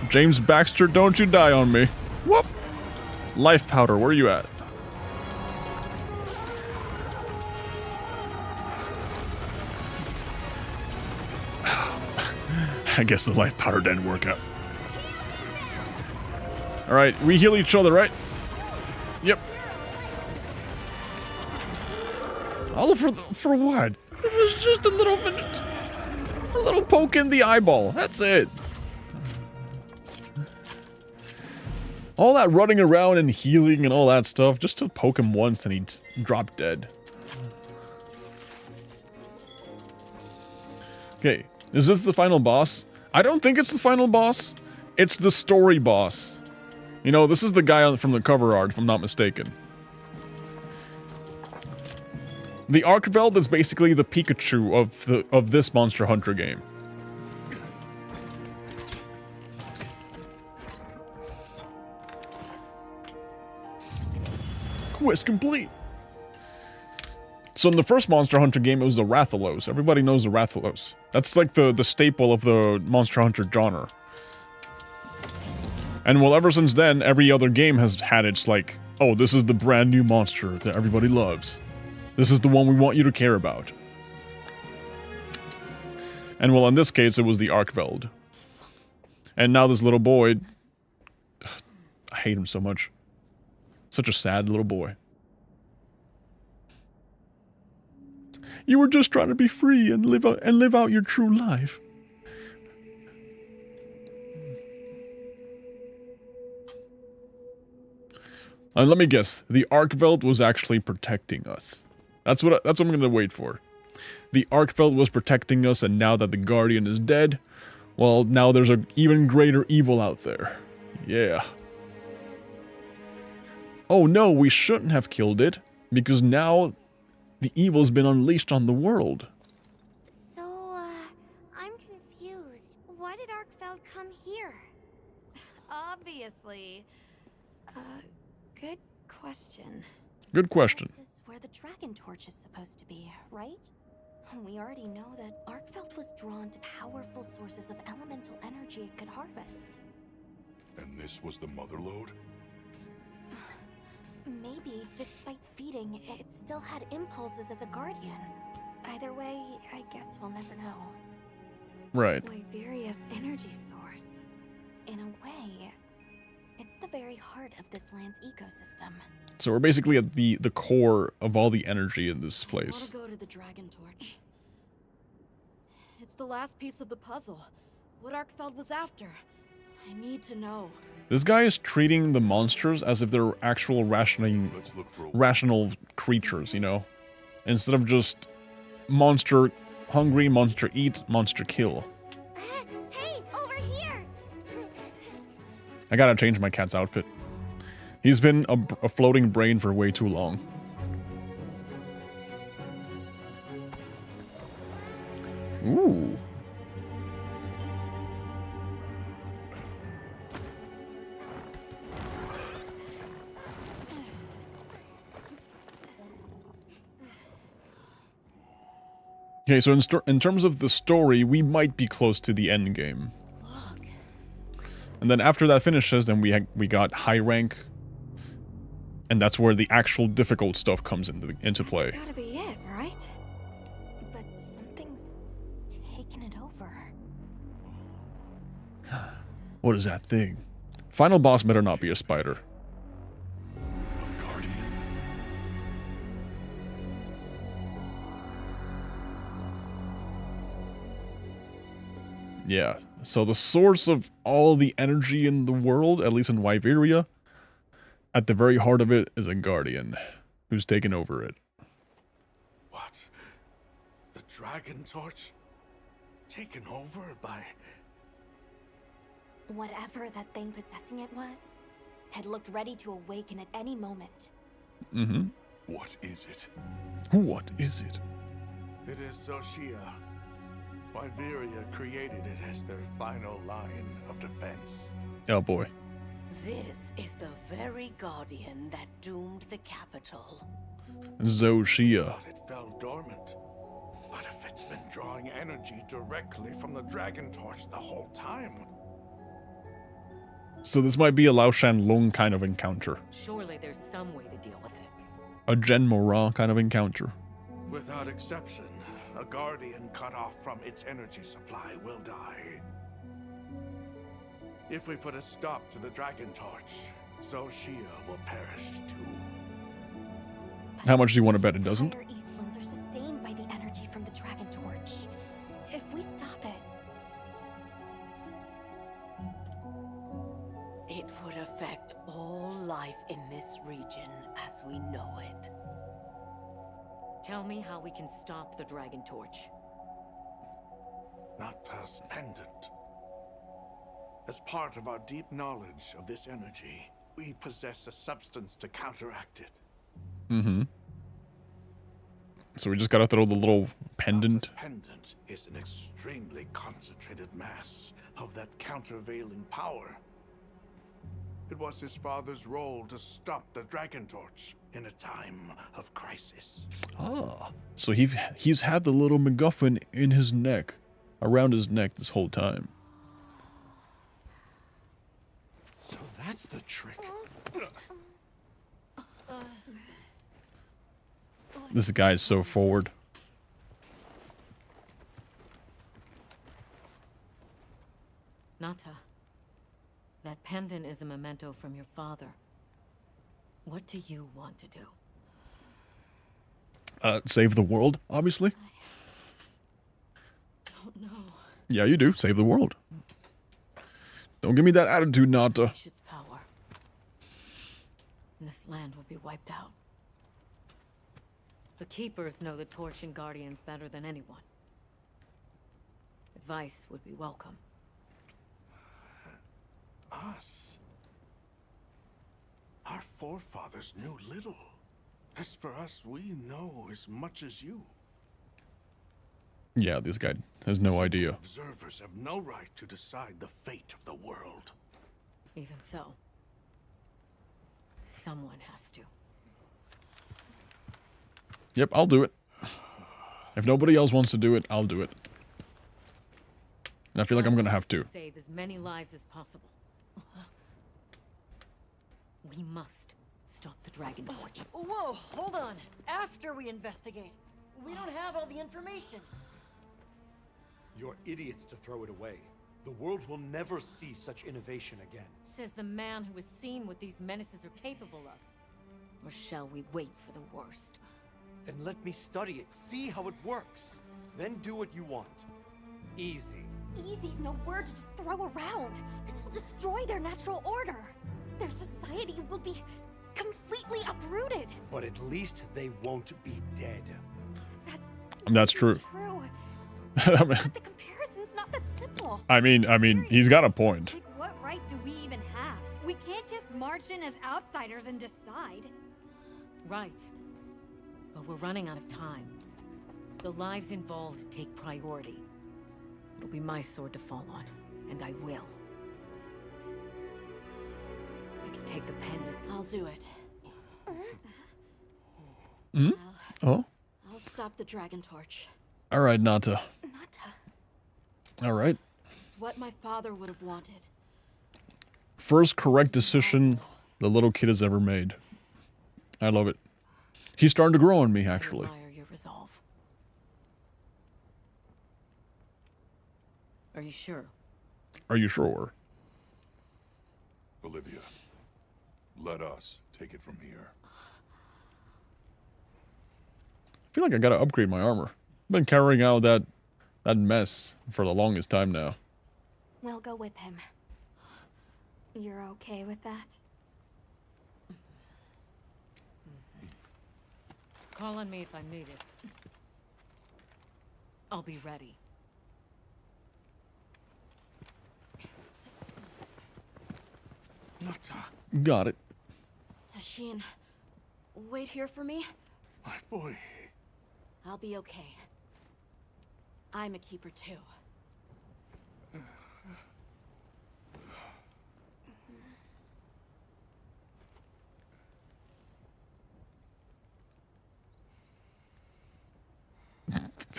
James Baxter, don't you die on me. Whoop. Life powder, where are you at? I guess the life powder didn't work out. Alright, we heal each other, right? Yep. All for what? It was just a little poke in the eyeball. That's it. All that running around and healing and all that stuff just to poke him once and he'd drop dead. Okay, is this the final boss? I don't think it's the final boss. It's the story boss. You know, this is the guy from the cover art, if I'm not mistaken. The Arkveld is basically the Pikachu of this Monster Hunter game. Quest complete. So in the first Monster Hunter game, it was the Rathalos. Everybody knows the Rathalos. That's like the staple of the Monster Hunter genre. And well, ever since then, every other game has had its like, oh, this is the brand new monster that everybody loves. This is the one we want you to care about. And well, in this case, it was the Arkveld. And now this little boy... I hate him so much. Such a sad little boy. You were just trying to be free and live out your true life. And let me guess, the Arkveld was actually protecting us. That's what I'm going to wait for. The Arkveld was protecting us, and now that the Guardian is dead, well, now there's an even greater evil out there. Yeah. Oh no, we shouldn't have killed it, because now the evil's been unleashed on the world. So, I'm confused. Why did Arkveld come here? Obviously. Good question. Good question. This is where the Dragon Torch is supposed to be, right? We already know that Arkveld was drawn to powerful sources of elemental energy it could harvest. And this was the mother lode? Maybe, despite feeding, it still had impulses as a guardian. Either way, I guess we'll never know. Right. Wyveria's energy source. In a way, it's the very heart of this land's ecosystem. So we're basically at the core of all the energy in this place. I want to go to the Dragon Torch. It's the last piece of the puzzle. What Arkveld was after. I need to know. This guy is treating the monsters as if they're actual rational creatures, you know? Instead of just monster hungry, monster eat, monster kill. Hey, over here! I gotta change my cat's outfit. He's been a floating brain for way too long. Ooh. Okay, so in terms of the story, we might be close to the end game. And then after that finishes, then we got high rank, and that's where the actual difficult stuff comes into play. That's gotta be it, right? But something's taken it over. What is that thing? Final boss better not be a spider. Yeah, so the source of all the energy in the world, at least in Wyveria, at the very heart of it is a Guardian who's taken over it. What? The Dragon Torch? Taken over by... Whatever that thing possessing it was, had looked ready to awaken at any moment. Mm-hmm. What is it? What is it? It is Xochitl. Wyveria created it as their final line of defense. Oh boy. This is the very Guardian that doomed the capital. Xochitl. But it fell dormant. What if it's been drawing energy directly from the Dragon Torch the whole time? So this might be a Lao Shan Lung kind of encounter. Surely there's some way to deal with it. A Gen Mora kind of encounter. Without exception, a Guardian cut off from its energy supply will die. If we put a stop to the Dragon Torch, Xochitl will perish too. How much do you want to bet it doesn't? Entire Eastlands are sustained by the energy from the Dragon Torch. If we stop it, it would affect all life in this region as we know it. Tell me how we can stop the Dragon Torch. Nata's pendant. As part of our deep knowledge of this energy, we possess a substance to counteract it. Mm-hmm. So we just gotta throw the little pendant. Nata's pendant is an extremely concentrated mass of that countervailing power. It was his father's role to stop the Dragon Torch in a time of crisis. Ah. So he's had the little MacGuffin in his neck, around his neck this whole time. So that's the trick. This guy is so forward. Nata, that pendant is a memento from your father. What do you want to do? Save the world, obviously. Don't know. Yeah, you do. Save the world. Don't give me that attitude, Nata. Its power. And this land will be wiped out. The Keepers know the Torch and Guardians better than anyone. Advice would be welcome. Us? Our forefathers knew little. As for us, we know as much as you. Yeah, this guy has no idea. Observers have no right to decide the fate of the world. Even so, someone has to. Yep, I'll do it. If nobody else wants to do it, I'll do it. And I feel like I'm gonna have to. Save as many lives as possible. We must stop the Dragon Torch. Whoa, hold on. After we investigate. We don't have all the information. You're idiots to throw it away. The world will never see such innovation again. Says the man who has seen what these menaces are capable of. Or shall we wait for the worst? Then let me study it, see how it works. Then do what you want. Easy. Easy's no word to just throw around. This will destroy their natural order. Their society will be completely uprooted. But at least they won't be dead. That's true. True. I mean, The comparison's not that simple. I mean, he's got a point. Like, what right do we even have? We can't just march in as outsiders and decide. Right. But we're running out of time. The lives involved take priority. It'll be my sword to fall on, and I will. I can take the pendant. I'll do it. Hmm? Oh? I'll stop the Dragon Torch. Alright, Nata. Alright. It's what my father would have wanted. First correct decision the little kid has ever made. I love it. He's starting to grow on me, actually. I admire your resolve. Are you sure? Are you sure? Olivia, let us take it from here. I feel like I gotta upgrade my armor. I've been carrying out that mess for the longest time now. We'll go with him. You're okay with that? Call on me if I'm needed. I'll be ready. Nota, Got it. Tashin, wait here for me. my boy. I'll be okay. I'm a keeper too.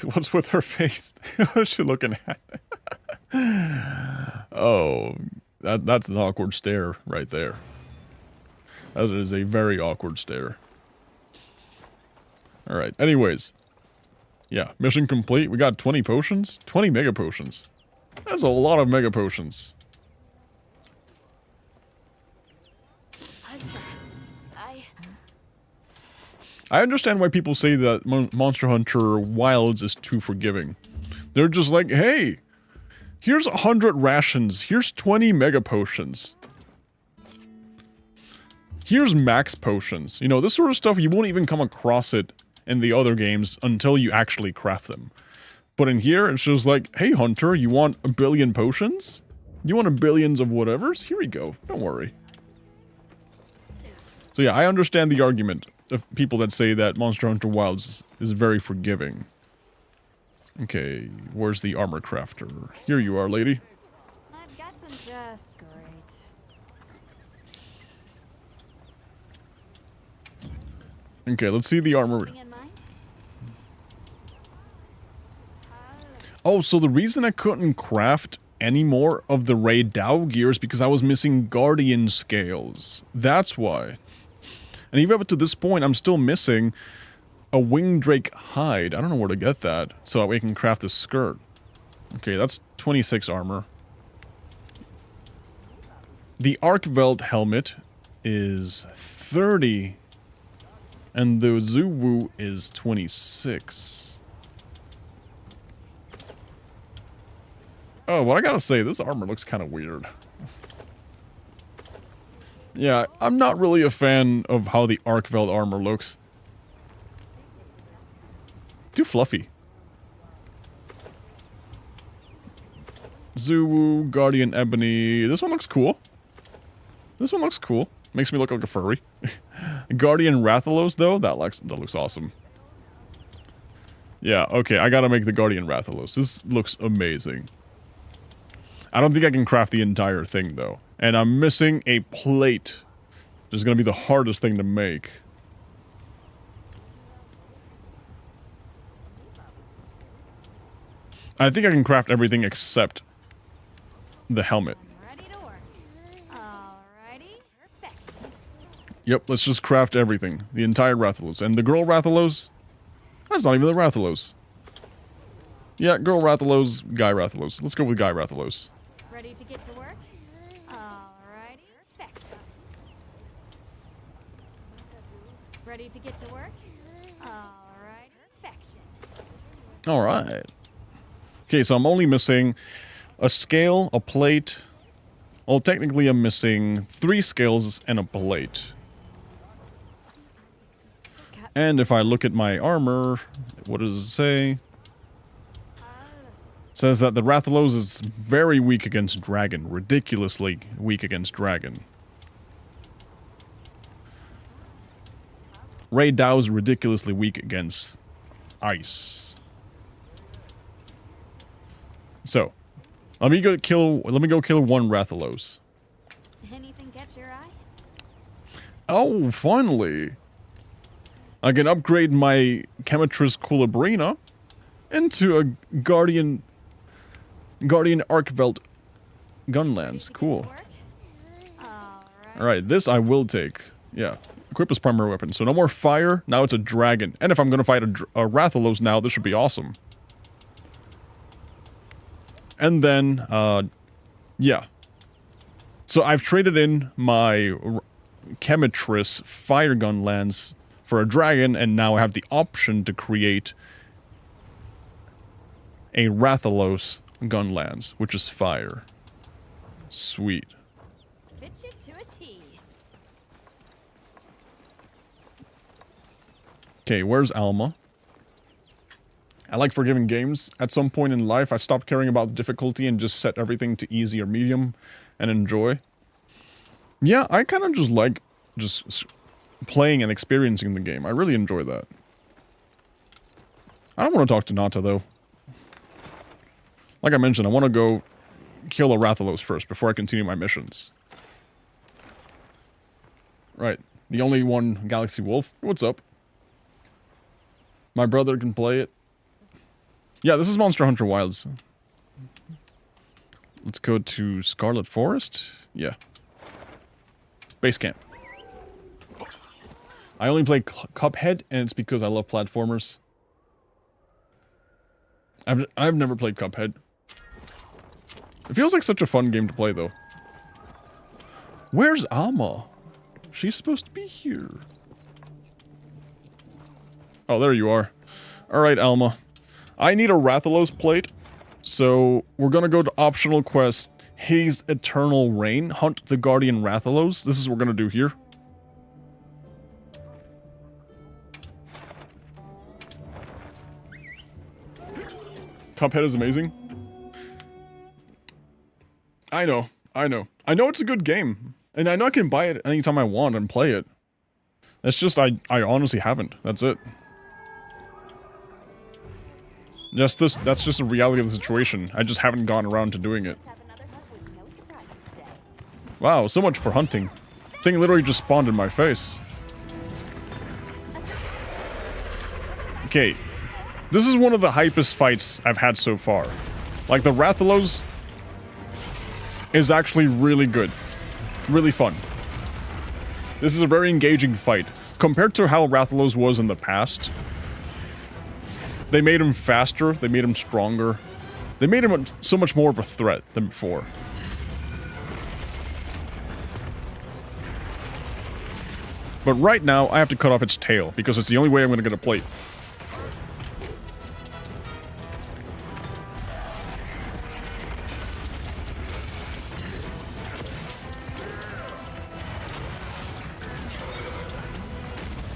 What's with her face? What's she looking at? Oh, that's an awkward stare right there. That is a very awkward stare. Alright, anyways. Yeah, mission complete. We got 20 potions? 20 mega potions. That's a lot of mega potions. Hunter, I understand why people say that Monster Hunter Wilds is too forgiving. They're just like, hey, here's 100 rations. Here's 20 mega potions. Here's max potions. You know, this sort of stuff, you won't even come across it in the other games until you actually craft them. But in here, it's just like, hey, Hunter, you want a billion potions? You want a billions of whatevers? Here we go. Don't worry. So yeah, I understand the argument of people that say that Monster Hunter Wilds is very forgiving. Okay, where's the armor crafter? Here you are, lady. I've got some just great. Okay, let's see the armor. Oh, so the reason I couldn't craft any more of the Ray Dao gear is because I was missing Guardian scales. That's why. And even up to this point, I'm still missing a Wingdrake hide. I don't know where to get that, so that we can craft the skirt. Okay, that's 26 armor. The Arkveld helmet is 30. And the Zuwu is 26. Oh, what I gotta say, this armor looks kind of weird. Yeah, I'm not really a fan of how the Arkveld armor looks. Too fluffy. Zuwu, Guardian Ebony. This one looks cool. This one looks cool. Makes me look like a furry. Guardian Rathalos, though, that looks awesome. Yeah, okay, I gotta make the Guardian Rathalos. This looks amazing. I don't think I can craft the entire thing, though. And I'm missing a plate. This is gonna be the hardest thing to make. I think I can craft everything except the helmet. Yep, let's just craft everything. The entire Rathalos. And the girl Rathalos? That's not even the Rathalos. Yeah, girl Rathalos, guy Rathalos. Let's go with guy Rathalos. Ready to get to work? Alrighty. Perfection. Ready to get to work? Alright. Perfection. Alright. Okay, so I'm only missing a scale, a plate. Well, technically I'm missing 3 scales and a plate. And if I look at my armor, what does it say? It says that the Rathalos is very weak against dragon. Ridiculously weak against dragon. Ray Dao is ridiculously weak against ice. So, let me go kill one Rathalos. Anything catch your eye? Oh, finally! I can upgrade my Chemitress Culabrina into a Guardian Arkveld Gunlance. Cool. Alright, this I will take. Yeah. Equip as primary weapon. So no more fire, now it's a dragon. And if I'm gonna fight a Rathalos now, this should be awesome. And then, yeah. So I've traded in my Chemitress Fire Gun Lance for a dragon, and now I have the option to create a Rathalos gun lance, which is fire. Sweet. Fit you to a T. Okay, where's Alma? I like forgiving games. At some point in life, I stopped caring about the difficulty and just set everything to easy or medium and enjoy. Yeah, I kind of just like playing and experiencing the game. I really enjoy that. I don't want to talk to Nata, though. Like I mentioned, I want to go kill a Rathalos first before I continue my missions. Right. The only one, Galaxy Wolf. What's up? My brother can play it. Yeah, this is Monster Hunter Wilds. Let's go to Scarlet Forest. Yeah. Base camp. I only play Cuphead, and it's because I love platformers. I've never played Cuphead. It feels like such a fun game to play, though. Where's Alma? She's supposed to be here. Oh, there you are. Alright, Alma. I need a Rathalos plate, so we're gonna go to optional quest, Haze Eternal Reign, hunt the Guardian Rathalos. This is what we're gonna do here. Cuphead is amazing. I know it's a good game. And I know I can buy it anytime I want and play it. It's just I honestly haven't. That's it. That's just a reality of the situation. I just haven't gone around to doing it. Wow, so much for hunting. Thing literally just spawned in my face. Okay. This is one of the hypest fights I've had so far. Like, the Rathalos is actually really good. Really fun. This is a very engaging fight. Compared to how Rathalos was in the past, they made him faster, they made him stronger. They made him so much more of a threat than before. But right now, I have to cut off its tail, because it's the only way I'm going to get a plate.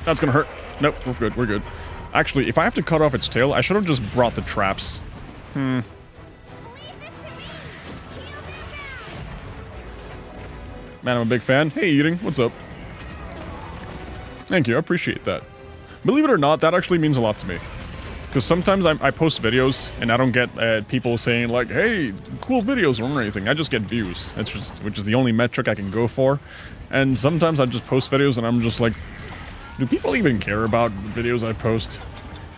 That's gonna hurt. Nope, we're good, we're good. Actually, if I have to cut off its tail, I should have just brought the traps. Man, I'm a big fan. Hey, Eating, what's up? Thank you, I appreciate that. Believe it or not, that actually means a lot to me. Because sometimes I post videos, and I don't get people saying like, hey, cool videos or anything. I just get views, which is the only metric I can go for. And sometimes I just post videos, and I'm just like, do people even care about the videos I post?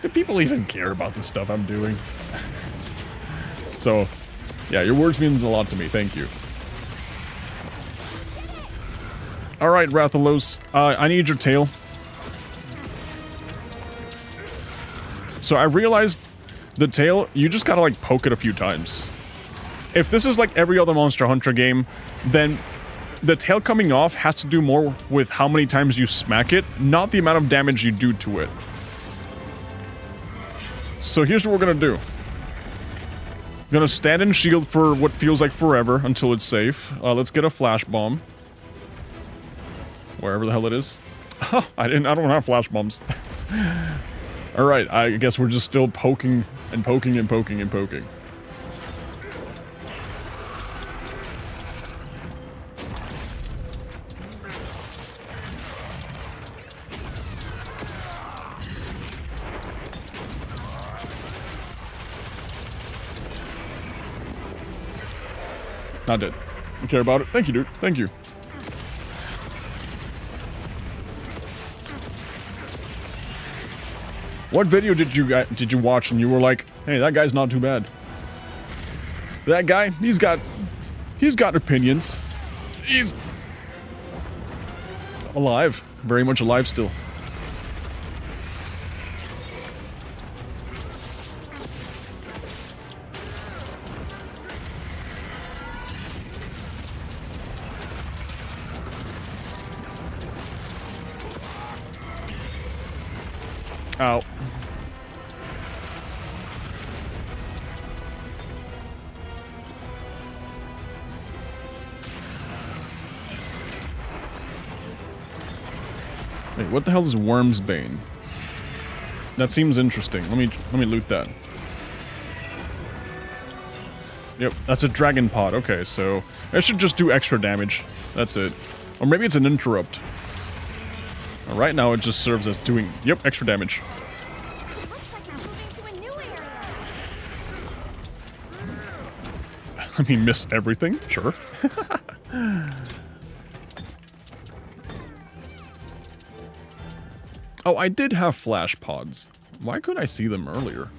Do people even care about the stuff I'm doing? So, yeah, your words means a lot to me. Thank you. Alright, Rathalos. I need your tail. So I realized the tail, you just gotta, like, poke it a few times. If this is like every other Monster Hunter game, then the tail coming off has to do more with how many times you smack it, not the amount of damage you do to it. So here's what we're gonna do. I'm gonna stand and shield for what feels like forever until it's safe. Let's get a flash bomb. Wherever the hell it is. I don't have flash bombs. Alright, I guess we're just still poking and poking and poking and poking. Not dead. You care about it? Thank you, dude. Thank you. What video did you watch and you were like, hey, that guy's not too bad? That guy, he's got opinions. He's alive. Very much alive still. Ow. Wait, what the hell is Worm's Bane? That seems interesting. Let me loot that. Yep, that's a dragon pod. Okay, so I should just do extra damage. That's it. Or maybe it's an interrupt. Right now it just serves as doing, yep, extra damage. I mean, miss everything? Sure. Oh, I did have flash pods. Why couldn't I see them earlier?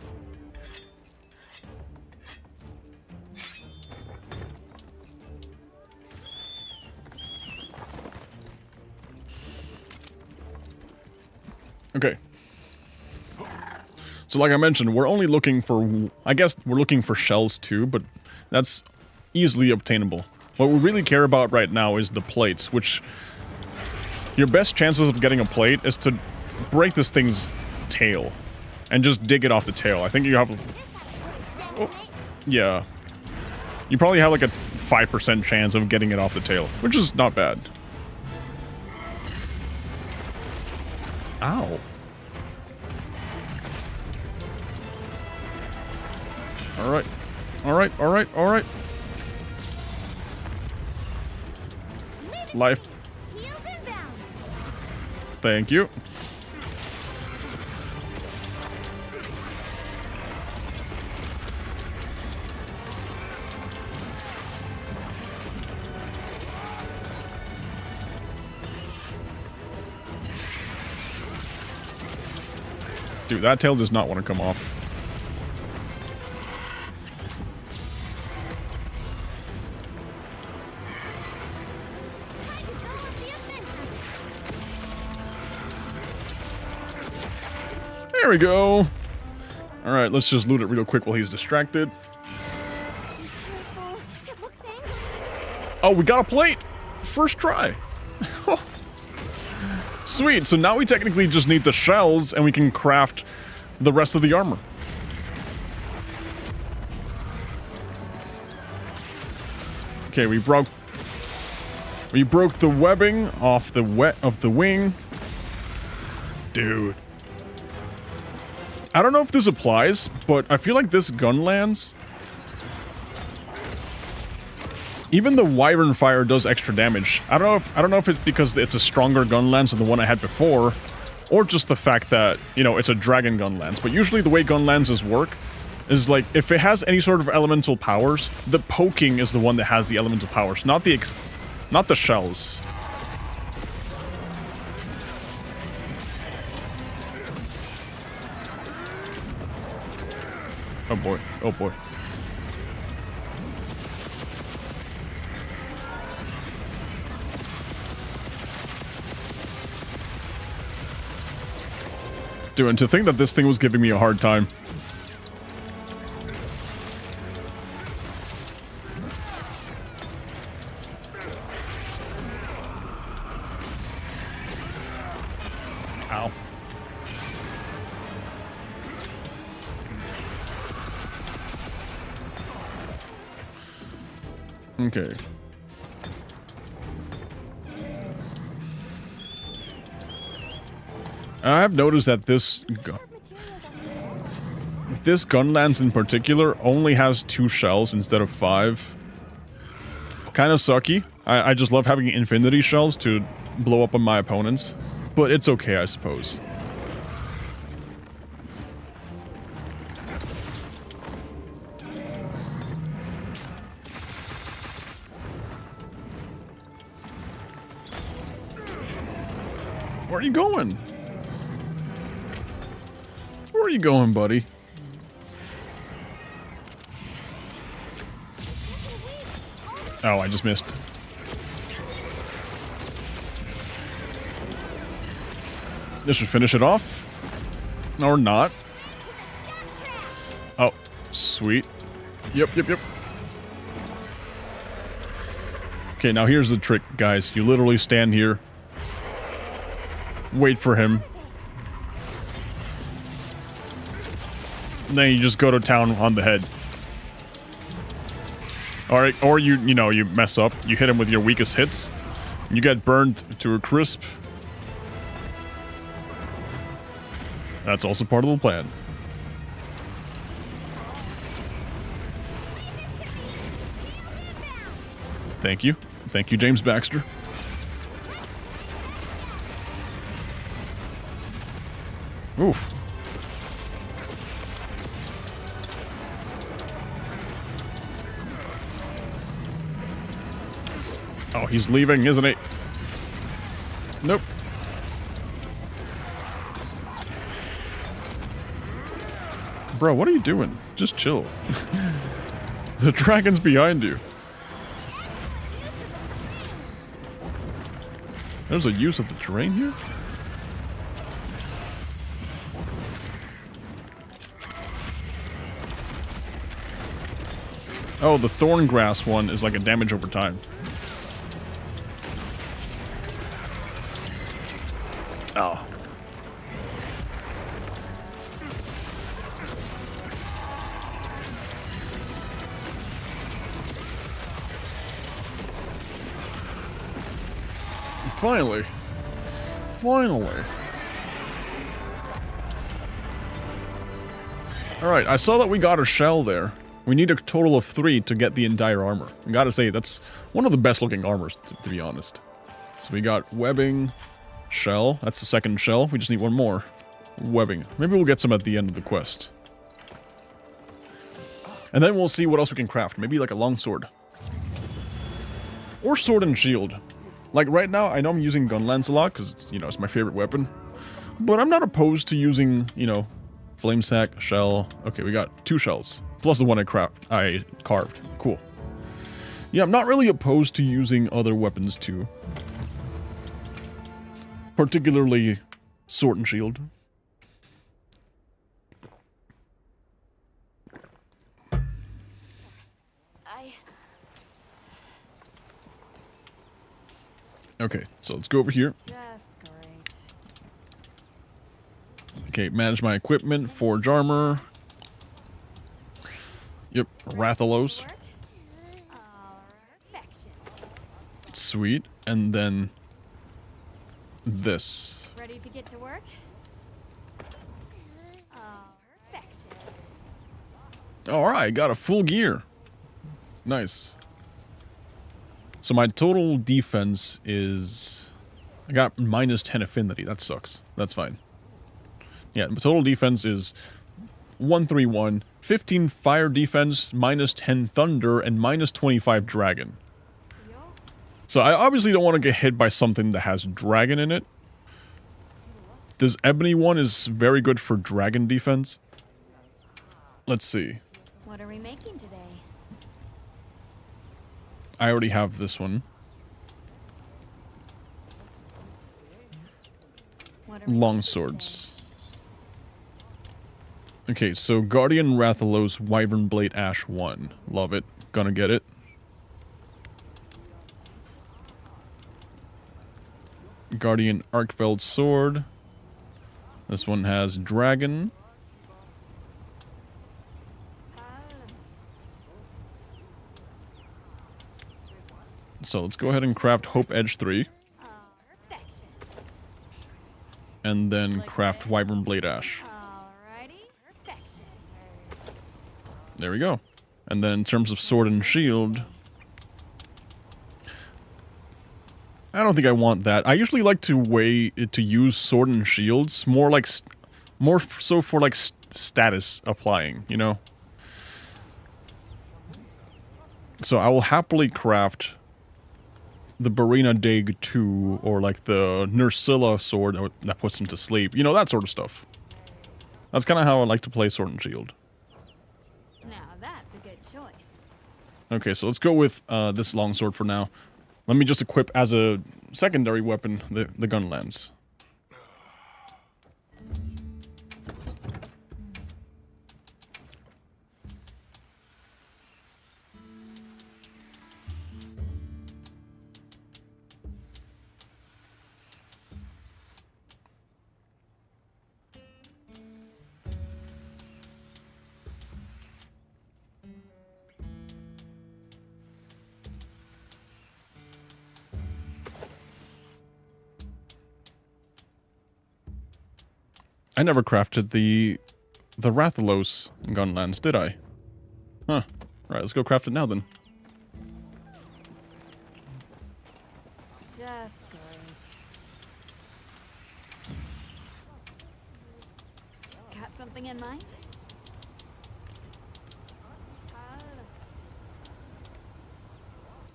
Okay. So like I mentioned, we're only looking for, I guess we're looking for shells too, but that's easily obtainable. What we really care about right now is the plates, which your best chances of getting a plate is to break this thing's tail and just dig it off the tail. I think you have, oh, yeah, you probably have like a 5% chance of getting it off the tail, which is not bad. Ow. Alright. Alright, alright, alright. Life. Thank you. Dude, that tail does not want to come off. There we go. Alright, let's just loot it real quick while he's distracted. Oh, we got a plate! First try! Sweet, so now we technically just need the shells and we can craft the rest of the armor. Okay, we broke the webbing off the wing. Dude. I don't know if this applies, but I feel like this gun lands. Even the Wyvern Fire does extra damage. I don't know if it's because it's a stronger gun lance than the one I had before, or just the fact that, you know, it's a dragon gun lance. But usually the way gun lances work is like, if it has any sort of elemental powers, the poking is the one that has the elemental powers, not the shells. Oh boy, oh boy. Dude, and to think that this thing was giving me a hard time. Ow. Okay. I have noticed that this gun lance in particular only has 2 shells instead of 5. Kind of sucky. I just love having infinity shells to blow up on my opponents, but it's okay, I suppose. Where are you going? Where are you going, buddy? Oh, I just missed. This should finish it off. Or not. Oh, sweet. Yep. Okay, now here's the trick, guys. You literally stand here. Wait for him. And then you just go to town on the head. Alright, or you mess up. You hit him with your weakest hits. You get burned to a crisp. That's also part of the plan. Thank you. Thank you, James Baxter. Oof. Oh, he's leaving, isn't he? Nope. Bro, what are you doing? Just chill. The dragon's behind you. There's a use of the terrain here? Oh, the thorn grass one is like a damage over time. Oh. Finally. Finally. Alright, I saw that we got a shell there. We need a total of 3 to get the entire armor. I gotta say, that's one of the best looking armors, to be honest. So we got webbing, shell. That's the second shell. We just need one more. Webbing. Maybe we'll get some at the end of the quest. And then we'll see what else we can craft. Maybe like a longsword. Or sword and shield. Like right now, I know I'm using gunlance a lot because, you know, it's my favorite weapon. But I'm not opposed to using, you know, flame sack, shell. Okay, we got 2 shells. Plus the one I carved. Cool. Yeah, I'm not really opposed to using other weapons too. Particularly sword and shield. Okay, so let's go over here. Just great. Okay, manage my equipment, forge armor. Yep, Rathalos. Sweet, and then this. Ready to get to work? Alright, got a full gear. Nice. So my total defense is... I got minus 10 affinity. That sucks. That's fine. Yeah, my total defense is 131, 15 fire defense, minus 10 thunder, and minus 25 dragon. So I obviously don't want to get hit by something that has dragon in it. This ebony one is very good for dragon defense. Let's see. What are we making today? I already have this one. Long swords. Okay, so Guardian Rathalos Wyvern Blade Ash 1. Love it. Gonna get it. Guardian Arkfeld Sword. This one has dragon. So let's go ahead and craft Hope Edge 3. And then craft Wyvern Blade Ash. There we go. And then in terms of sword and shield, I don't think I want that. I usually like to use sword and shields more like more so for like status applying, you know. So I will happily craft the Barina Daig 2 or like the Nursilla sword that puts him to sleep. You know, that sort of stuff. That's kind of how I like to play sword and shield. Now that's a good choice. Okay, so let's go with this longsword for now. Let me just equip as a secondary weapon the gun lance. I never crafted the Rathalos gunlance, did I? Huh. Alright, let's go craft it now then. Just great. Got something in mind?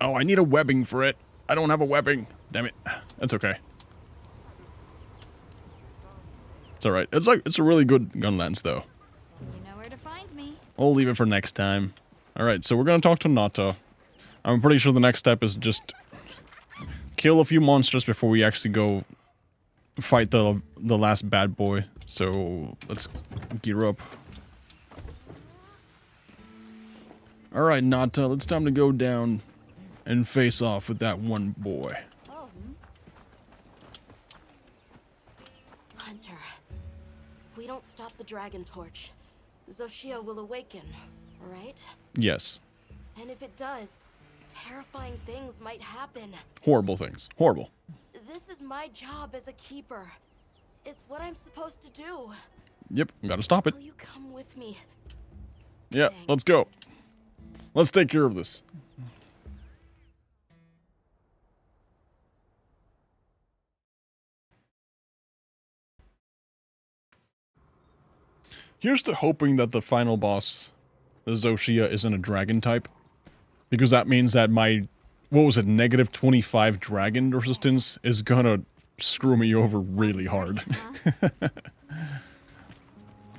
Oh, I need a webbing for it. I don't have a webbing. Damn it. That's okay. It's alright. It's a really good gun lance though. You know where to find me. We'll leave it for next time. Alright, so we're gonna talk to Nata. I'm pretty sure the next step is just kill a few monsters before we actually go fight the last bad boy. So let's gear up. Alright, Nata, it's time to go down and face off with that one boy. Hunter, if we don't stop the Dragon Torch, Xochitl will awaken, right? Yes. And if it does, terrifying things might happen. Horrible things. Horrible. This is my job as a keeper. It's what I'm supposed to do. Yep, gotta stop it. Will you come with me? Yeah, let's go. Let's take care of this. Here's to hoping that the final boss, the Xochitl, isn't a dragon type. Because that means that my, what was it, negative 25 dragon resistance is gonna screw me over really hard.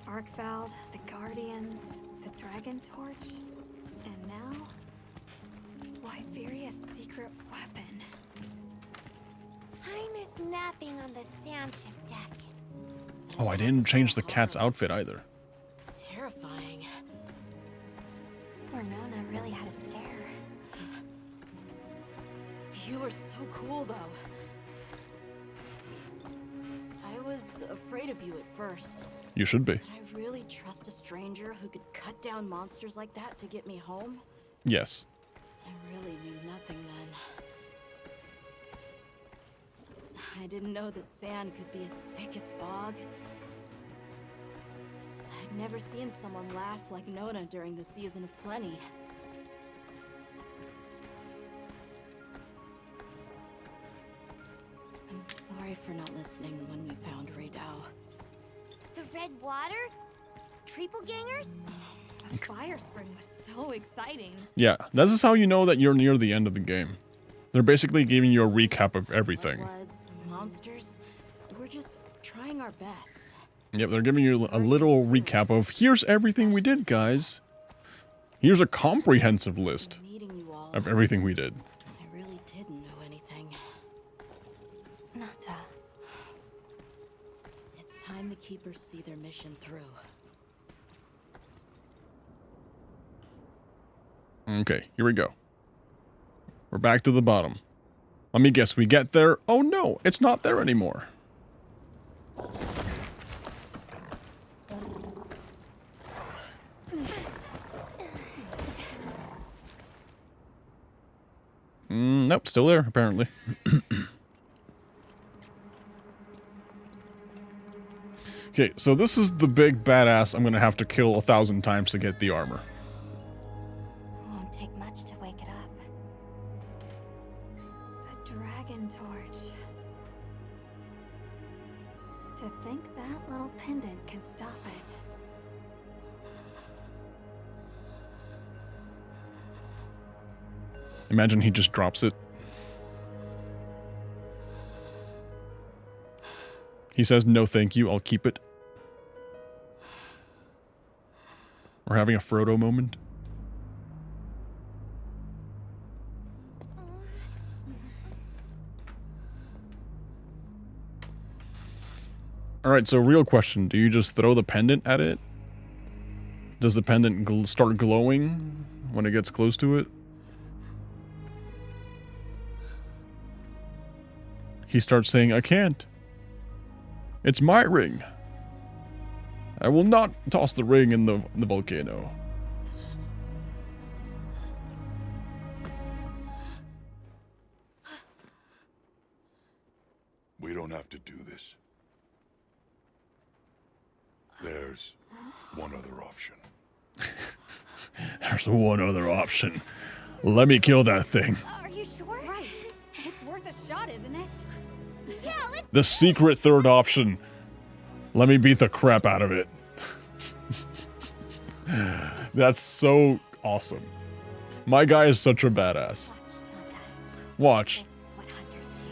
Arkveld, the Guardians, the Dragon Torch, and now Wyveria's secret weapon. I miss napping on the sandship deck. Oh, I didn't change the cat's outfit either. Terrifying. Poor Nona really had a scare. You were so cool, though. I was afraid of you at first. You should be. Could I really trust a stranger who could cut down monsters like that to get me home? Yes. I really knew nothing then. I didn't know that sand could be as thick as fog. I'd never seen someone laugh like Nona during the season of plenty. I'm sorry for not listening when we found Raydao. The red water? Triple gangers? The fire spring was so exciting. Yeah, this is how you know that you're near the end of the game. They're basically giving you a recap of everything. Bloods, monsters. We're just trying our best. Yep, they're giving you a little recap of, here's everything we did, guys. Here's a comprehensive list of everything we did. I really didn't know anything. Nata. It's time the Keepers see their mission through. Okay, here we go. We're back to the bottom. Let me guess, we get there. Oh no, it's not there anymore. Nope, still there, apparently. Okay, so this is the big badass I'm gonna have to kill 1,000 times to get the armor. Won't take much to wake it up. The Dragon Torch. To think that little pendant can stop it. Imagine he just drops it. He says, no thank you, I'll keep it. We're having a Frodo moment. Alright, so real question. Do you just throw the pendant at it? Does the pendant start glowing when it gets close to it? He starts saying, I can't. It's my ring. I will not toss the ring in the volcano. We don't have to do this. There's one other option. There's one other option. Let me kill that thing. Are you sure? Right. It's worth a shot, isn't it? Yeah, let's... The secret third option. Let me beat the crap out of it. That's so awesome. My guy is such a badass. Watch. This is what hunters do.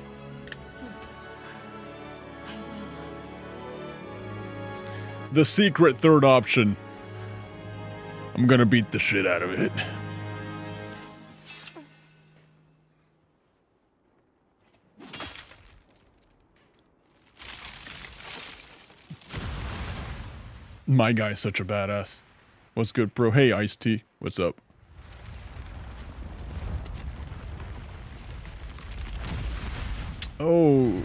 The secret third option. I'm gonna beat the shit out of it. My guy's such a badass. What's good, bro? Hey, Ice-T. What's up? Oh.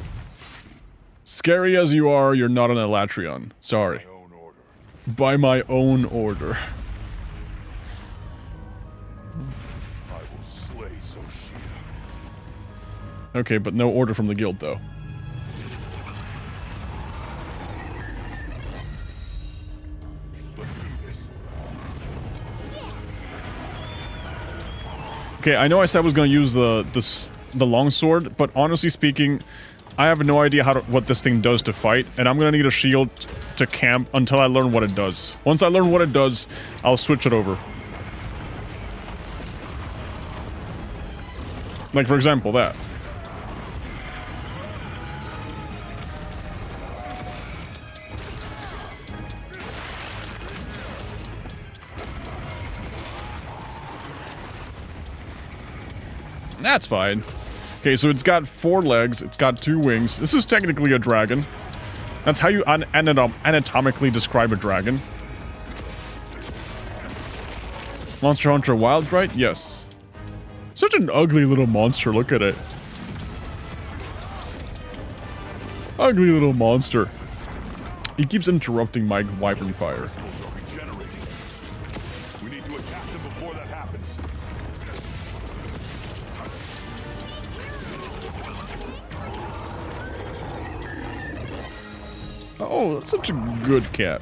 Scary as you are, you're not an Elatrion. Sorry. By my own order. I will slay Xochitl. Okay, but no order from the guild, though. Okay, I know I said I was going to use the longsword, but honestly speaking, I have no idea what this thing does to fight, and I'm going to need a shield to camp until I learn what it does. Once I learn what it does, I'll switch it over. Like, for example, that. That's fine. Okay, so it's got 4 legs, it's got 2 wings. This is technically a dragon. That's how you anatomically describe a dragon. Monster Hunter Wilds, right? Yes. Such an ugly little monster, look at it. Ugly little monster. He keeps interrupting my wyvern fire. We need to attack them before that happens. Oh, that's such a good cat.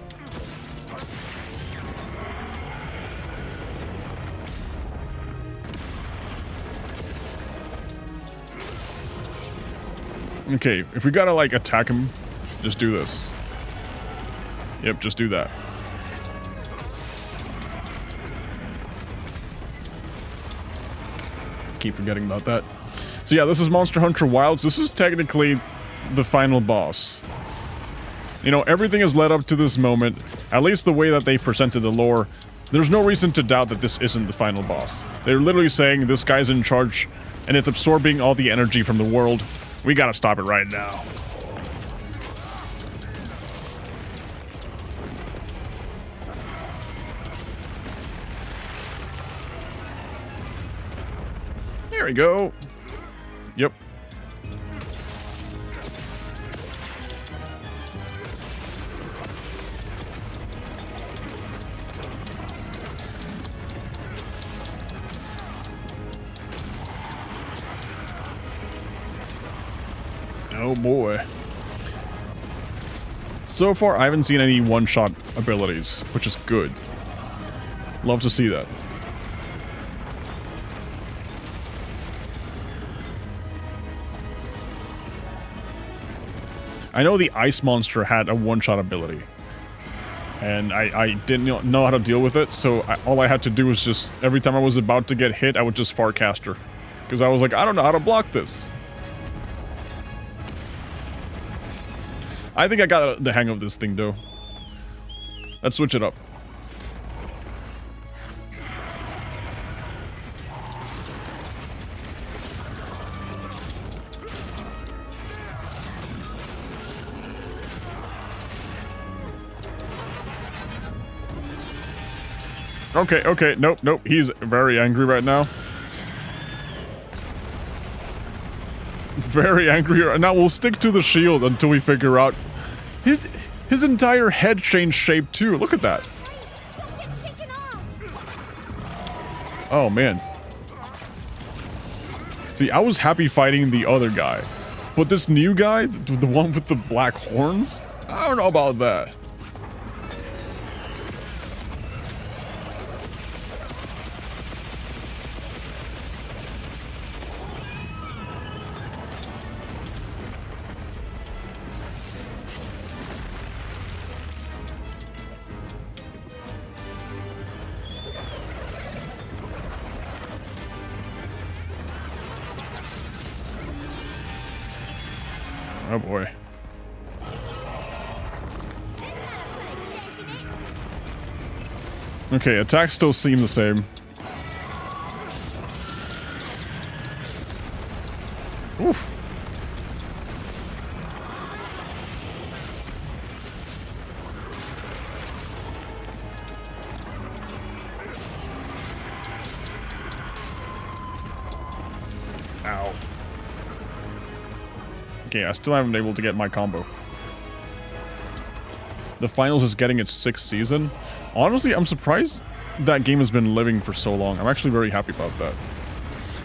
Okay, if we gotta, like, attack him, just do this. Yep, just do that. Keep forgetting about that. So yeah, this is Monster Hunter Wilds. This is technically the final boss. You know, everything has led up to this moment, at least the way that they presented the lore. There's no reason to doubt that this isn't the final boss. They're literally saying this guy's in charge, and it's absorbing all the energy from the world. We gotta stop it right now. There we go. Yep. Oh boy. So far, I haven't seen any one-shot abilities, which is good. Love to see that. I know the ice monster had a one-shot ability. And I didn't know how to deal with it, so all I had to do was just, every time I was about to get hit, I would just Farcast her. Because I was like, I don't know how to block this. I think I got the hang of this thing, though. Let's switch it up. Okay, okay, nope, nope. He's very angry right now. Very angry. Now we'll stick to the shield until we figure out his entire head changed shape too. Look at that. Oh man. See, I was happy fighting the other guy, but this new guy, the one with the black horns, I don't know about that. Oh boy. Okay, attacks still seem the same. Oof. Ow. Okay, I still haven't been able to get my combo. The Finals is getting its 6th season. Honestly, I'm surprised that game has been living for so long. I'm actually very happy about that.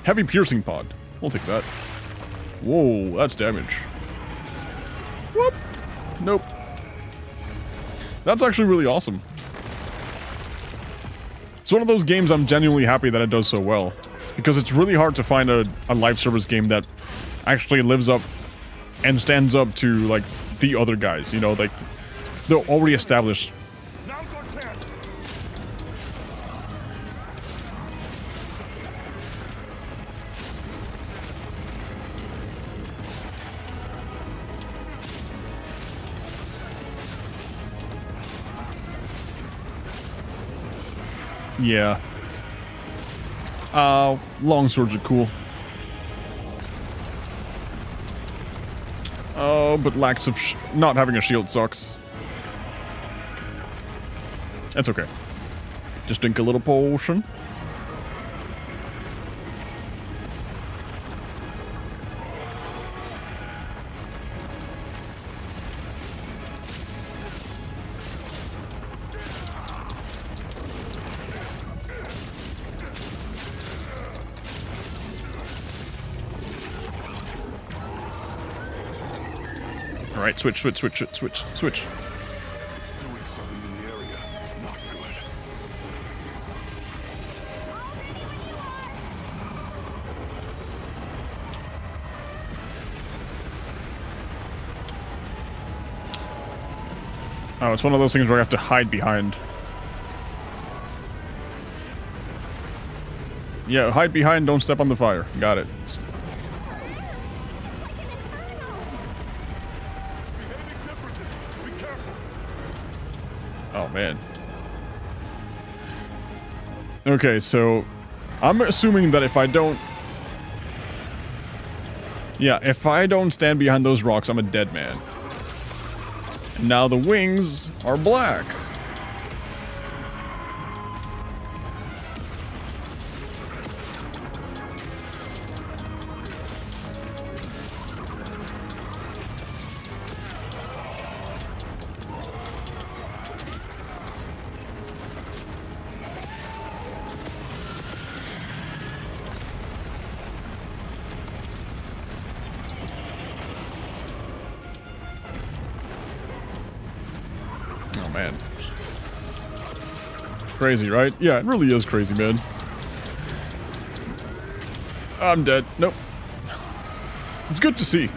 Heavy piercing pod. We'll take that. Whoa, that's damage. Whoop. Nope. That's actually really awesome. It's one of those games I'm genuinely happy that it does so well. Because it's really hard to find a live service game that actually lives up and stands up to, like, the other guys, you know, like, they're already established. Now's our chance. Yeah. Long swords are cool. Oh, but lacks of not having a shield sucks. That's okay. Just drink a little potion. Alright, switch. Doing something in the area. Not good. Oh, it's one of those things where I have to hide behind. Yeah, hide behind, don't step on the fire. Got it. Oh, man. Okay, so I'm assuming that if I don't... Yeah, if I don't stand behind those rocks, I'm a dead man. Now the wings are black. Oh, man. Crazy, right? Yeah, it really is crazy, man. I'm dead. Nope. It's good to see.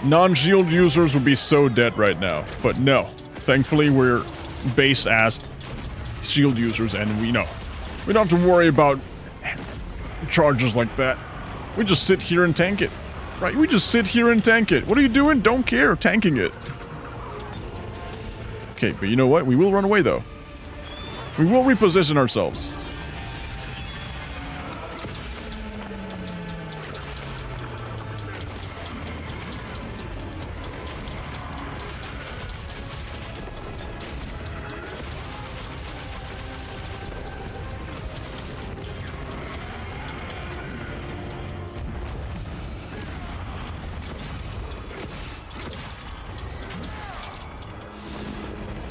Non-shield users would be so dead right now, but no. Thankfully, we're base-ass shield users, and we know. We don't have to worry about charges like that. We just sit here and tank it. Right, we just sit here and tank it. What are you doing? Don't care. Tanking it. Okay, but you know what? We will run away, though. We will reposition ourselves.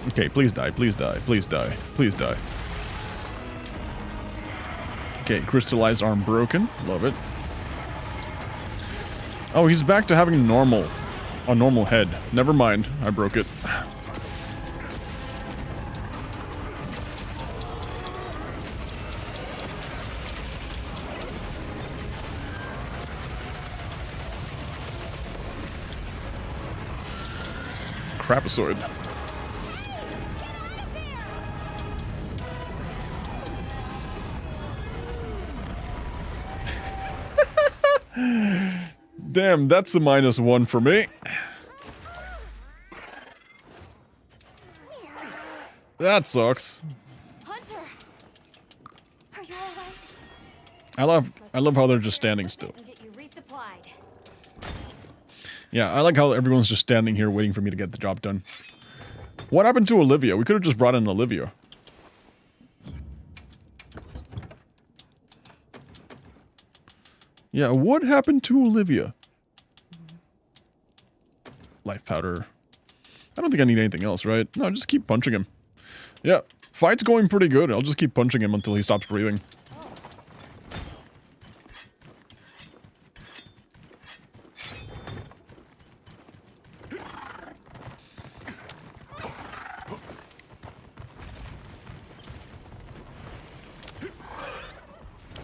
Okay, please die, please die, please die, please die. Okay, crystallized arm broken. Love it. Oh, he's back to having a normal head. Never mind, I broke it. Crapozoid. Damn, that's a -1 for me. That sucks. Hunter, are you all right? I love how they're just standing still. And get you resupplied. Yeah, I like how everyone's just standing here waiting for me to get the job done. What happened to Olivia? We could have just brought in Olivia. Yeah, what happened to Olivia? Life powder. I don't think I need anything else, right? No, just keep punching him. Yeah, fight's going pretty good. I'll just keep punching him until he stops breathing.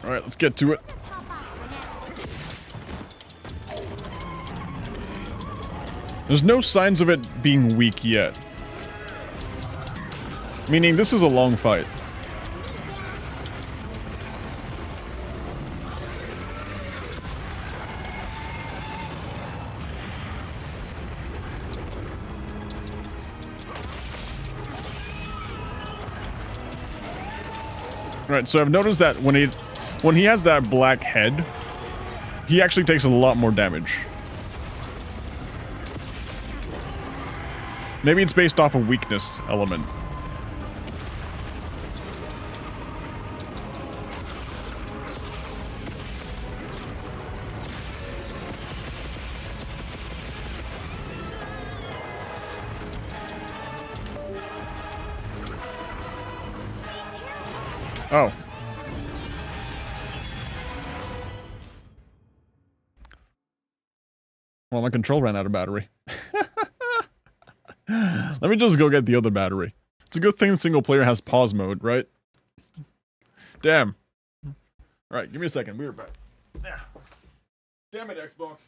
Alright, let's get to it. There's no signs of it being weak yet. Meaning this is a long fight. Right, so I've noticed that when he has that black head, he actually takes a lot more damage. Maybe it's based off a weakness element. Oh. Well, my control ran out of battery. Let me just go get the other battery. It's a good thing single player has pause mode, right? Damn. Alright, give me a second. We're back. Damn it, Xbox.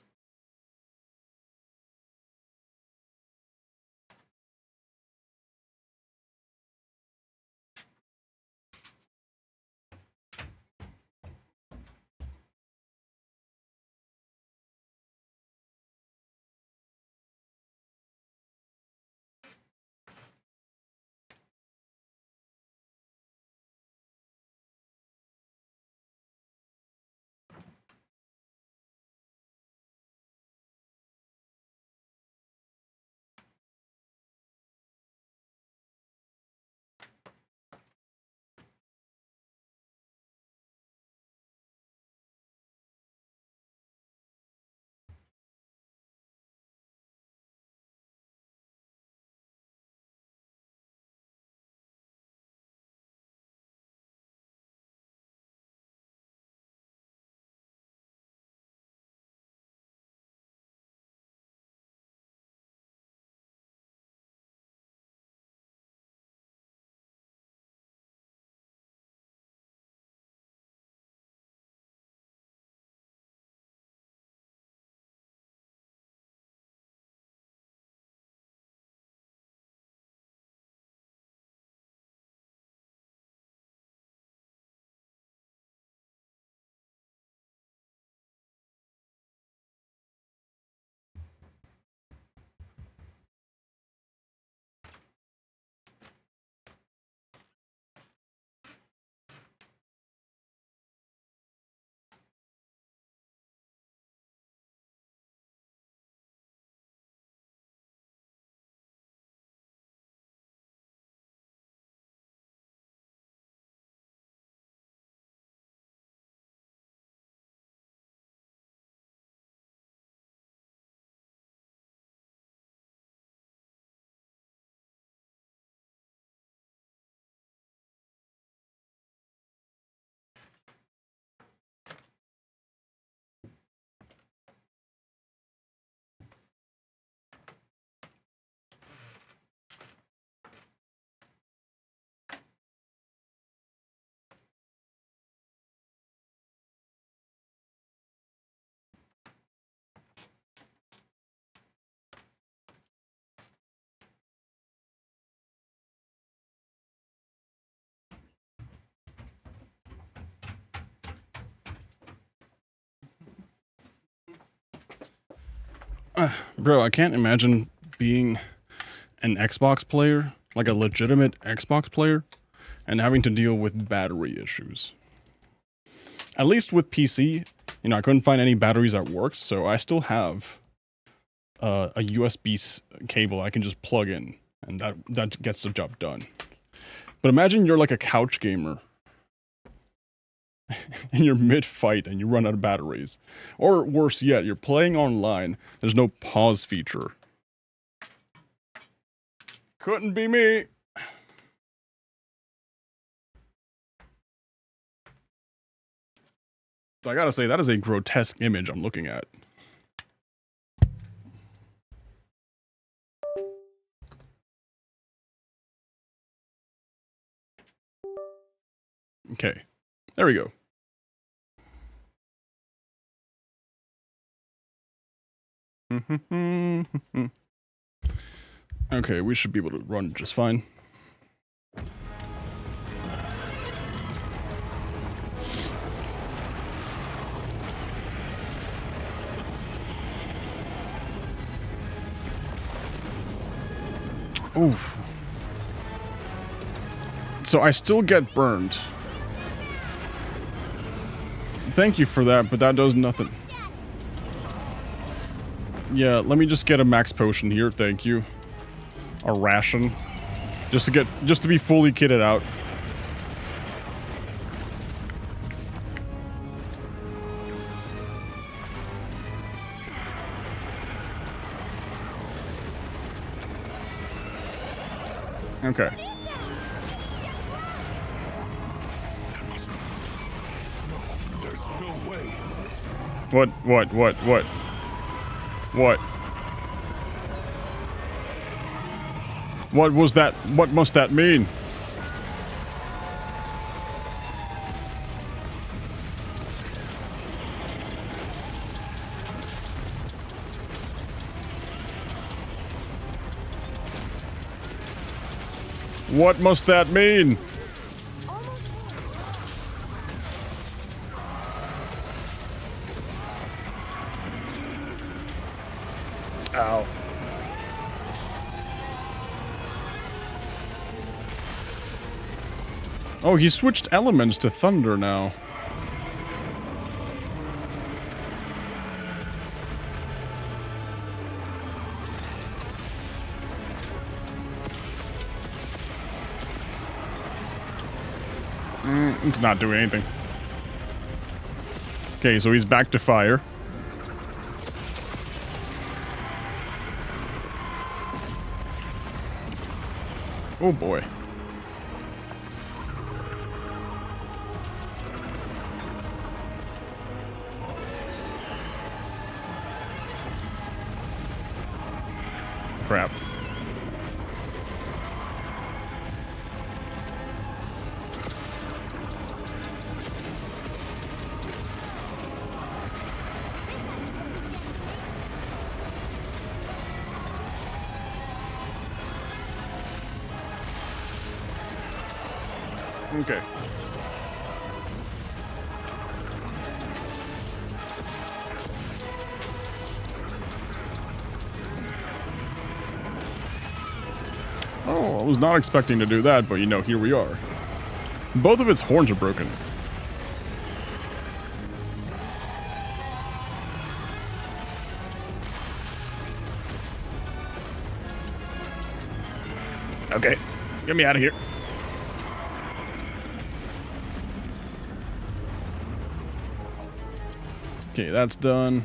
Bro, I can't imagine being an Xbox player, like a legitimate Xbox player, and having to deal with battery issues. At least with PC, you know, I couldn't find any batteries that worked, so I still have a USB cable I can just plug in, and that gets the job done. But imagine you're like a couch gamer, and you're mid-fight and you run out of batteries. Or worse yet, you're playing online, there's no pause feature. Couldn't be me. I gotta say, that is a grotesque image I'm looking at. Okay, there we go. Okay, we should be able to run just fine. Oof. So I still get burned. Thank you for that, but that does nothing. Yeah, let me just get a max potion here, thank you. A ration. Just to be fully kitted out. Okay. There's no way. What? What was that? What must that mean? What must that mean? Ow. Oh, he switched elements to thunder now. It's not doing anything. Okay, so he's back to fire. Oh boy. Crap. Okay. Oh, I was not expecting to do that, but you know, here we are. Both of its horns are broken. Okay, get me out of here. Okay, that's done.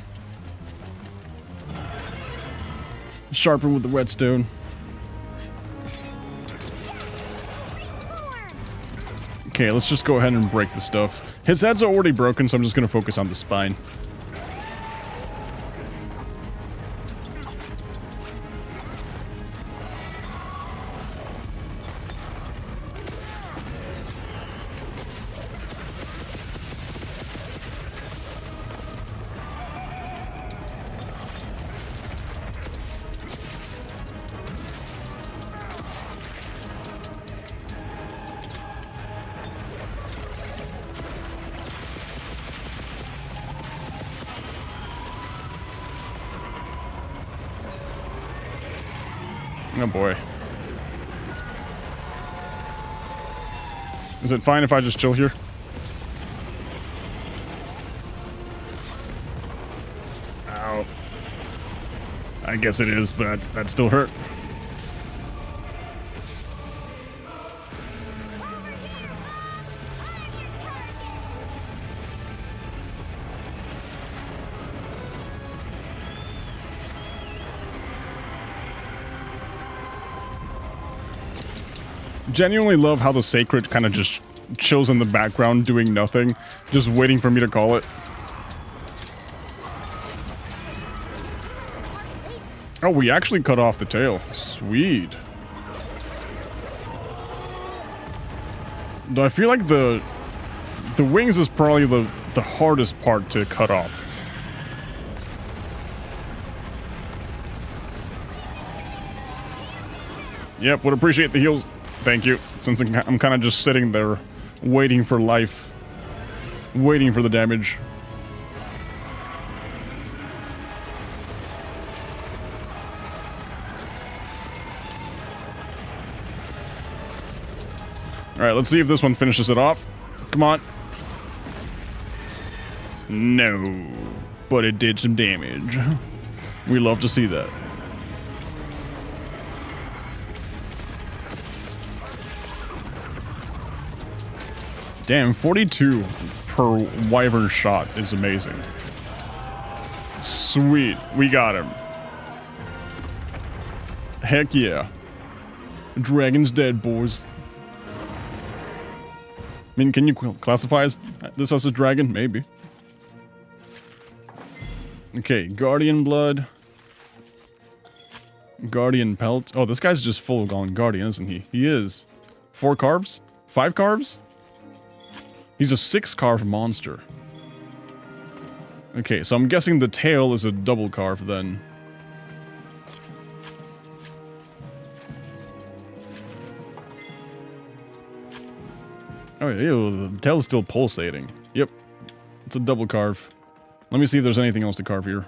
Sharpen with the redstone. Okay, let's just go ahead and break the stuff. His head's already broken, so I'm just gonna focus on the spine. Oh boy. Is it fine if I just chill here? Ow. I guess it is, but that still hurt. Genuinely love how the Sacred kind of just chills in the background doing nothing, just waiting for me to call it. Oh, we actually cut off the tail. Sweet. Though I feel like the wings is probably the hardest part to cut off. Yep, would appreciate the heals. Thank you. Since I'm kind of just sitting there, waiting for life. Waiting for the damage. Alright, let's see if this one finishes it off. Come on. No. But it did some damage. We love to see that. Damn, 42 per wyvern shot is amazing. Sweet, we got him. Heck yeah. Dragon's dead, boys. I mean, can you classify this as a dragon? Maybe. Okay, Guardian blood. Guardian pelt. Oh, this guy's just full on Guardian, isn't he? He is. 4 carbs? 5 carbs? He's a 6 carve monster. Okay, so I'm guessing the tail is a double carve then. Oh, ew, the tail is still pulsating. Yep, it's a double carve. Let me see if there's anything else to carve here.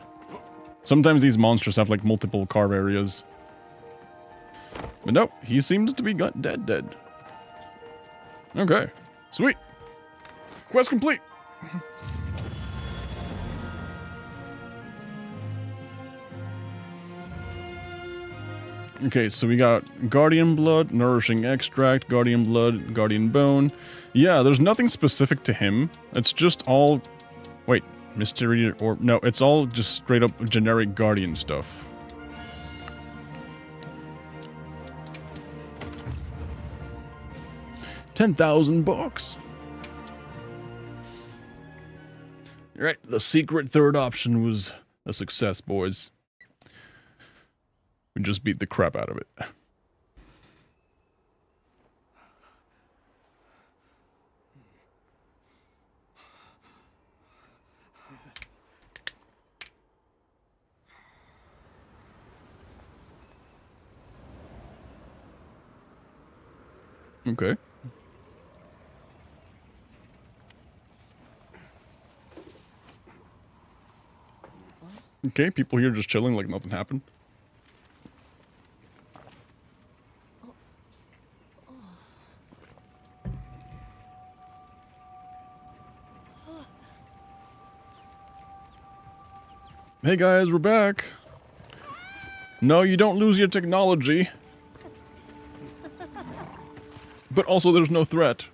Sometimes these monsters have like multiple carve areas. But no, he seems to be dead. Okay, sweet. Quest complete. Okay, so we got Guardian Blood, Nourishing Extract, Guardian Blood, Guardian Bone. Yeah, there's nothing specific to him. It's just all... Wait, Mystery or... No, it's all just straight up generic Guardian stuff. $10,000. Right, the secret third option was a success, boys. We just beat the crap out of it. Okay. Okay, people here just chilling like nothing happened. Hey guys, we're back. No, you don't lose your technology. But also there's no threat.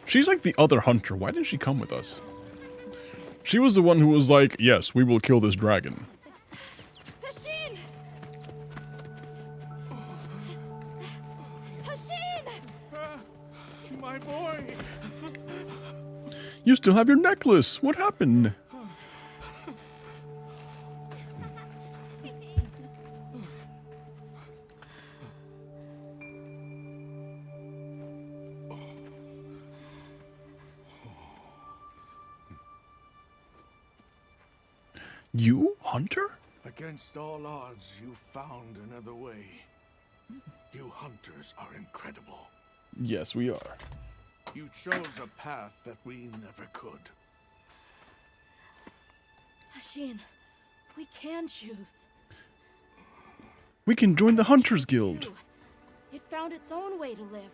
She's like the other hunter. Why didn't she come with us? She was the one who was like, yes, we will kill this dragon. Tashin! Tashin! My boy! You still have your necklace. What happened? You, Hunter? Against all odds, you found another way. You hunters are incredible. Yes, we are. You chose a path that we never could. Tashin, we can choose. We can join the Hunters Guild. It found its own way to live.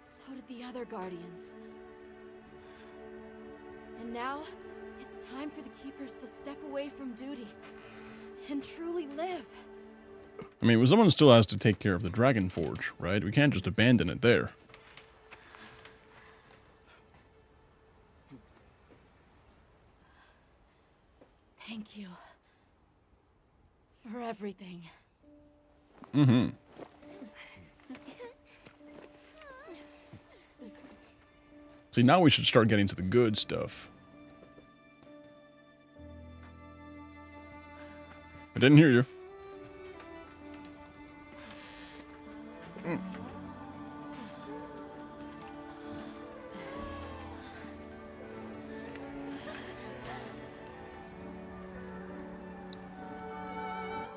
So did the other Guardians. And now, it's time for the Keepers to step away from duty and truly live. I mean, someone still has to take care of the Dragon Forge, right? We can't just abandon it there. Thank you for everything. Mm-hmm. See, now we should start getting to the good stuff. I didn't hear you.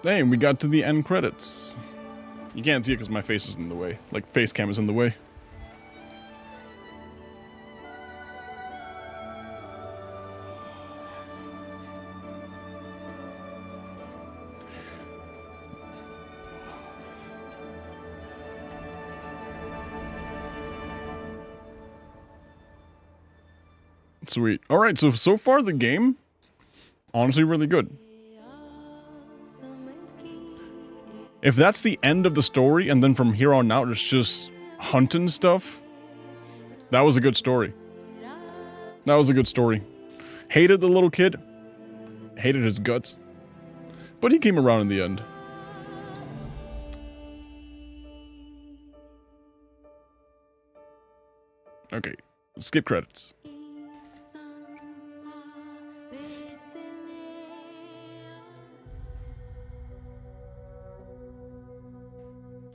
Hey, and we got to the end credits. You can't see it because my face is in the way. Like, face cam is in the way. Sweet. Alright, so far the game, honestly really good. If that's the end of the story, and then from here on out it's just hunting stuff, that was a good story. That was a good story. Hated the little kid. Hated his guts. But he came around in the end. Okay, skip credits.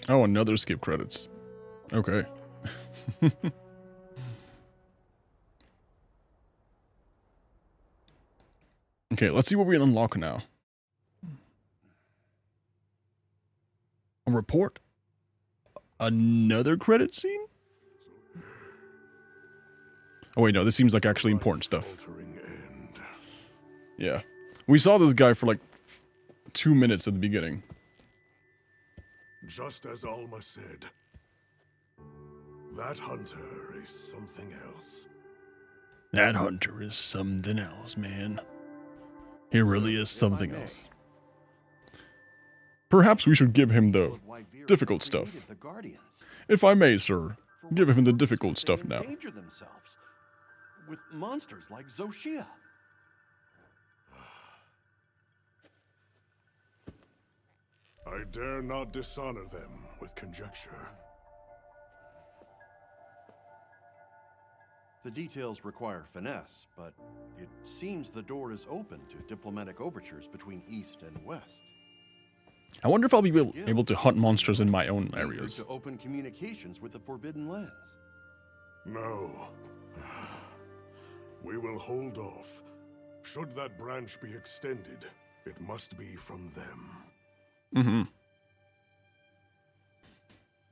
Oh, another skip credits. Okay. Okay, let's see what we unlock now. A report? Another credit scene? Oh wait, no, this seems like actually important stuff. Yeah. We saw this guy for like 2 minutes at the beginning. Just as Alma said, that hunter is something else. That hunter is something else, man. He really is something else. Perhaps we should give him the difficult stuff. If I may, sir, give him the difficult stuff now. Endanger themselves with monsters like Xochitl. I dare not dishonor them with conjecture. The details require finesse, but it seems the door is open to diplomatic overtures between East and West. I wonder if I'll be able to hunt monsters in my own areas. To open communications with the Forbidden Lands. No. We will hold off. Should that branch be extended, it must be from them. Mm-hmm.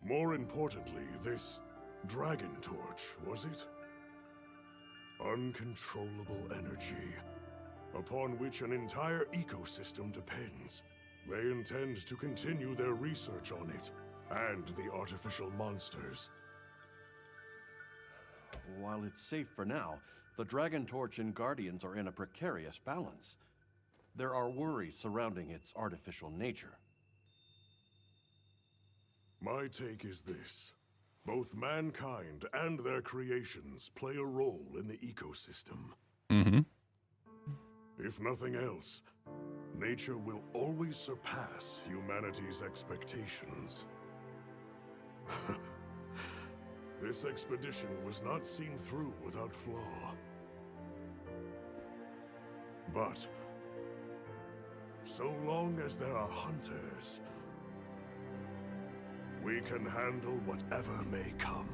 More importantly, this Dragon Torch, was it? Uncontrollable energy, upon which an entire ecosystem depends. They intend to continue their research on it, and the artificial monsters. While it's safe for now, the Dragon Torch and Guardians are in a precarious balance. There are worries surrounding its artificial nature. My take is this. Both mankind and their creations play a role in the ecosystem. Mm-hmm. If nothing else, nature will always surpass humanity's expectations. This expedition was not seen through without flaw. But so long as there are hunters, we can handle whatever may come.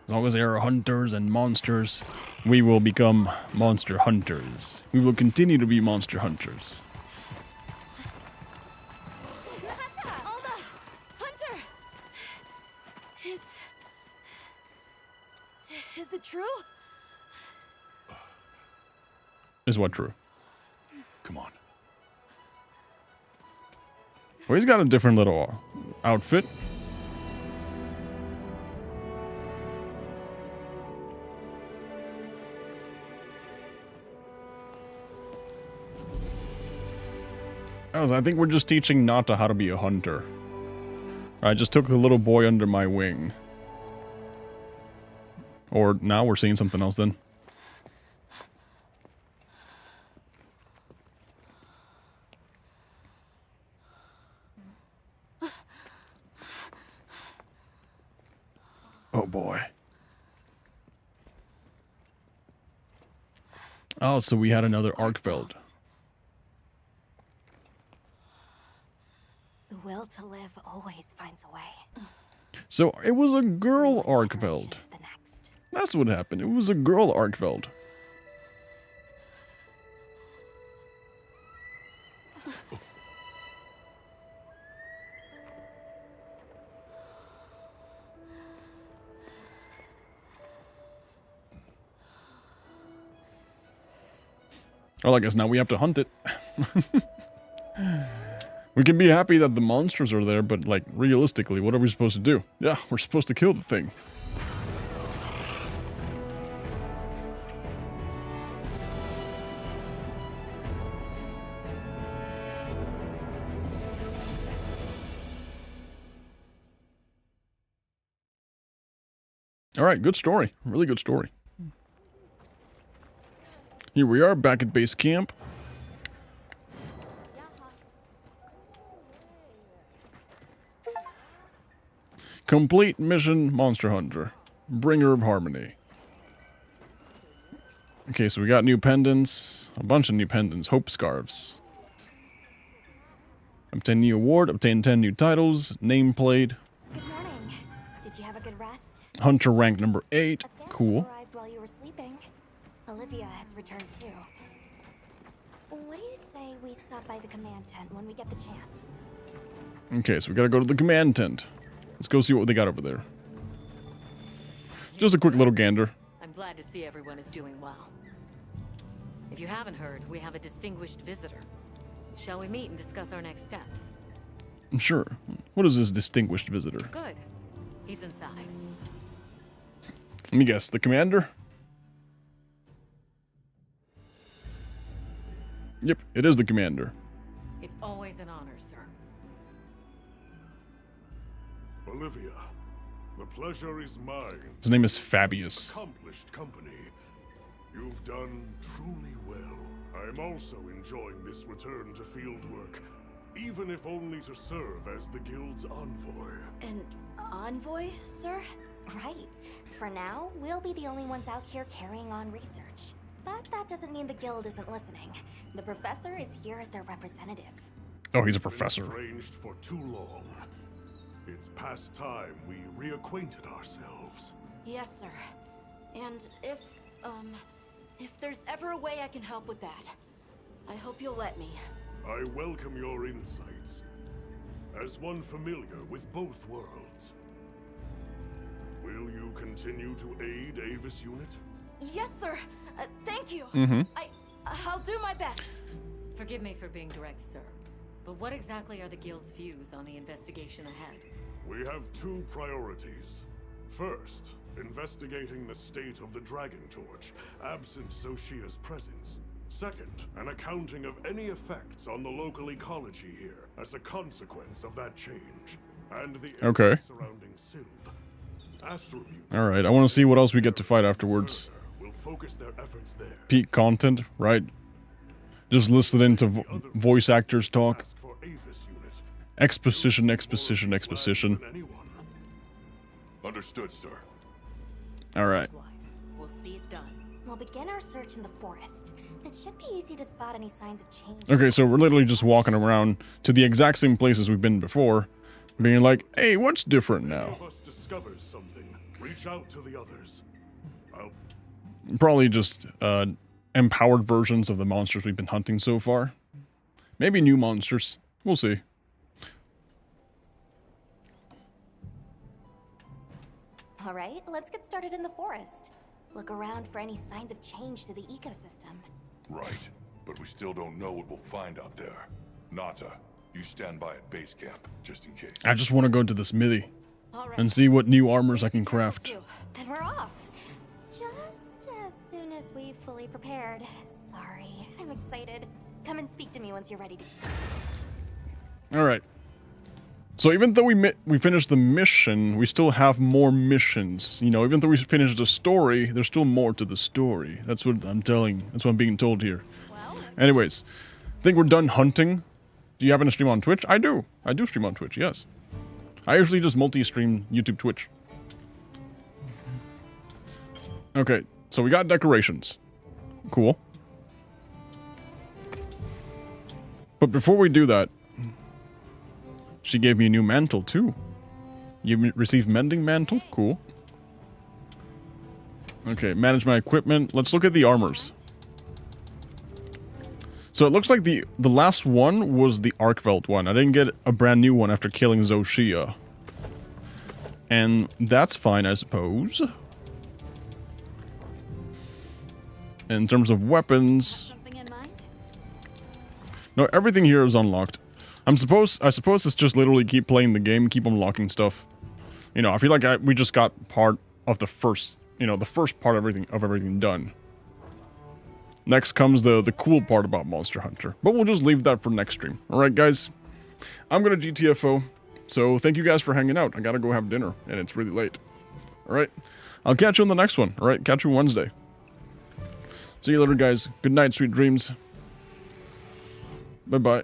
As long as there are hunters and monsters, we will become monster hunters. We will continue to be monster hunters. Alma! Hunter! Is it true? Is what true? Come on. Well, he's got a different little outfit. I think we're just teaching Nata how to be a hunter. I just took the little boy under my wing. Or now we're seeing something else then. Oh boy. Oh, so we had another Arkfeld. The will to live always finds a way. So it was a girl Arkfeld. That's what happened. It was a girl Arkfeld. Well, I guess now we have to hunt it. We can be happy that the monsters are there, but, like, realistically, what are we supposed to do? Yeah, we're supposed to kill the thing. Alright, good story. Really good story. Here we are, back at base camp. Complete mission, Monster Hunter. Bringer of Harmony. Okay, so we got new pendants. A bunch of new pendants. Hope scarves. Obtain new award. Obtain 10 new titles. Nameplate. Good morning. Did you have a good rest? Hunter rank number 8. Cool. Arrived while you were sleeping. Olivia has returned too. What do you say we stop by the command tent when we get the chance? Okay, so we gotta go to the command tent. Let's go see what they got over there. Just a quick little gander. I'm glad to see everyone is doing well. If you haven't heard, we have a distinguished visitor. Shall we meet and discuss our next steps? Sure. What is this distinguished visitor? Good. He's inside. Let me guess, the commander? Yep, it is the commander. It's always an honor, sir. Olivia, the pleasure is mine. His name is Fabius. Accomplished company. You've done truly well. I'm also enjoying this return to fieldwork, even if only to serve as the guild's envoy. An envoy, sir? Right. For now, we'll be the only ones out here carrying on research. But that doesn't mean the guild isn't listening. The professor is here as their representative. Oh, he's a professor. Estranged for too long. It's past time we reacquainted ourselves. Yes, sir. And if there's ever a way I can help with that, I hope you'll let me. I welcome your insights. As one familiar with both worlds, will you continue to aid Avis Unit? Yes, sir. Thank you. I'll do my best. Forgive me for being direct, sir. But what exactly are the guild's views on the investigation ahead? We have two priorities. First, investigating the state of the Dragon Torch, absent Zoshia's presence. Second, an accounting of any effects on the local ecology here as a consequence of that change, and the area surrounding Sild. Alright, I want to see what else we get to fight afterwards. We'll focus their efforts there. Peak content, right? Just listen to voice actors talk. Exposition, exposition, exposition. Understood, sir. Alright. We'll see it done. We'll begin our search in the forest. It should be easy to spot any signs of change. Okay, so we're literally just walking around to the exact same places we've been before, being like, hey, what's different now? If one of us discovers something, reach out to the others. Probably just empowered versions of the monsters we've been hunting so far. Maybe new monsters. We'll see. All right, let's get started in the forest. Look around for any signs of change to the ecosystem. Right, but we still don't know what we'll find out there. Nata, You stand by at base camp, just in case. I just want to go to the smithy All right. and see what new armors I can craft. Then we're off. Just as soon as we've fully prepared. Sorry, I'm excited. Come and speak to me once you're ready to. All right. So even though we finished the mission, we still have more missions. You know, even though we finished the story, there's still more to the story. That's what I'm telling. That's what I'm being told here. Anyways, I think we're done hunting. Do you happen to stream on Twitch? I do. I do stream on Twitch, yes. I usually just multi-stream YouTube, Twitch. Okay, so we got decorations. Cool. But before we do that, she gave me a new mantle, too. You received mending mantle? Cool. Okay, manage my equipment. Let's look at the armors. So it looks like the last one was the Arcveld one. I didn't get a brand new one after killing Xochitl. And that's fine, I suppose. In terms of weapons... No, everything here is unlocked. I suppose it's just literally keep playing the game, keep unlocking stuff. You know, I feel like we just got part of the first, you know, the first part of everything done. Next comes the cool part about Monster Hunter. But we'll just leave that for next stream. Alright, guys. I'm gonna GTFO. So thank you guys for hanging out. I gotta go have dinner, and it's really late. Alright. I'll catch you on the next one. Alright, catch you Wednesday. See you later, guys. Good night, sweet dreams. Bye-bye.